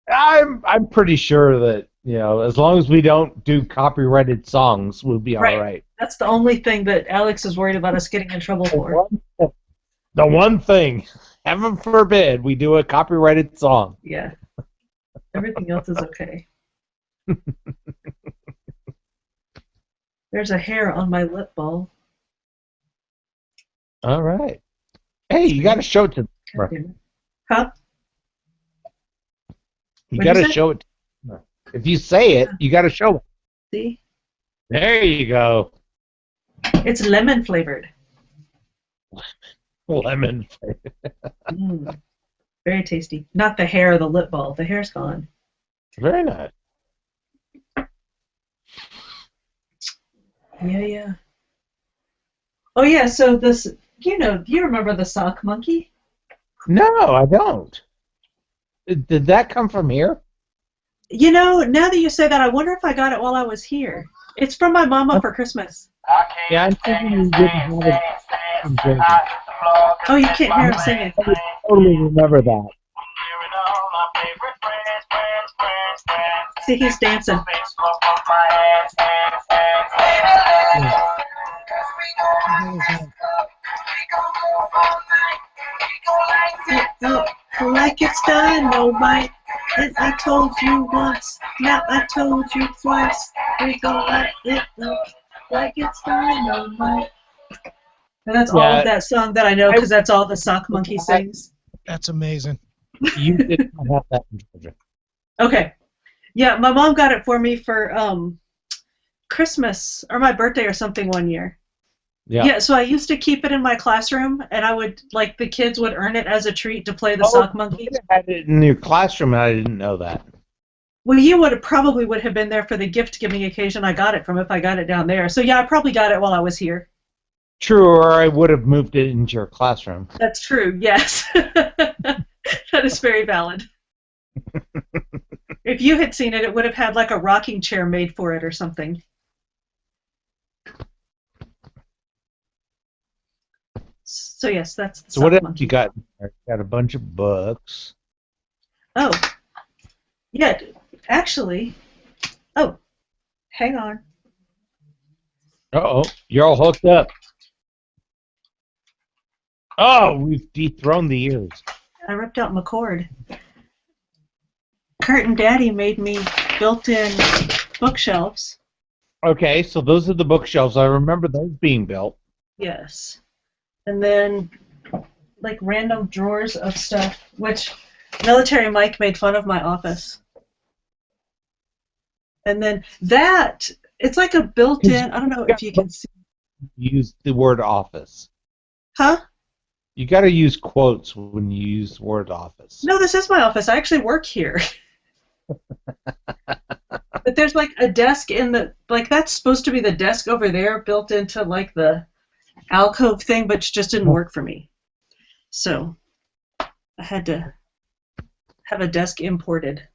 I'm pretty sure that as long as we don't do copyrighted songs, we'll be all right. That's the only thing that Alex is worried about us getting in trouble for. The one thing, heaven forbid, we do a copyrighted song. Yeah. Everything else is okay. There's a hair on my lip ball. All right. Hey, you got to show it to them. Huh? You What'd got you to say? show it. If you say it, you got to show it. See? There you go. It's lemon flavored. Lemon. Very tasty. Not the hair of the lip ball. The hair's gone. Very nice. Yeah. Oh yeah, so this, you remember the sock monkey? No, I don't. Did that come from here? Now that you say that, I wonder if I got it while I was here. It's from my mama for Christmas. Yeah, I'm thinking you didn't have it in Jersey. Oh, you can't hear him singing. I totally remember that. See, he's dancing. Like it's dynamite. And I told you once, now I told you twice. We gon' light it up like it's dynamite. And that's all of that song that I know because that's all the sock monkey sings. That's amazing. You did not have that in Georgia. Okay. Yeah, my mom got it for me for Christmas or my birthday or something one year. Yeah, so I used to keep it in my classroom, and I would, the kids would earn it as a treat to play the sock monkey. You had it in your classroom, and I didn't know that. Well, you probably would have been there for the gift-giving occasion I got it from if I got it down there. So, yeah, I probably got it while I was here. True, or I would have moved it into your classroom. That's true, yes. That is very valid. If you had seen it, it would have had, a rocking chair made for it or something. So yes, that's the So what else monkey. you got? You got a bunch of books. Oh, yeah, actually. Oh, hang on. Uh-oh, you're all hooked up. Oh, we've dethroned the ears. I ripped out my cord. Kurt and Daddy made me built-in bookshelves. Okay, so those are the bookshelves. I remember those being built. Yes. And then, random drawers of stuff, which Military Mike made fun of my office. And then that, it's like a built-in, I don't know if you can see. Use the word office. Huh? You got to use quotes when you use the word office. No, this is my office. I actually work here. But there's a desk in the, that's supposed to be the desk over there built into the alcove thing, but it just didn't work for me. So I had to have a desk imported.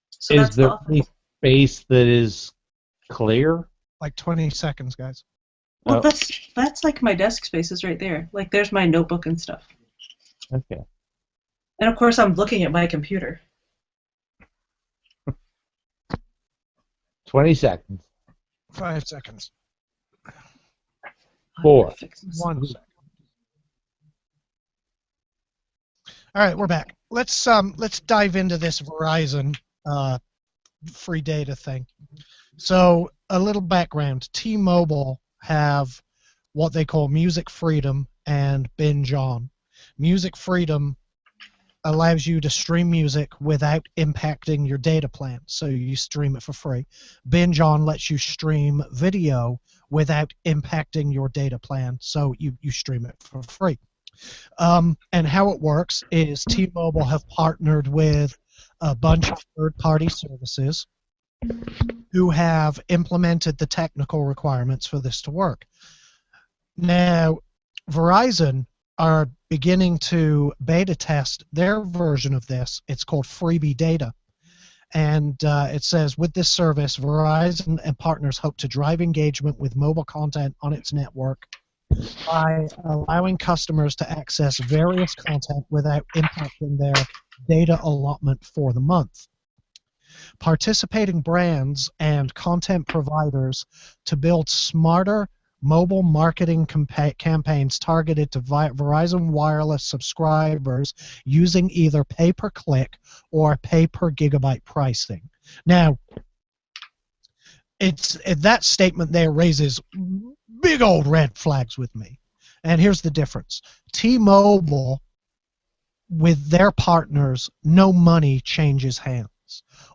So is there any space that is clear? 20 seconds, guys. Well, that's my desk spaces right there. There's my notebook and stuff. Okay. And of course, I'm looking at my computer. 20 seconds. 5 seconds. 4. 1 second. All right, we're back. Let's dive into this Verizon free data thing. So a little background: T-Mobile have what they call Music Freedom and Binge On. Music Freedom allows you to stream music without impacting your data plan, so you stream it for free. Binge On lets you stream video without impacting your data plan, so you stream it for free. And how it works is T-Mobile have partnered with a bunch of third-party services, who have implemented the technical requirements for this to work. Now, Verizon are beginning to beta test their version of this. It's called Freebie Data. And it says, with this service, Verizon and partners hope to drive engagement with mobile content on its network by allowing customers to access various content without impacting their data allotment for the month. Participating brands and content providers to build smarter mobile marketing campaigns targeted to Verizon Wireless subscribers using either pay-per-click or pay-per-gigabyte pricing. Now, that statement there raises big old red flags with me. And here's the difference. T-Mobile, with their partners, no money changes hands.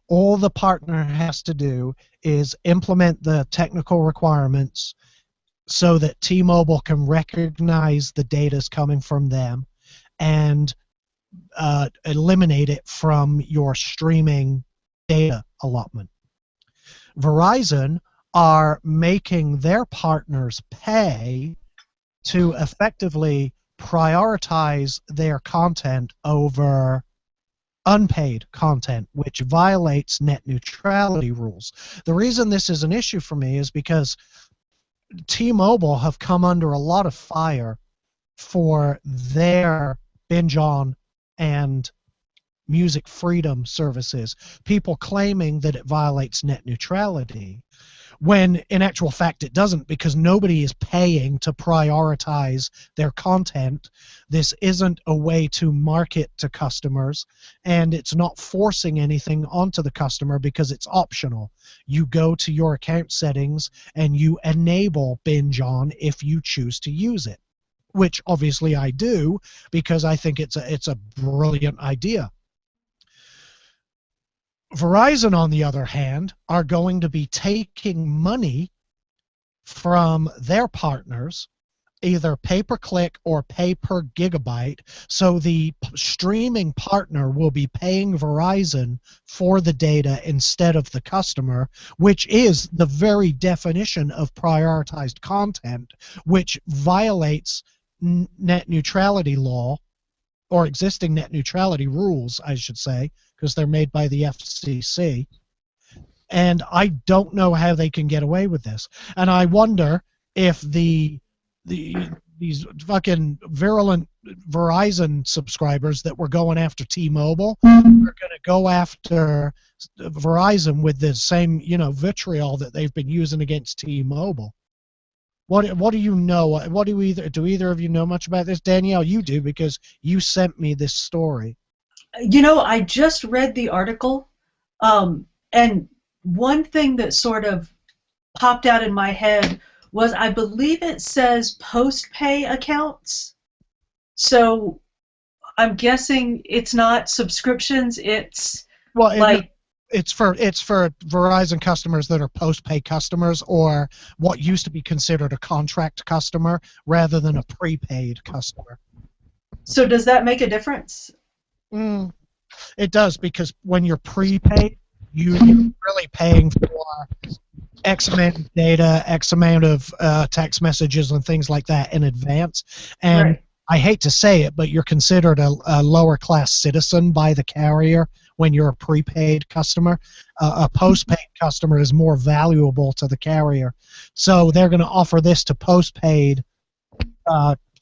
All the partner has to do is implement the technical requirements so that T-Mobile can recognize the data's coming from them and eliminate it from your streaming data allotment. Verizon are making their partners pay to effectively prioritize their content over unpaid content, which violates net neutrality rules. The reason this is an issue for me is because T-Mobile have come under a lot of fire for their binge on and music freedom services, people claiming that it violates net neutrality, when in actual fact it doesn't, because nobody is paying to prioritize their content. This isn't a way to market to customers, and it's not forcing anything onto the customer because it's optional. You go to your account settings and you enable binge on if you choose to use it, which obviously I do because I think it's a brilliant idea. Verizon, on the other hand, are going to be taking money from their partners, either pay-per-click or pay-per-gigabyte, so the streaming partner will be paying Verizon for the data instead of the customer, which is the very definition of prioritized content, which violates net neutrality law, or existing net neutrality rules, I should say, because they're made by the FCC. And I don't know how they can get away with this. And I wonder if these fucking virulent Verizon subscribers that were going after T-Mobile are going to go after Verizon with the same, vitriol that they've been using against T-Mobile. What do you know? Do either of you know much about this? Danielle, you do, because you sent me this story. I just read the article, and one thing that sort of popped out in my head was, I believe it says post-pay accounts. So I'm guessing it's not subscriptions. It's It's for Verizon customers that are post-pay customers, or what used to be considered a contract customer rather than a prepaid customer. So does that make a difference? It does, because when you're prepaid, you're really paying for X amount of data, X amount of text messages and things like that in advance. And right. I hate to say it, but you're considered a lower class citizen by the carrier when you're a prepaid customer. A postpaid customer is more valuable to the carrier. So they're going to offer this to postpaid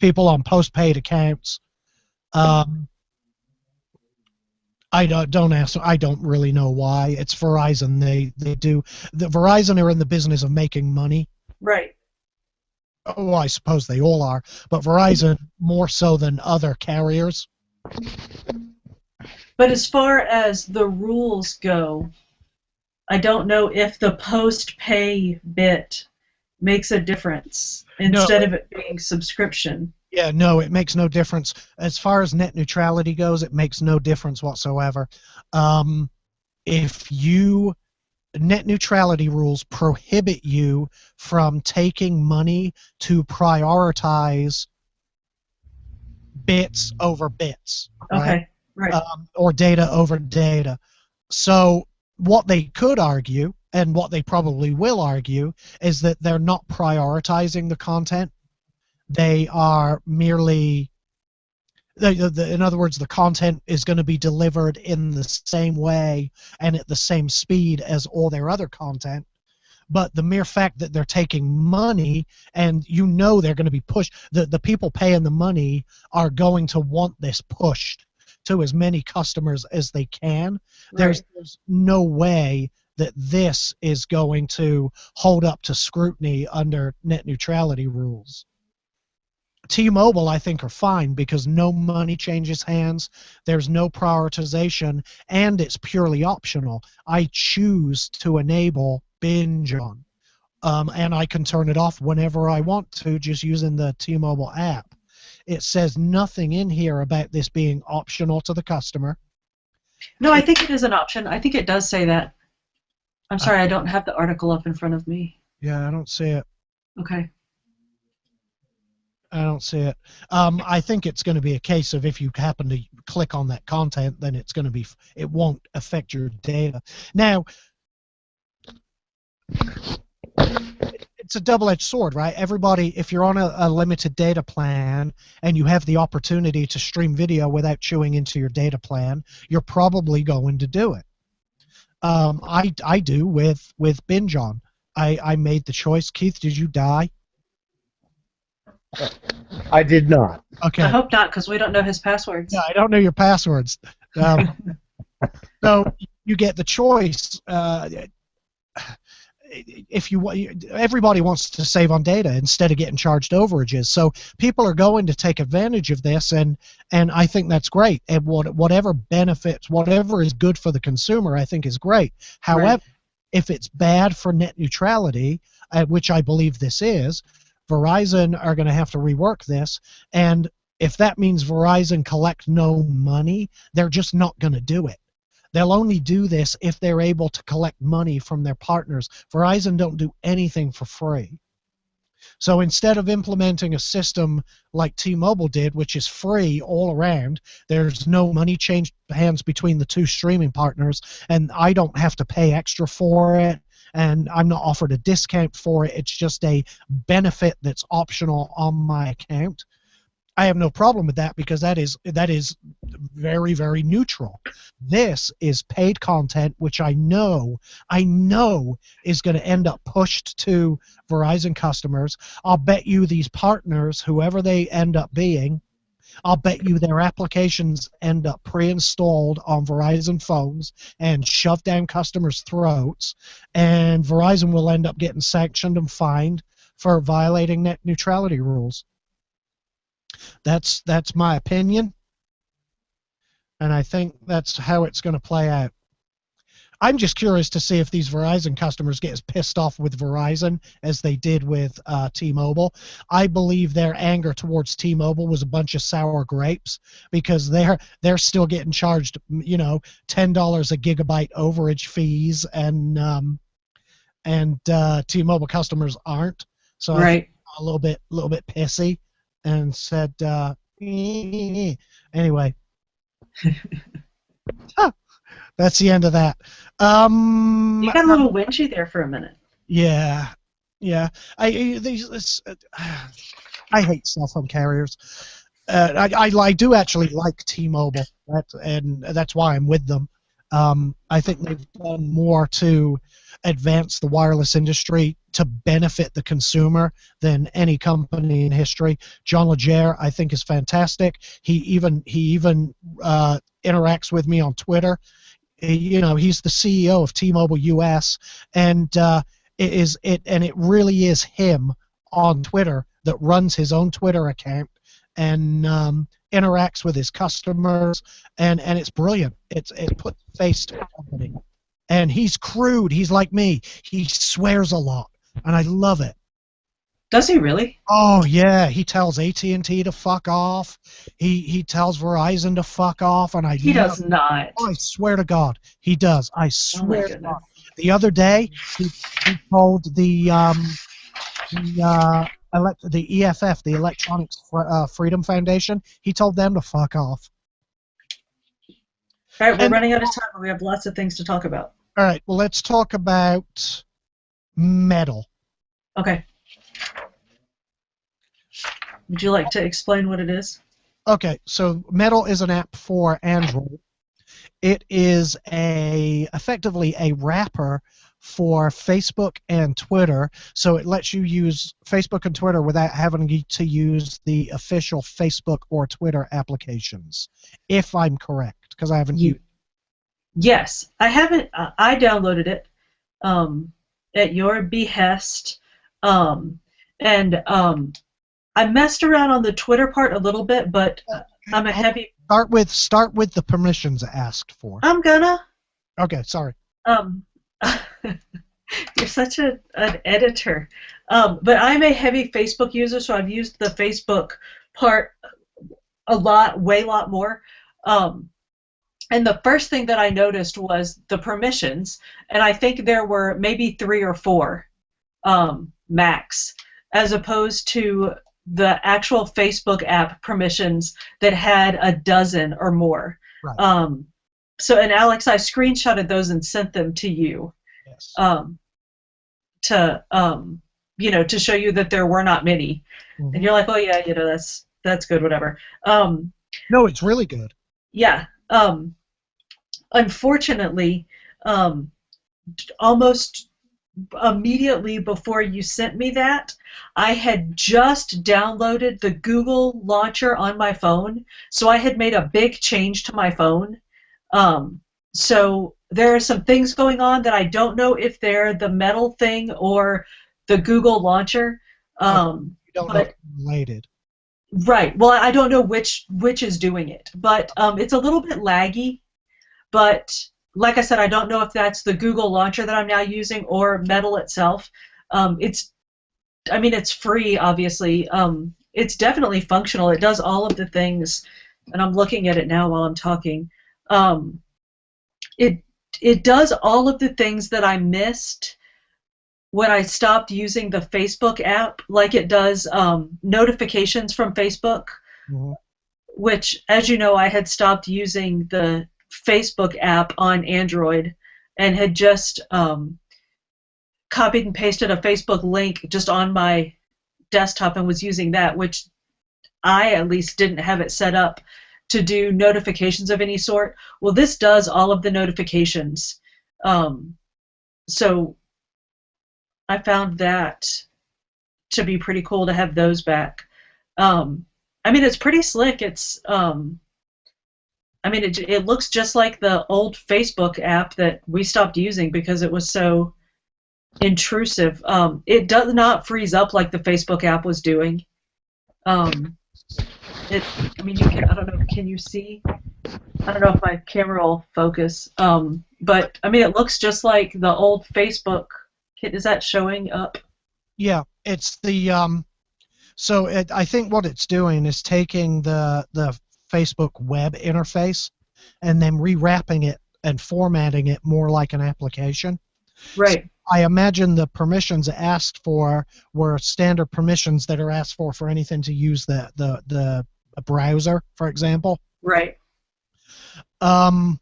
people on postpaid accounts. I don't really know why. It's Verizon. They do. The Verizon are in the business of making money. Right. Oh, I suppose they all are, but Verizon more so than other carriers. But as far as the rules go, I don't know if the post-pay bit makes a difference instead of it being subscription. Yeah, no, it makes no difference. As far as net neutrality goes, it makes no difference whatsoever. Net neutrality rules prohibit you from taking money to prioritize bits over bits. Okay. Right? Right. Or data over data. So what they could argue and what they probably will argue, is that they're not prioritizing the content. They are merely, in other words, the content is going to be delivered in the same way and at the same speed as all their other content. But the mere fact that they're taking money, and you know they're going to be pushed, the people paying the money are going to want this pushed to as many customers as they can. Right. There's no way that this is going to hold up to scrutiny under net neutrality rules. T-Mobile, I think, are fine because no money changes hands, there's no prioritization, and it's purely optional. I choose to enable binge on, and I can turn it off whenever I want to just using the T-Mobile app. It says nothing in here about this being optional to the customer. No, I think it is an option. I think it does say that. I'm sorry, I don't have the article up in front of me. Yeah, I don't see it. Okay. I don't see it. I think it's going to be a case of if you happen to click on that content, then it's going to be, it won't affect your data. Now, it's a double-edged sword, right? Everybody, if you're on a limited data plan and you have the opportunity to stream video without chewing into your data plan, you're probably going to do it. I do with binge on. I made the choice. Keith, did you die? I did not. Okay. I hope not, because we don't know his passwords. Yeah, I don't know your passwords. So you get the choice. If you everybody wants to save on data instead of getting charged overages, so people are going to take advantage of this, and I think that's great. And whatever benefits, whatever is good for the consumer, I think is great. However, Right. if it's bad for net neutrality, which I believe this is, Verizon are going to have to rework this, and if that means Verizon collect no money, they're just not going to do it. They'll only do this if they're able to collect money from their partners. Verizon don't do anything for free. So instead of implementing a system like T-Mobile did, which is free all around, there's no money changed hands between the two streaming partners, and I don't have to pay extra for it, and I'm not offered a discount for it. It's just a benefit that's optional on my account. I have no problem with that because that is very, very neutral. This is paid content, which I know is going to end up pushed to Verizon customers. I'll bet you these partners, whoever they end up being, I'll bet you their applications end up pre-installed on Verizon phones and shoved down customers' throats, and Verizon will end up getting sanctioned and fined for violating net neutrality rules. That's my opinion, and I think that's how it's going to play out. I'm just curious to see if these Verizon customers get as pissed off with Verizon as they did with T-Mobile. I believe their anger towards T-Mobile was a bunch of sour grapes because they're still getting charged, $10 a gigabyte overage fees, and T-Mobile customers aren't. So I think a little bit pissy. And said, anyway. That's the end of that. You got a little whingy there for a minute. Yeah. I hate cell phone carriers. I do actually like T-Mobile, and that's why I'm with them. I think they've done more to advance the wireless industry to benefit the consumer than any company in history. John Legere, I think, is fantastic. He even interacts with me on Twitter. He's the CEO of T-Mobile US, and it really is him on Twitter that runs his own Twitter account and interacts with his customers, and it's brilliant. It puts face to the company. And he's crude. He's like me. He swears a lot, and I love it. Does he really? Oh yeah, he tells AT&T to fuck off. He tells Verizon to fuck off, and he does not. Oh, I swear to God, he does. I swear to God. The other day, he told the EFF, the Electronics Freedom Foundation, he told them to fuck off. All right, we're running out of time, but we have lots of things to talk about. All right. Well, let's talk about Metal. Okay. Would you like to explain what it is? Okay. So Metal is an app for Android. It is effectively a wrapper for Facebook and Twitter, so it lets you use Facebook and Twitter without having to use the official Facebook or Twitter applications, if I'm correct, because I haven't used. Yes, I haven't. I downloaded it at your behest, and I messed around on the Twitter part a little bit, but I'm a heavy. Start with the permissions asked for. I'm gonna. Okay, sorry. You're such an editor. But I'm a heavy Facebook user, so I've used the Facebook part a lot, way lot more. And the first thing that I noticed was the permissions, and I think there were maybe 3 or 4 max, as opposed to the actual Facebook app permissions that had a dozen or more. Right. So, and Alex, I screenshotted those and sent them to you. Yes. To show you that there were not many. Mm-hmm. And you're like, oh yeah, that's good, whatever. No, it's really good. Yeah. Unfortunately, almost immediately before you sent me that, I had just downloaded the Google launcher on my phone, so I had made a big change to my phone. So there are some things going on that I don't know if they're the Metal thing or the Google launcher. You don't know if it's related. Right. Well, I don't know which is doing it, but it's a little bit laggy. But like I said, I don't know if that's the Google launcher that I'm now using or Metal itself. It's free, obviously. It's definitely functional. It does all of the things, and I'm looking at it now while I'm talking. It does all of the things that I missed when I stopped using the Facebook app, like it does notifications from Facebook, mm-hmm. which, as you know, I had stopped using the Facebook app on Android and had just copied and pasted a Facebook link just on my desktop and was using that, which I at least didn't have it set up to do notifications of any sort. Well, this does all of the notifications. So I found that to be pretty cool to have those back. It's pretty slick. It's it looks just like the old Facebook app that we stopped using because it was so intrusive. It does not freeze up like the Facebook app was doing. I don't know, can you see? I don't know if my camera will focus. But it looks just like the old Facebook. Is that showing up? Yeah, it's the I think what it's doing is taking the Facebook web interface and then rewrapping it and formatting it more like an application. Right. So I imagine the permissions asked for were standard permissions that are asked for anything to use the browser, for example. Right. That's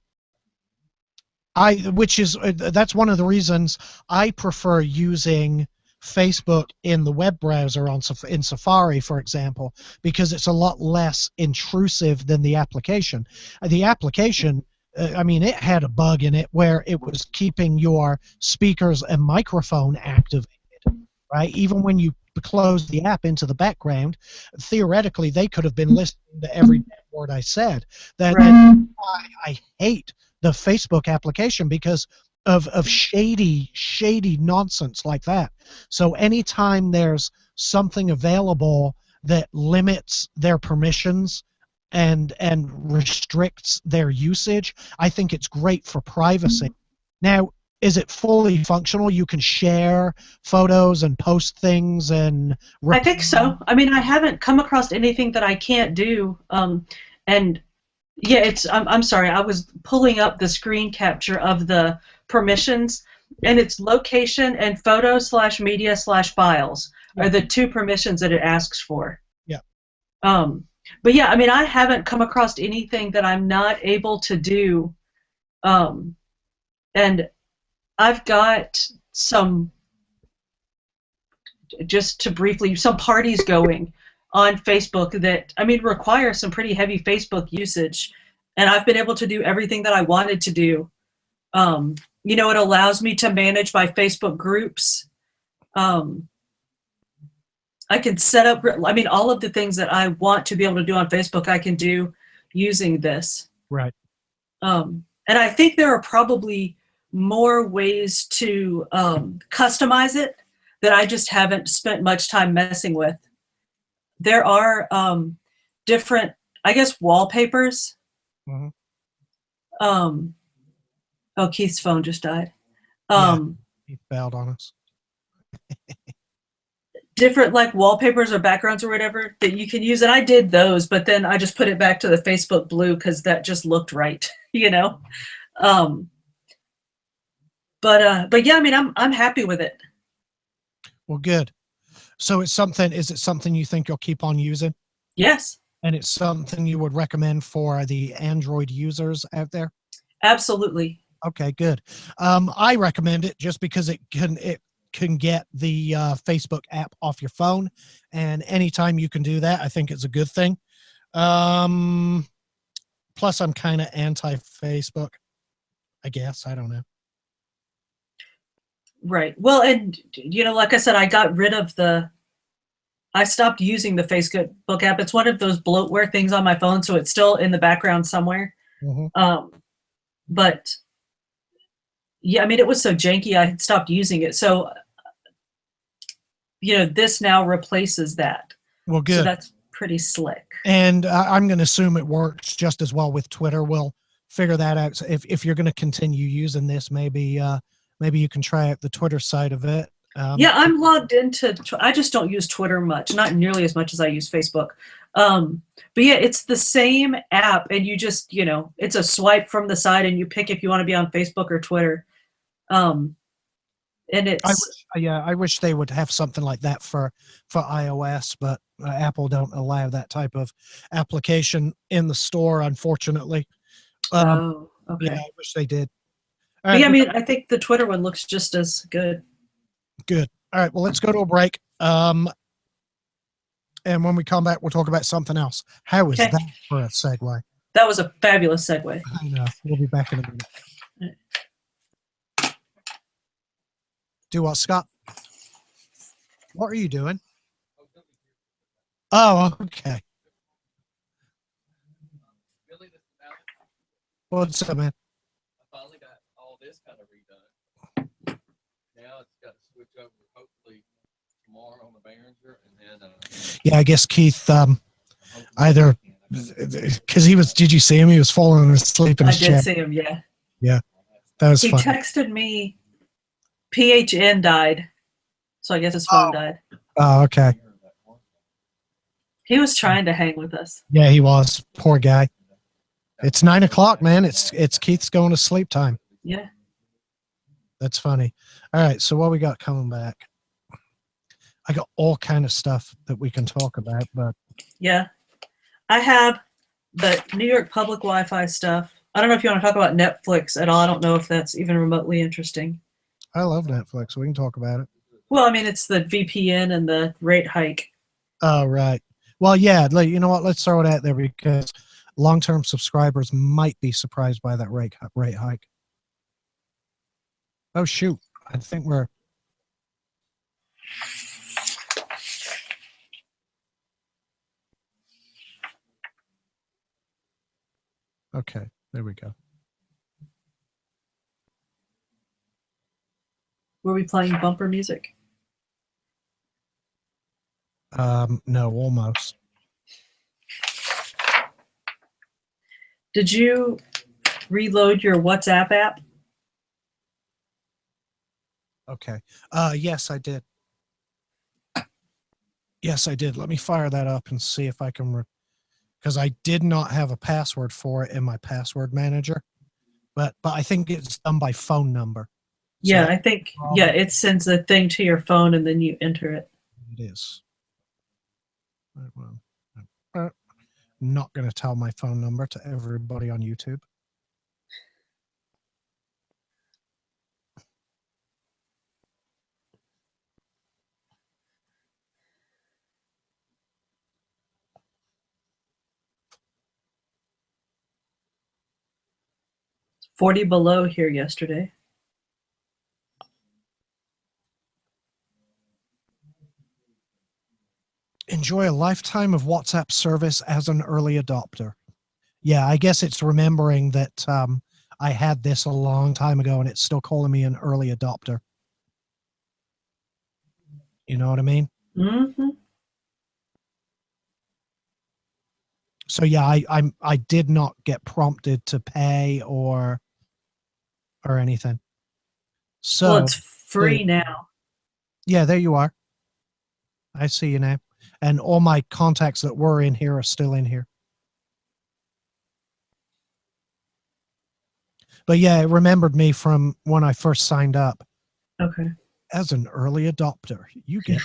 one of the reasons I prefer using Facebook in the web browser in Safari, for example, because it's a lot less intrusive than the application. The application, it had a bug in it where it was keeping your speakers and microphone activated, right? Even when you close the app into the background, theoretically they could have been listening to every word I said. That's why I hate the Facebook application, because of shady nonsense like that. So anytime there's something available that limits their permissions and restricts their usage, I think it's great for privacy. Now, is it fully functional? You can share photos and post things and... I think so. I haven't come across anything that I can't do. And yeah, I'm sorry, I was pulling up the screen capture of the permissions, and it's location and photo/media/files are the 2 permissions that it asks for. Yeah. But yeah, I haven't come across anything that I'm not able to do. And I've got some, just to briefly, some parties going on Facebook that, I mean, require some pretty heavy Facebook usage. And I've been able to do everything that I wanted to do. You know, it allows me to manage my Facebook groups. I can set up, I mean, all of the things that I want to be able to do on Facebook, I can do using this. Right. And I think there are probably more ways to customize it that I just haven't spent much time messing with. There are different, I guess, wallpapers. Mm-hmm. Oh, Keith's phone just died. He bailed on us. Different like wallpapers or backgrounds or whatever that you can use, and I did those, but then I just put it back to the Facebook blue because that just looked right, you know. But yeah, I mean, I'm happy with it. Well, good. So it's something. Is it something you think you'll keep on using? Yes, And it's something you would recommend for the Android users out there? absolutely. Okay, good. I recommend it just because it can get the Facebook app off your phone, and anytime you can do that, I think it's a good thing. Plus, I'm kind of anti-Facebook, I guess. I don't know. Right. Well, and you know, like I said, I got rid of I stopped using the Facebook app. It's one of those bloatware things on my phone, so it's still in the background somewhere. Mm-hmm. But yeah, I mean, it was so janky, I had stopped using it. So, you know, this now replaces that. Well, good. So that's pretty slick. And I'm going to assume it works just as well with Twitter. We'll figure that out. So if you're going to continue using this, maybe you can try out the Twitter side of it. Yeah, I'm logged into. I just don't use Twitter much, not nearly as much as I use Facebook. But yeah, it's the same app, and you just, you know, it's a swipe from the side, and you pick if you want to be on Facebook or Twitter. And it's I wish they would have something like that for iOS, but Apple don't allow that type of application in the store, unfortunately. okay. Yeah, I wish they did. All But right, yeah, I mean, I think the Twitter one looks just as good. good. All right, well, let's go to a break. And when we come back, we'll talk about something else. How is Okay. that for a segue? That was a fabulous segue. I know. We'll be back in a minute. Do what, Scott? What are you doing? Oh, okay. What's up, man? I finally got all this kind of redone. Now it's got to switch over hopefully tomorrow on the Behringer, and then Yeah, I guess Keith either because did you see him? He was falling asleep in I his did chair. see him, yeah. Yeah, that was He fun. texted me, PHN died. So I guess his phone died. Oh, okay. He was trying to hang with us. Yeah, he was. Poor guy. It's 9 o'clock, man. It's Keith's going to sleep time. Yeah. That's funny. All right, so what we got coming back? I got all kind of stuff that we can talk about, but Yeah. I have the New York public Wi-Fi stuff. I don't know if you want to talk about Netflix at all. I don't know if that's even remotely interesting. I love Netflix. We can talk about it. Well, I mean, it's the VPN and the rate hike. Oh, right. Well, yeah, you know what? Let's throw it out there because long-term subscribers might be surprised by that rate hike. Oh, shoot. I think we're... Okay, there we go. Were we playing bumper music? No, almost. Did you reload your WhatsApp app? Okay. Yes, I did. Yes, I did. Let me fire that up and see if I can, because I did not have a password for it in my password manager, but I think it's done by phone number. Yeah, So I think, yeah, it sends a thing to your phone and then you enter it. it is. I'm not going to tell my phone number to everybody on YouTube. 40 below here yesterday. Enjoy a lifetime of WhatsApp service as an early adopter. Yeah, I guess it's remembering that I had this a long time ago and it's still calling me an early adopter. You know what I mean? Mm-hmm. So yeah, I did not get prompted to pay or anything. So Well, it's free now. yeah, there you are. I see you now. And all my contacts that were in here are still in here. But yeah, it remembered me from when I first signed up. Okay. As an early adopter, you get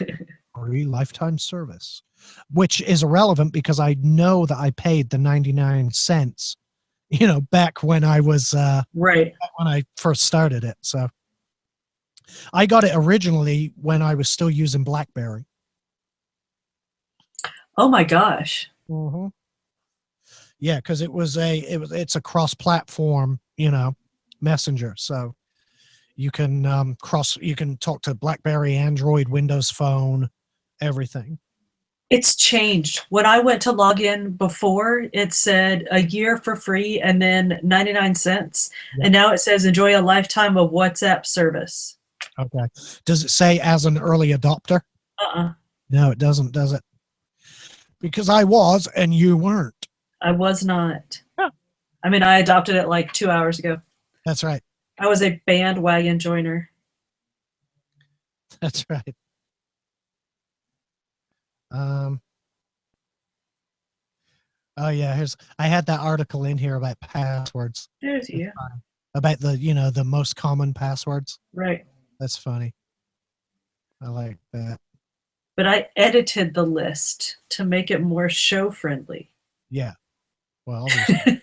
free lifetime service, which is irrelevant because I know that I paid the 99 cents, back when I was, Right. when I first started it. So I got it originally when I was still using BlackBerry. Oh my gosh. Mm-hmm. Yeah, because it's a cross-platform, messenger. So you can you can talk to BlackBerry, Android, Windows Phone, everything. It's changed. When I went to log in before, it said a year for free and then 99 cents. Yeah. And now it says enjoy a lifetime of WhatsApp service. Okay. Does it say as an early adopter? Uh-uh. No, it doesn't, does it? Because I was and you weren't. I was not. Huh. I mean, I adopted it like 2 hours ago. That's right. I was a bandwagon joiner. That's right. Oh yeah, I had that article in here about passwords. There's you. About the most common passwords. Right. That's funny. I like that. But I edited the list to make it more show friendly. Yeah. Well, obviously.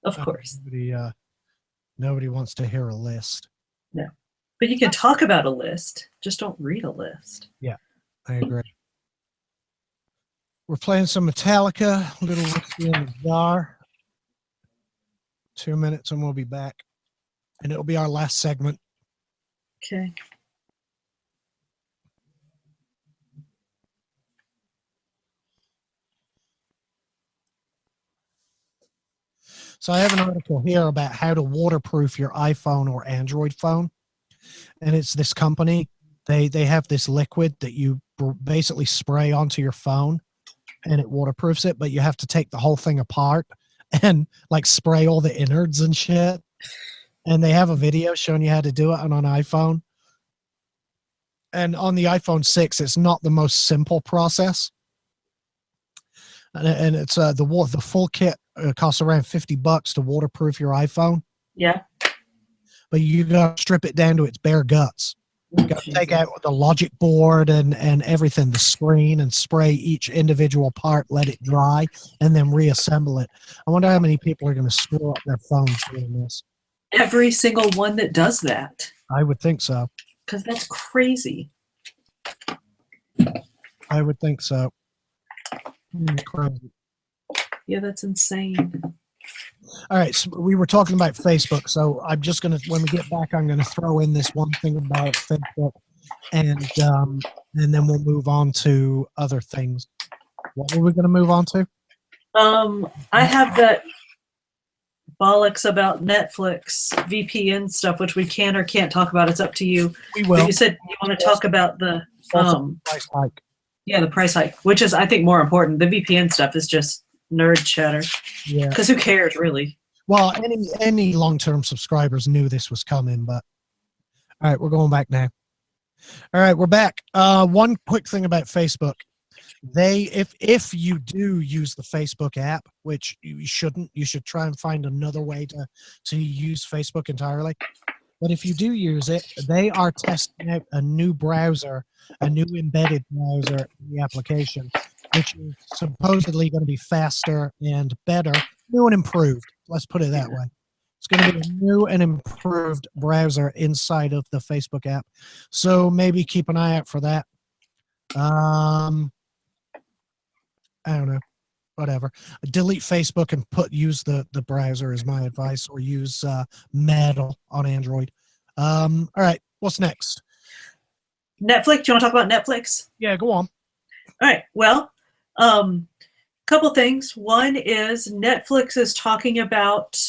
Of course. Nobody wants to hear a list. No. But you can talk about a list. Just don't read a list. Yeah, I agree. We're playing some Metallica, Little Whiskey in the Jar. 2 minutes and we'll be back. And it'll be our last segment. Okay. So I have an article here about how to waterproof your iPhone or Android phone. And it's this company. They have this liquid that you basically spray onto your phone and it waterproofs it, but you have to take the whole thing apart and like spray all the innards and shit. And they have a video showing you how to do it on an iPhone. And on the iPhone 6, it's not the most simple process. And it's the full kit costs around $50 to waterproof your iPhone. Yeah. But you got to strip it down to its bare guts. You got to take out the logic board and everything, the screen, and spray each individual part, let it dry, and then reassemble it. I wonder how many people are going to screw up their phones doing this. Every single one that does that. I would think so. Because that's crazy. I would think so. Crazy. Yeah, that's insane. All right, so we were talking about Facebook, so I'm just going to, when we get back, I'm going to throw in this one thing about Facebook, and then we'll move on to other things. What were we going to move on to? I have that bollocks about Netflix VPN stuff, which we can or can't talk about. It's up to you. We will. But you said you want to talk about the price hike. Yeah, the price hike, which is I think more important. The VPN stuff is just nerd chatter. Yeah. Because who cares really? Well, any long-term subscribers knew this was coming, but all right, we're going back now. All right, we're back. One quick thing about Facebook. If you do use the Facebook app, which you shouldn't, you should try and find another way to use Facebook entirely. But if you do use it, they are testing out a new browser, a new embedded browser in the application, which is supposedly going to be faster and better, new and improved. Let's put it that way. It's going to be a new and improved browser inside of the Facebook app. So maybe keep an eye out for that. I don't know. whatever. Delete Facebook and use the browser is my advice, or use Metal on Android. All right, what's next? Netflix. Do you want to talk about Netflix? Yeah, go on. All right. Well, couple things. One is Netflix is talking about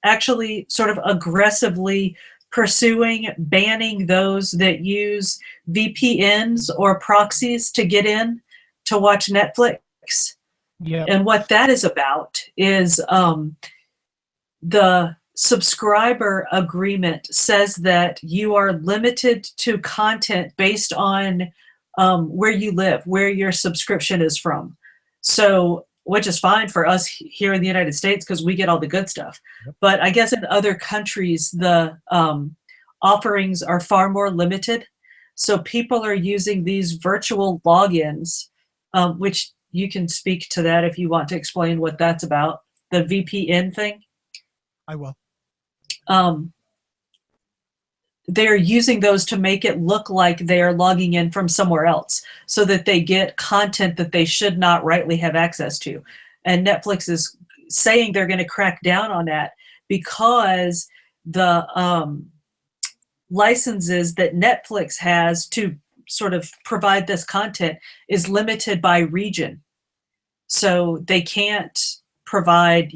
actually sort of aggressively pursuing banning those that use VPNs or proxies to get in to watch Netflix. Yeah. And what that is about is the subscriber agreement says that you are limited to content based on where you live, where your subscription is from. So, which is fine for us here in the United States because we get all the good stuff. Yep. But I guess in other countries, the offerings are far more limited. So people are using these virtual logins, which you can speak to that if you want to explain what that's about, the VPN thing. I will. They're using those to make it look like they are logging in from somewhere else so that they get content that they should not rightly have access to. And Netflix is saying they're going to crack down on that because the licenses that Netflix has to sort of provide this content is limited by region. So they can't provide,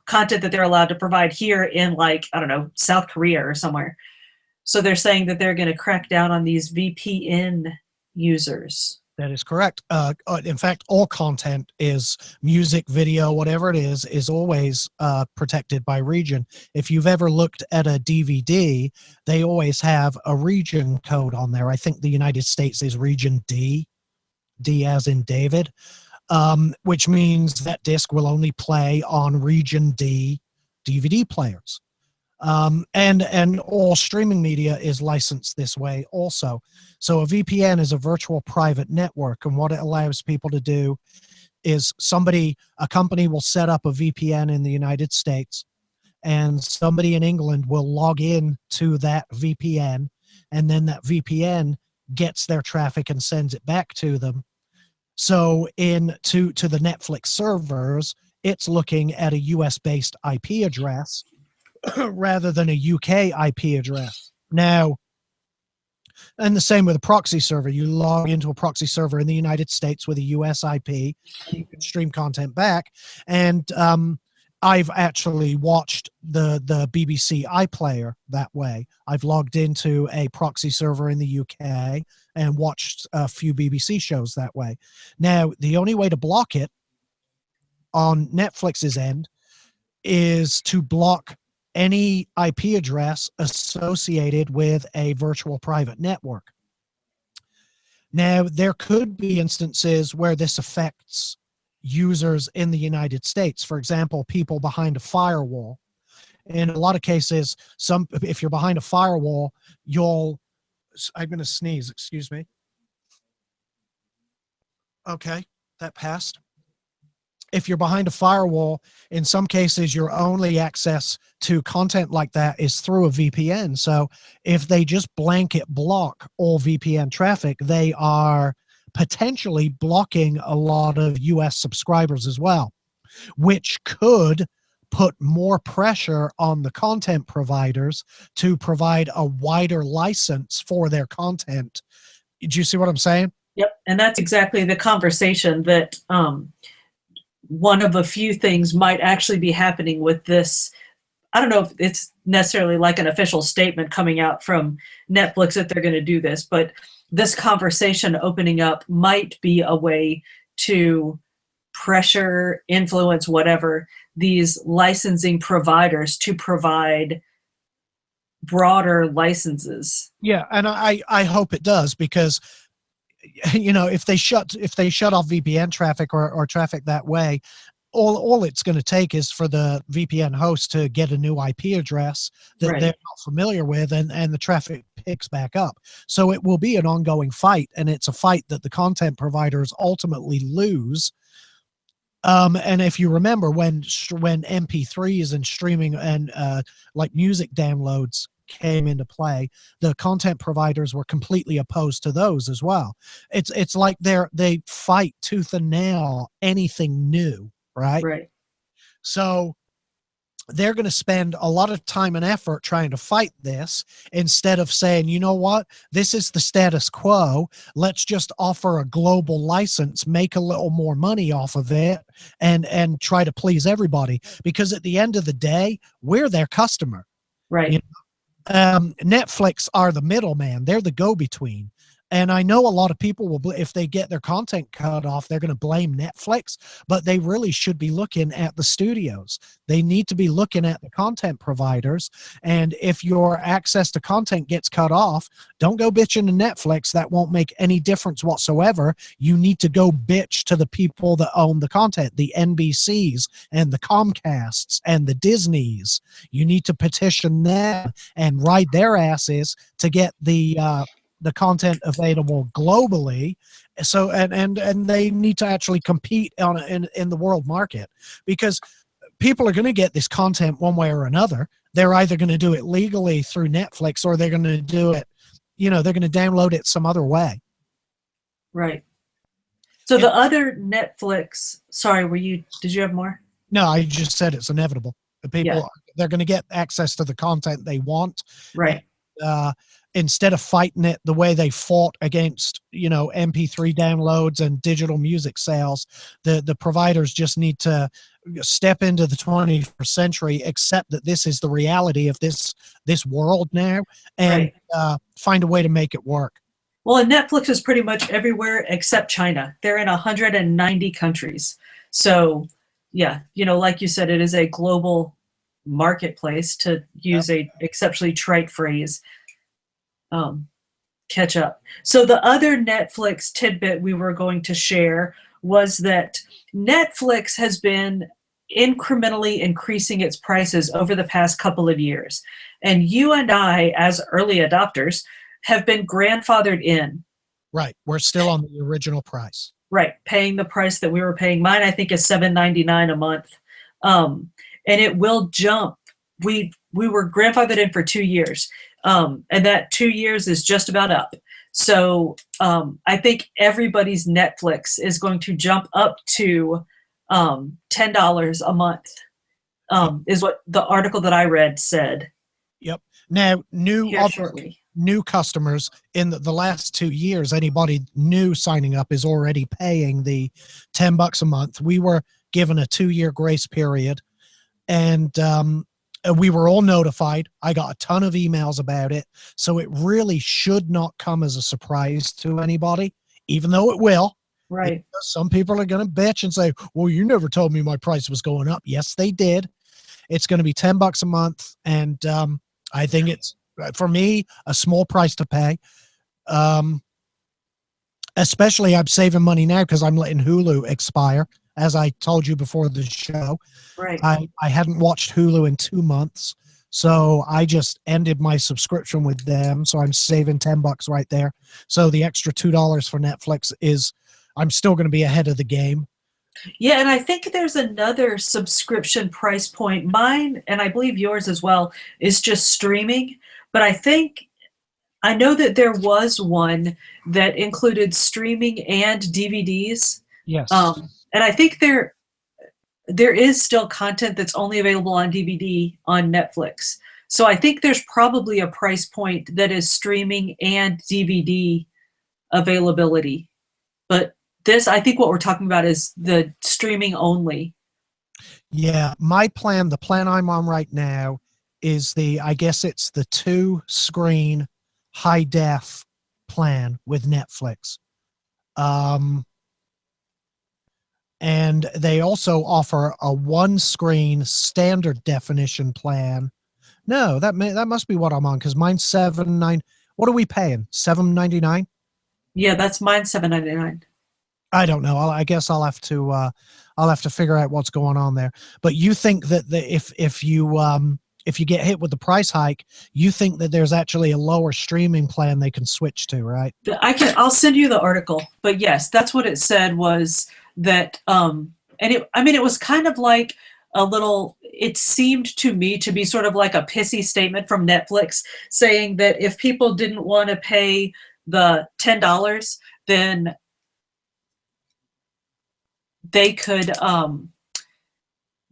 content that they're allowed to provide here in, like, I don't know, South Korea or somewhere. So they're saying that they're going to crack down on these VPN users. That is correct. In fact, all content is music, video, whatever it is always protected by region. If you've ever looked at a DVD, they always have a region code on there. I think the United States is region D as in David, which means that disc will only play on region D DVD players. And all streaming media is licensed this way also. So a VPN is a virtual private network, and what it allows people to do is a company will set up a VPN in the United States, and somebody in England will log in to that VPN, and then that VPN gets their traffic and sends it back to them. So to the Netflix servers, it's looking at a US-based IP address rather than a UK IP address. Now, and the same with a proxy server. You log into a proxy server in the United States with a US IP, you can stream content back. And I've actually watched the BBC iPlayer that way. I've logged into a proxy server in the UK and watched a few BBC shows that way. Now, the only way to block it on Netflix's end is to block any IP address associated with a virtual private network. Now, there could be instances where this affects users in the United States. For example, people behind a firewall. In a lot of cases, if you're behind a firewall, I'm going to sneeze, excuse me. Okay, that passed. If you're behind a firewall, in some cases, your only access to content like that is through a VPN. So if they just blanket block all VPN traffic, they are potentially blocking a lot of US subscribers as well, which could put more pressure on the content providers to provide a wider license for their content. Do you see what I'm saying? Yep. And that's exactly the conversation that one of a few things might actually be happening with this. I don't know if it's necessarily like an official statement coming out from Netflix that they're going to do this, but this conversation opening up might be a way to pressure, influence, whatever, these licensing providers to provide broader licenses. Yeah, and I hope it does, because if they shut off VPN traffic or traffic that way, all it's going to take is for the VPN host to get a new IP address that Right. they're not familiar with, and the traffic picks back up. So it will be an ongoing fight, and it's a fight that the content providers ultimately lose. And if you remember when MP3s and streaming and like music downloads came into play, the content providers were completely opposed to those as well. It's like they fight tooth and nail anything new, right? Right. So they're going to spend a lot of time and effort trying to fight this instead of saying, you know what, this is the status quo. Let's just offer a global license, make a little more money off of it, and try to please everybody. Because at the end of the day, we're their customer. Right. You know? Netflix are the middleman. They're the go-between. And I know a lot of people will, if they get their content cut off, they're going to blame Netflix, but they really should be looking at the studios. They need to be looking at the content providers. And if your access to content gets cut off, don't go bitching to Netflix. That won't make any difference whatsoever. You need to go bitch to the people that own the content, the NBCs and the Comcasts and the Disneys. You need to petition them and ride their asses to get the content available globally. So and they need to actually compete in the world market, because people are going to get this content one way or another. They're either going to do it legally through Netflix, or they're going to do it, they're going to download it some other way. Right. So the other Netflix, sorry, did you have more? No, I just said it's inevitable. The people, they're going to get access to the content they want. Right. Instead of fighting it the way they fought against, MP3 downloads and digital music sales, the providers just need to step into the 21st century, accept that this is the reality of this world now, and find a way to make it work. Well, and Netflix is pretty much everywhere except China. They're in 190 countries. So, yeah, like you said, it is a global marketplace, to use a exceptionally trite phrase. Catch up. So the other Netflix tidbit we were going to share was that Netflix has been incrementally increasing its prices over the past couple of years. And you and I, as early adopters, have been grandfathered in. Right. We're still on the original price. Right. Paying the price that we were paying. Mine, I think, is $7.99 a month. And it will jump. We were grandfathered in for 2 years. And that 2 years is just about up. So I think everybody's Netflix is going to jump up to $10 a month, is what the article that I read said. Yep. Now, shortly. New customers in the last 2 years, anybody new signing up is already paying the $10 a month. We were given a 2-year grace period, and we were all notified. I got a ton of emails about it. So it really should not come as a surprise to anybody, even though it will. Right. Some people are going to bitch and say, well, you never told me my price was going up. Yes, they did. It's going to be $10 a month. And I think it's, for me, a small price to pay. Especially I'm saving money now because I'm letting Hulu expire. As I told you before the show, right. I hadn't watched Hulu in 2 months, so I just ended my subscription with them. So I'm saving $10 right there. So the extra $2 for Netflix I'm still going to be ahead of the game. Yeah, and I think there's another subscription price point. Mine, and I believe yours as well, is just streaming. But I know that there was one that included streaming and DVDs. Yes. And I think there is still content that's only available on DVD on Netflix. So I think there's probably a price point that is streaming and DVD availability. But I think what we're talking about is the streaming only. Yeah, the plan I'm on right now is I guess it's the 2-screen high def plan with Netflix. And they also offer a 1-screen standard definition plan. No, that must be what I'm on, because mine's $7.99. What are we paying? $7.99? Yeah, that's mine, $7.99. I don't know. I guess I'll have to figure out what's going on there. But you think that if you get hit with the price hike, you think that there's actually a lower streaming plan they can switch to, right? I'll send you the article. But yes, that's what it said was that, it was kind of like a little, it seemed to me to be sort of like a pissy statement from Netflix saying that if people didn't want to pay the $10, then they could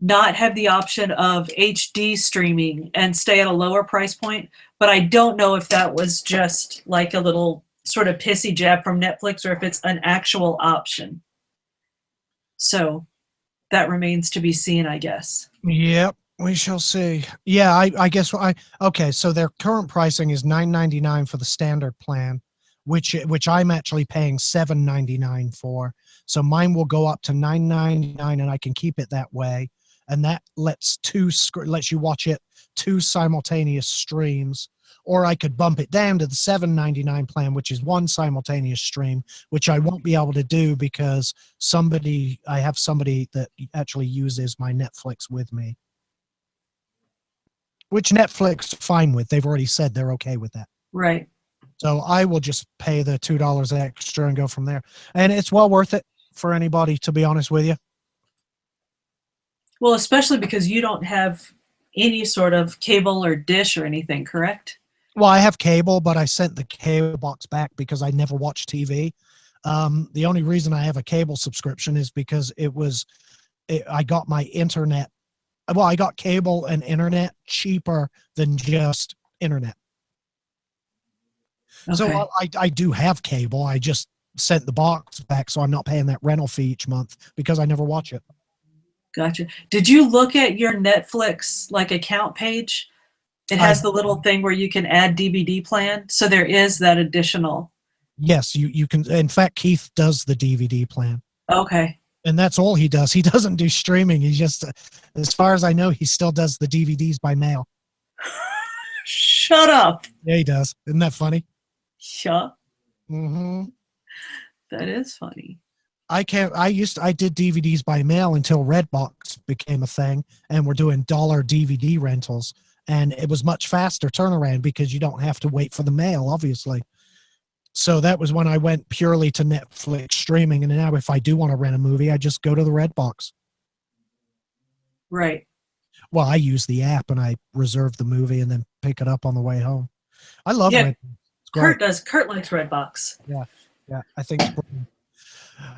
not have the option of HD streaming and stay at a lower price point. But I don't know if that was just like a little sort of pissy jab from Netflix or if it's an actual option. So that remains to be seen, I guess. Yep, we shall see. Yeah, I guess okay. So their current pricing is $9.99 for the standard plan, which I'm actually paying $7.99 for. So mine will go up to $9.99, and I can keep it that way. And that lets you watch it 2 simultaneous streams. Or I could bump it down to the $7.99 plan, which is 1 simultaneous stream, which I won't be able to do because I have somebody that actually uses my Netflix with me. Which Netflix fine with. They've already said they're okay with that. Right. So I will just pay the $2 extra and go from there. And it's well worth it for anybody, to be honest with you. Well, especially because you don't have any sort of cable or dish or anything, correct? Well, I have cable, but I sent the cable box back because I never watch TV. The only reason I have a cable subscription is because I got my internet. Well, I got cable and internet cheaper than just internet. Okay. So I do have cable. I just sent the box back, so I'm not paying that rental fee each month because I never watch it. Gotcha. Did you look at your Netflix account page? It has the little thing where you can add DVD plan. So there is that additional. Yes, you can. In fact, Keith does the DVD plan. Okay. And that's all he does. He doesn't do streaming. He just, as far as I know, he still does the DVDs by mail. Shut up. Yeah, he does. Isn't that funny? Shut. Mm-hmm. That is funny. I did DVDs by mail until Redbox became a thing, and we're doing dollar DVD rentals. And it was much faster turnaround because you don't have to wait for the mail, obviously. So that was when I went purely to Netflix streaming. And now if I do want to rent a movie, I just go to the Redbox. Right. Well, I use the app and I reserve the movie and then pick it up on the way home. I love Redbox. Kurt does. Kurt likes Redbox. Yeah, I think it's brilliant.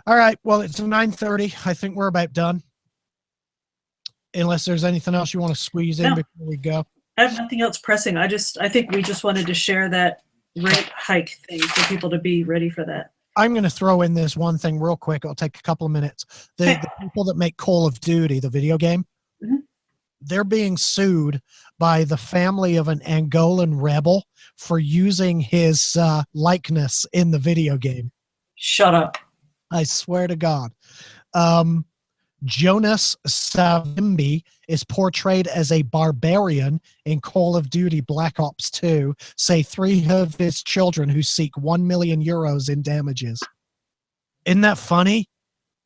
All right, well, it's 9:30. I think we're about done. Unless there's anything else you want to squeeze in before we go. I have nothing else pressing. I think we just wanted to share that rate hike thing for people to be ready for that. I'm going to throw in this one thing real quick. It'll take a couple of minutes. The people that make Call of Duty, the video game, they're being sued by the family of an Angolan rebel for using his likeness in the video game. Shut up. I swear to God. Jonas Savimbi is portrayed as a barbarian in Call of Duty Black Ops 2, say 3 of his children who seek 1 million euros in damages. Isn't that funny?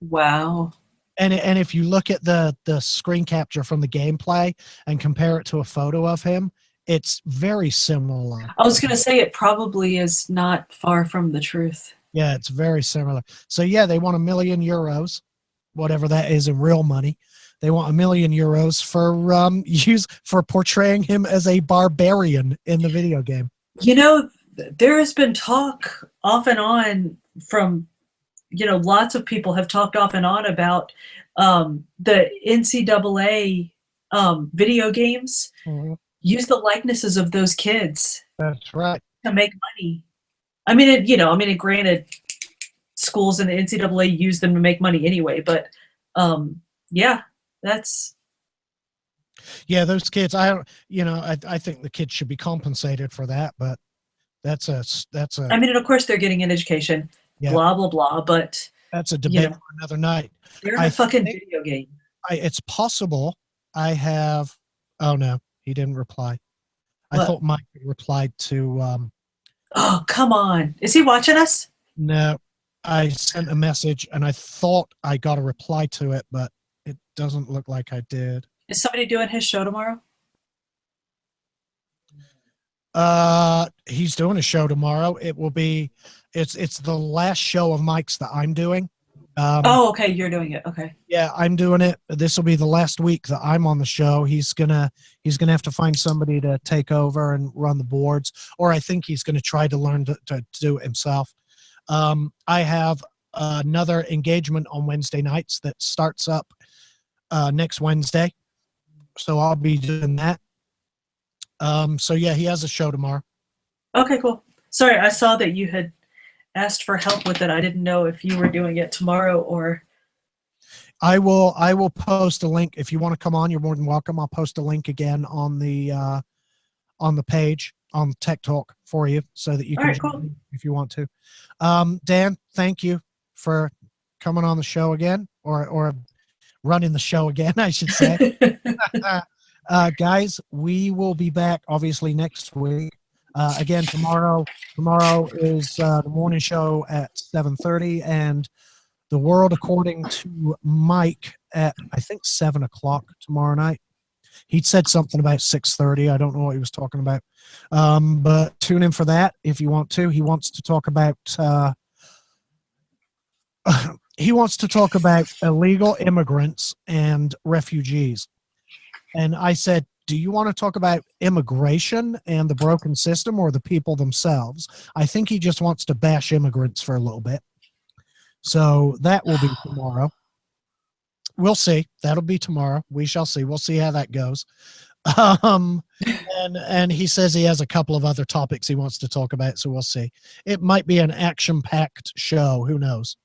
Wow. And if you look at the screen capture from the gameplay and compare it to a photo of him, it's very similar. I was going to say it probably is not far from the truth. Yeah, it's very similar. So yeah, they want 1 million euros. Whatever that is in real money. They want 1 million euros for portraying him as a barbarian in the video game. You know, there has been talk off and on from, lots of people have talked off and on about the NCAA video games use the likenesses of those kids. That's right. To make money. Granted, schools and the NCAA use them to make money anyway, but those kids, I think the kids should be compensated for that, but that's a of course they're getting an education, blah blah blah, but that's a debate for another night. They're in a fucking video game. It's possible I have. Oh no, he didn't reply. What? I thought Mike replied to oh, come on, is he watching us? No, I sent a message and I thought I got a reply to it, but it doesn't look like I did. Is somebody doing his show tomorrow? He's doing a show tomorrow. It will be, it's the last show of Mike's that I'm doing. Oh, okay. You're doing it. Okay. Yeah, I'm doing it. This will be the last week that I'm on the show. He's gonna have to find somebody to take over and run the boards, or I think he's gonna try to learn to do it himself. I have another engagement on Wednesday nights that starts up next Wednesday, so I'll be doing that. So yeah, he has a show tomorrow. Okay, cool. Sorry, I saw that you had asked for help with it. I didn't know if you were doing it tomorrow or. I will post a link if you want to come on. You're more than welcome. I'll post a link again on the page on Tech Talk for you, so that you All can right, cool. join if you want to. Dan, thank you for coming on the show again, or running the show again, I should say. Guys, we will be back obviously next week. Again, tomorrow is the morning show at 7:30, and The World According to Mike at, I think, 7 o'clock tomorrow night. He'd said something about 6:30. I don't know what he was talking about. But tune in for that if you want to. He wants to talk about illegal immigrants and refugees. And I said, do you want to talk about immigration and the broken system, or the people themselves? I think he just wants to bash immigrants for a little bit. So that will be tomorrow. We'll see. That'll be tomorrow. We shall see. We'll see how that goes. And he says he has a couple of other topics he wants to talk about, so we'll see. It might be an action-packed show. Who knows?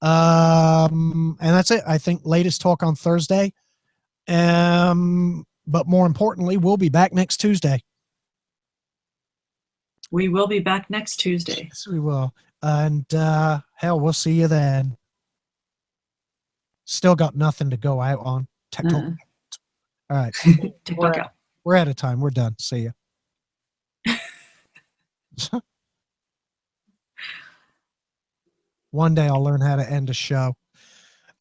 And that's it. I think latest talk on Thursday. But more importantly, we'll be back next Tuesday. We will be back next Tuesday. Yes, we will. And hell, we'll see you then. Still got nothing to go out on. Tech Talk. All right. TikTok out. We're out of time. We're done. See ya. One day I'll learn how to end a show.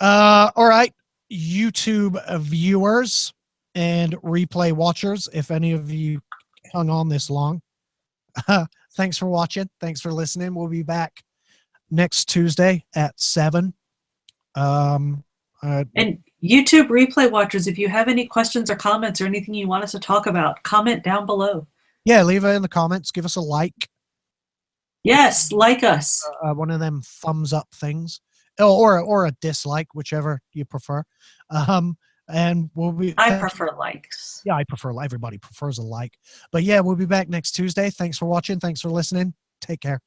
All right. YouTube viewers and replay watchers, if any of you hung on this long, thanks for watching. Thanks for listening. We'll be back next Tuesday at 7. And YouTube replay watchers, if you have any questions or comments or anything you want us to talk about, comment down below. Yeah, leave it in the comments. Give us a like. Yes, like us. One of them thumbs up things, or a dislike, whichever you prefer. And we'll be. I prefer likes. Yeah, I prefer. Everybody prefers a like. But yeah, we'll be back next Tuesday. Thanks for watching. Thanks for listening. Take care.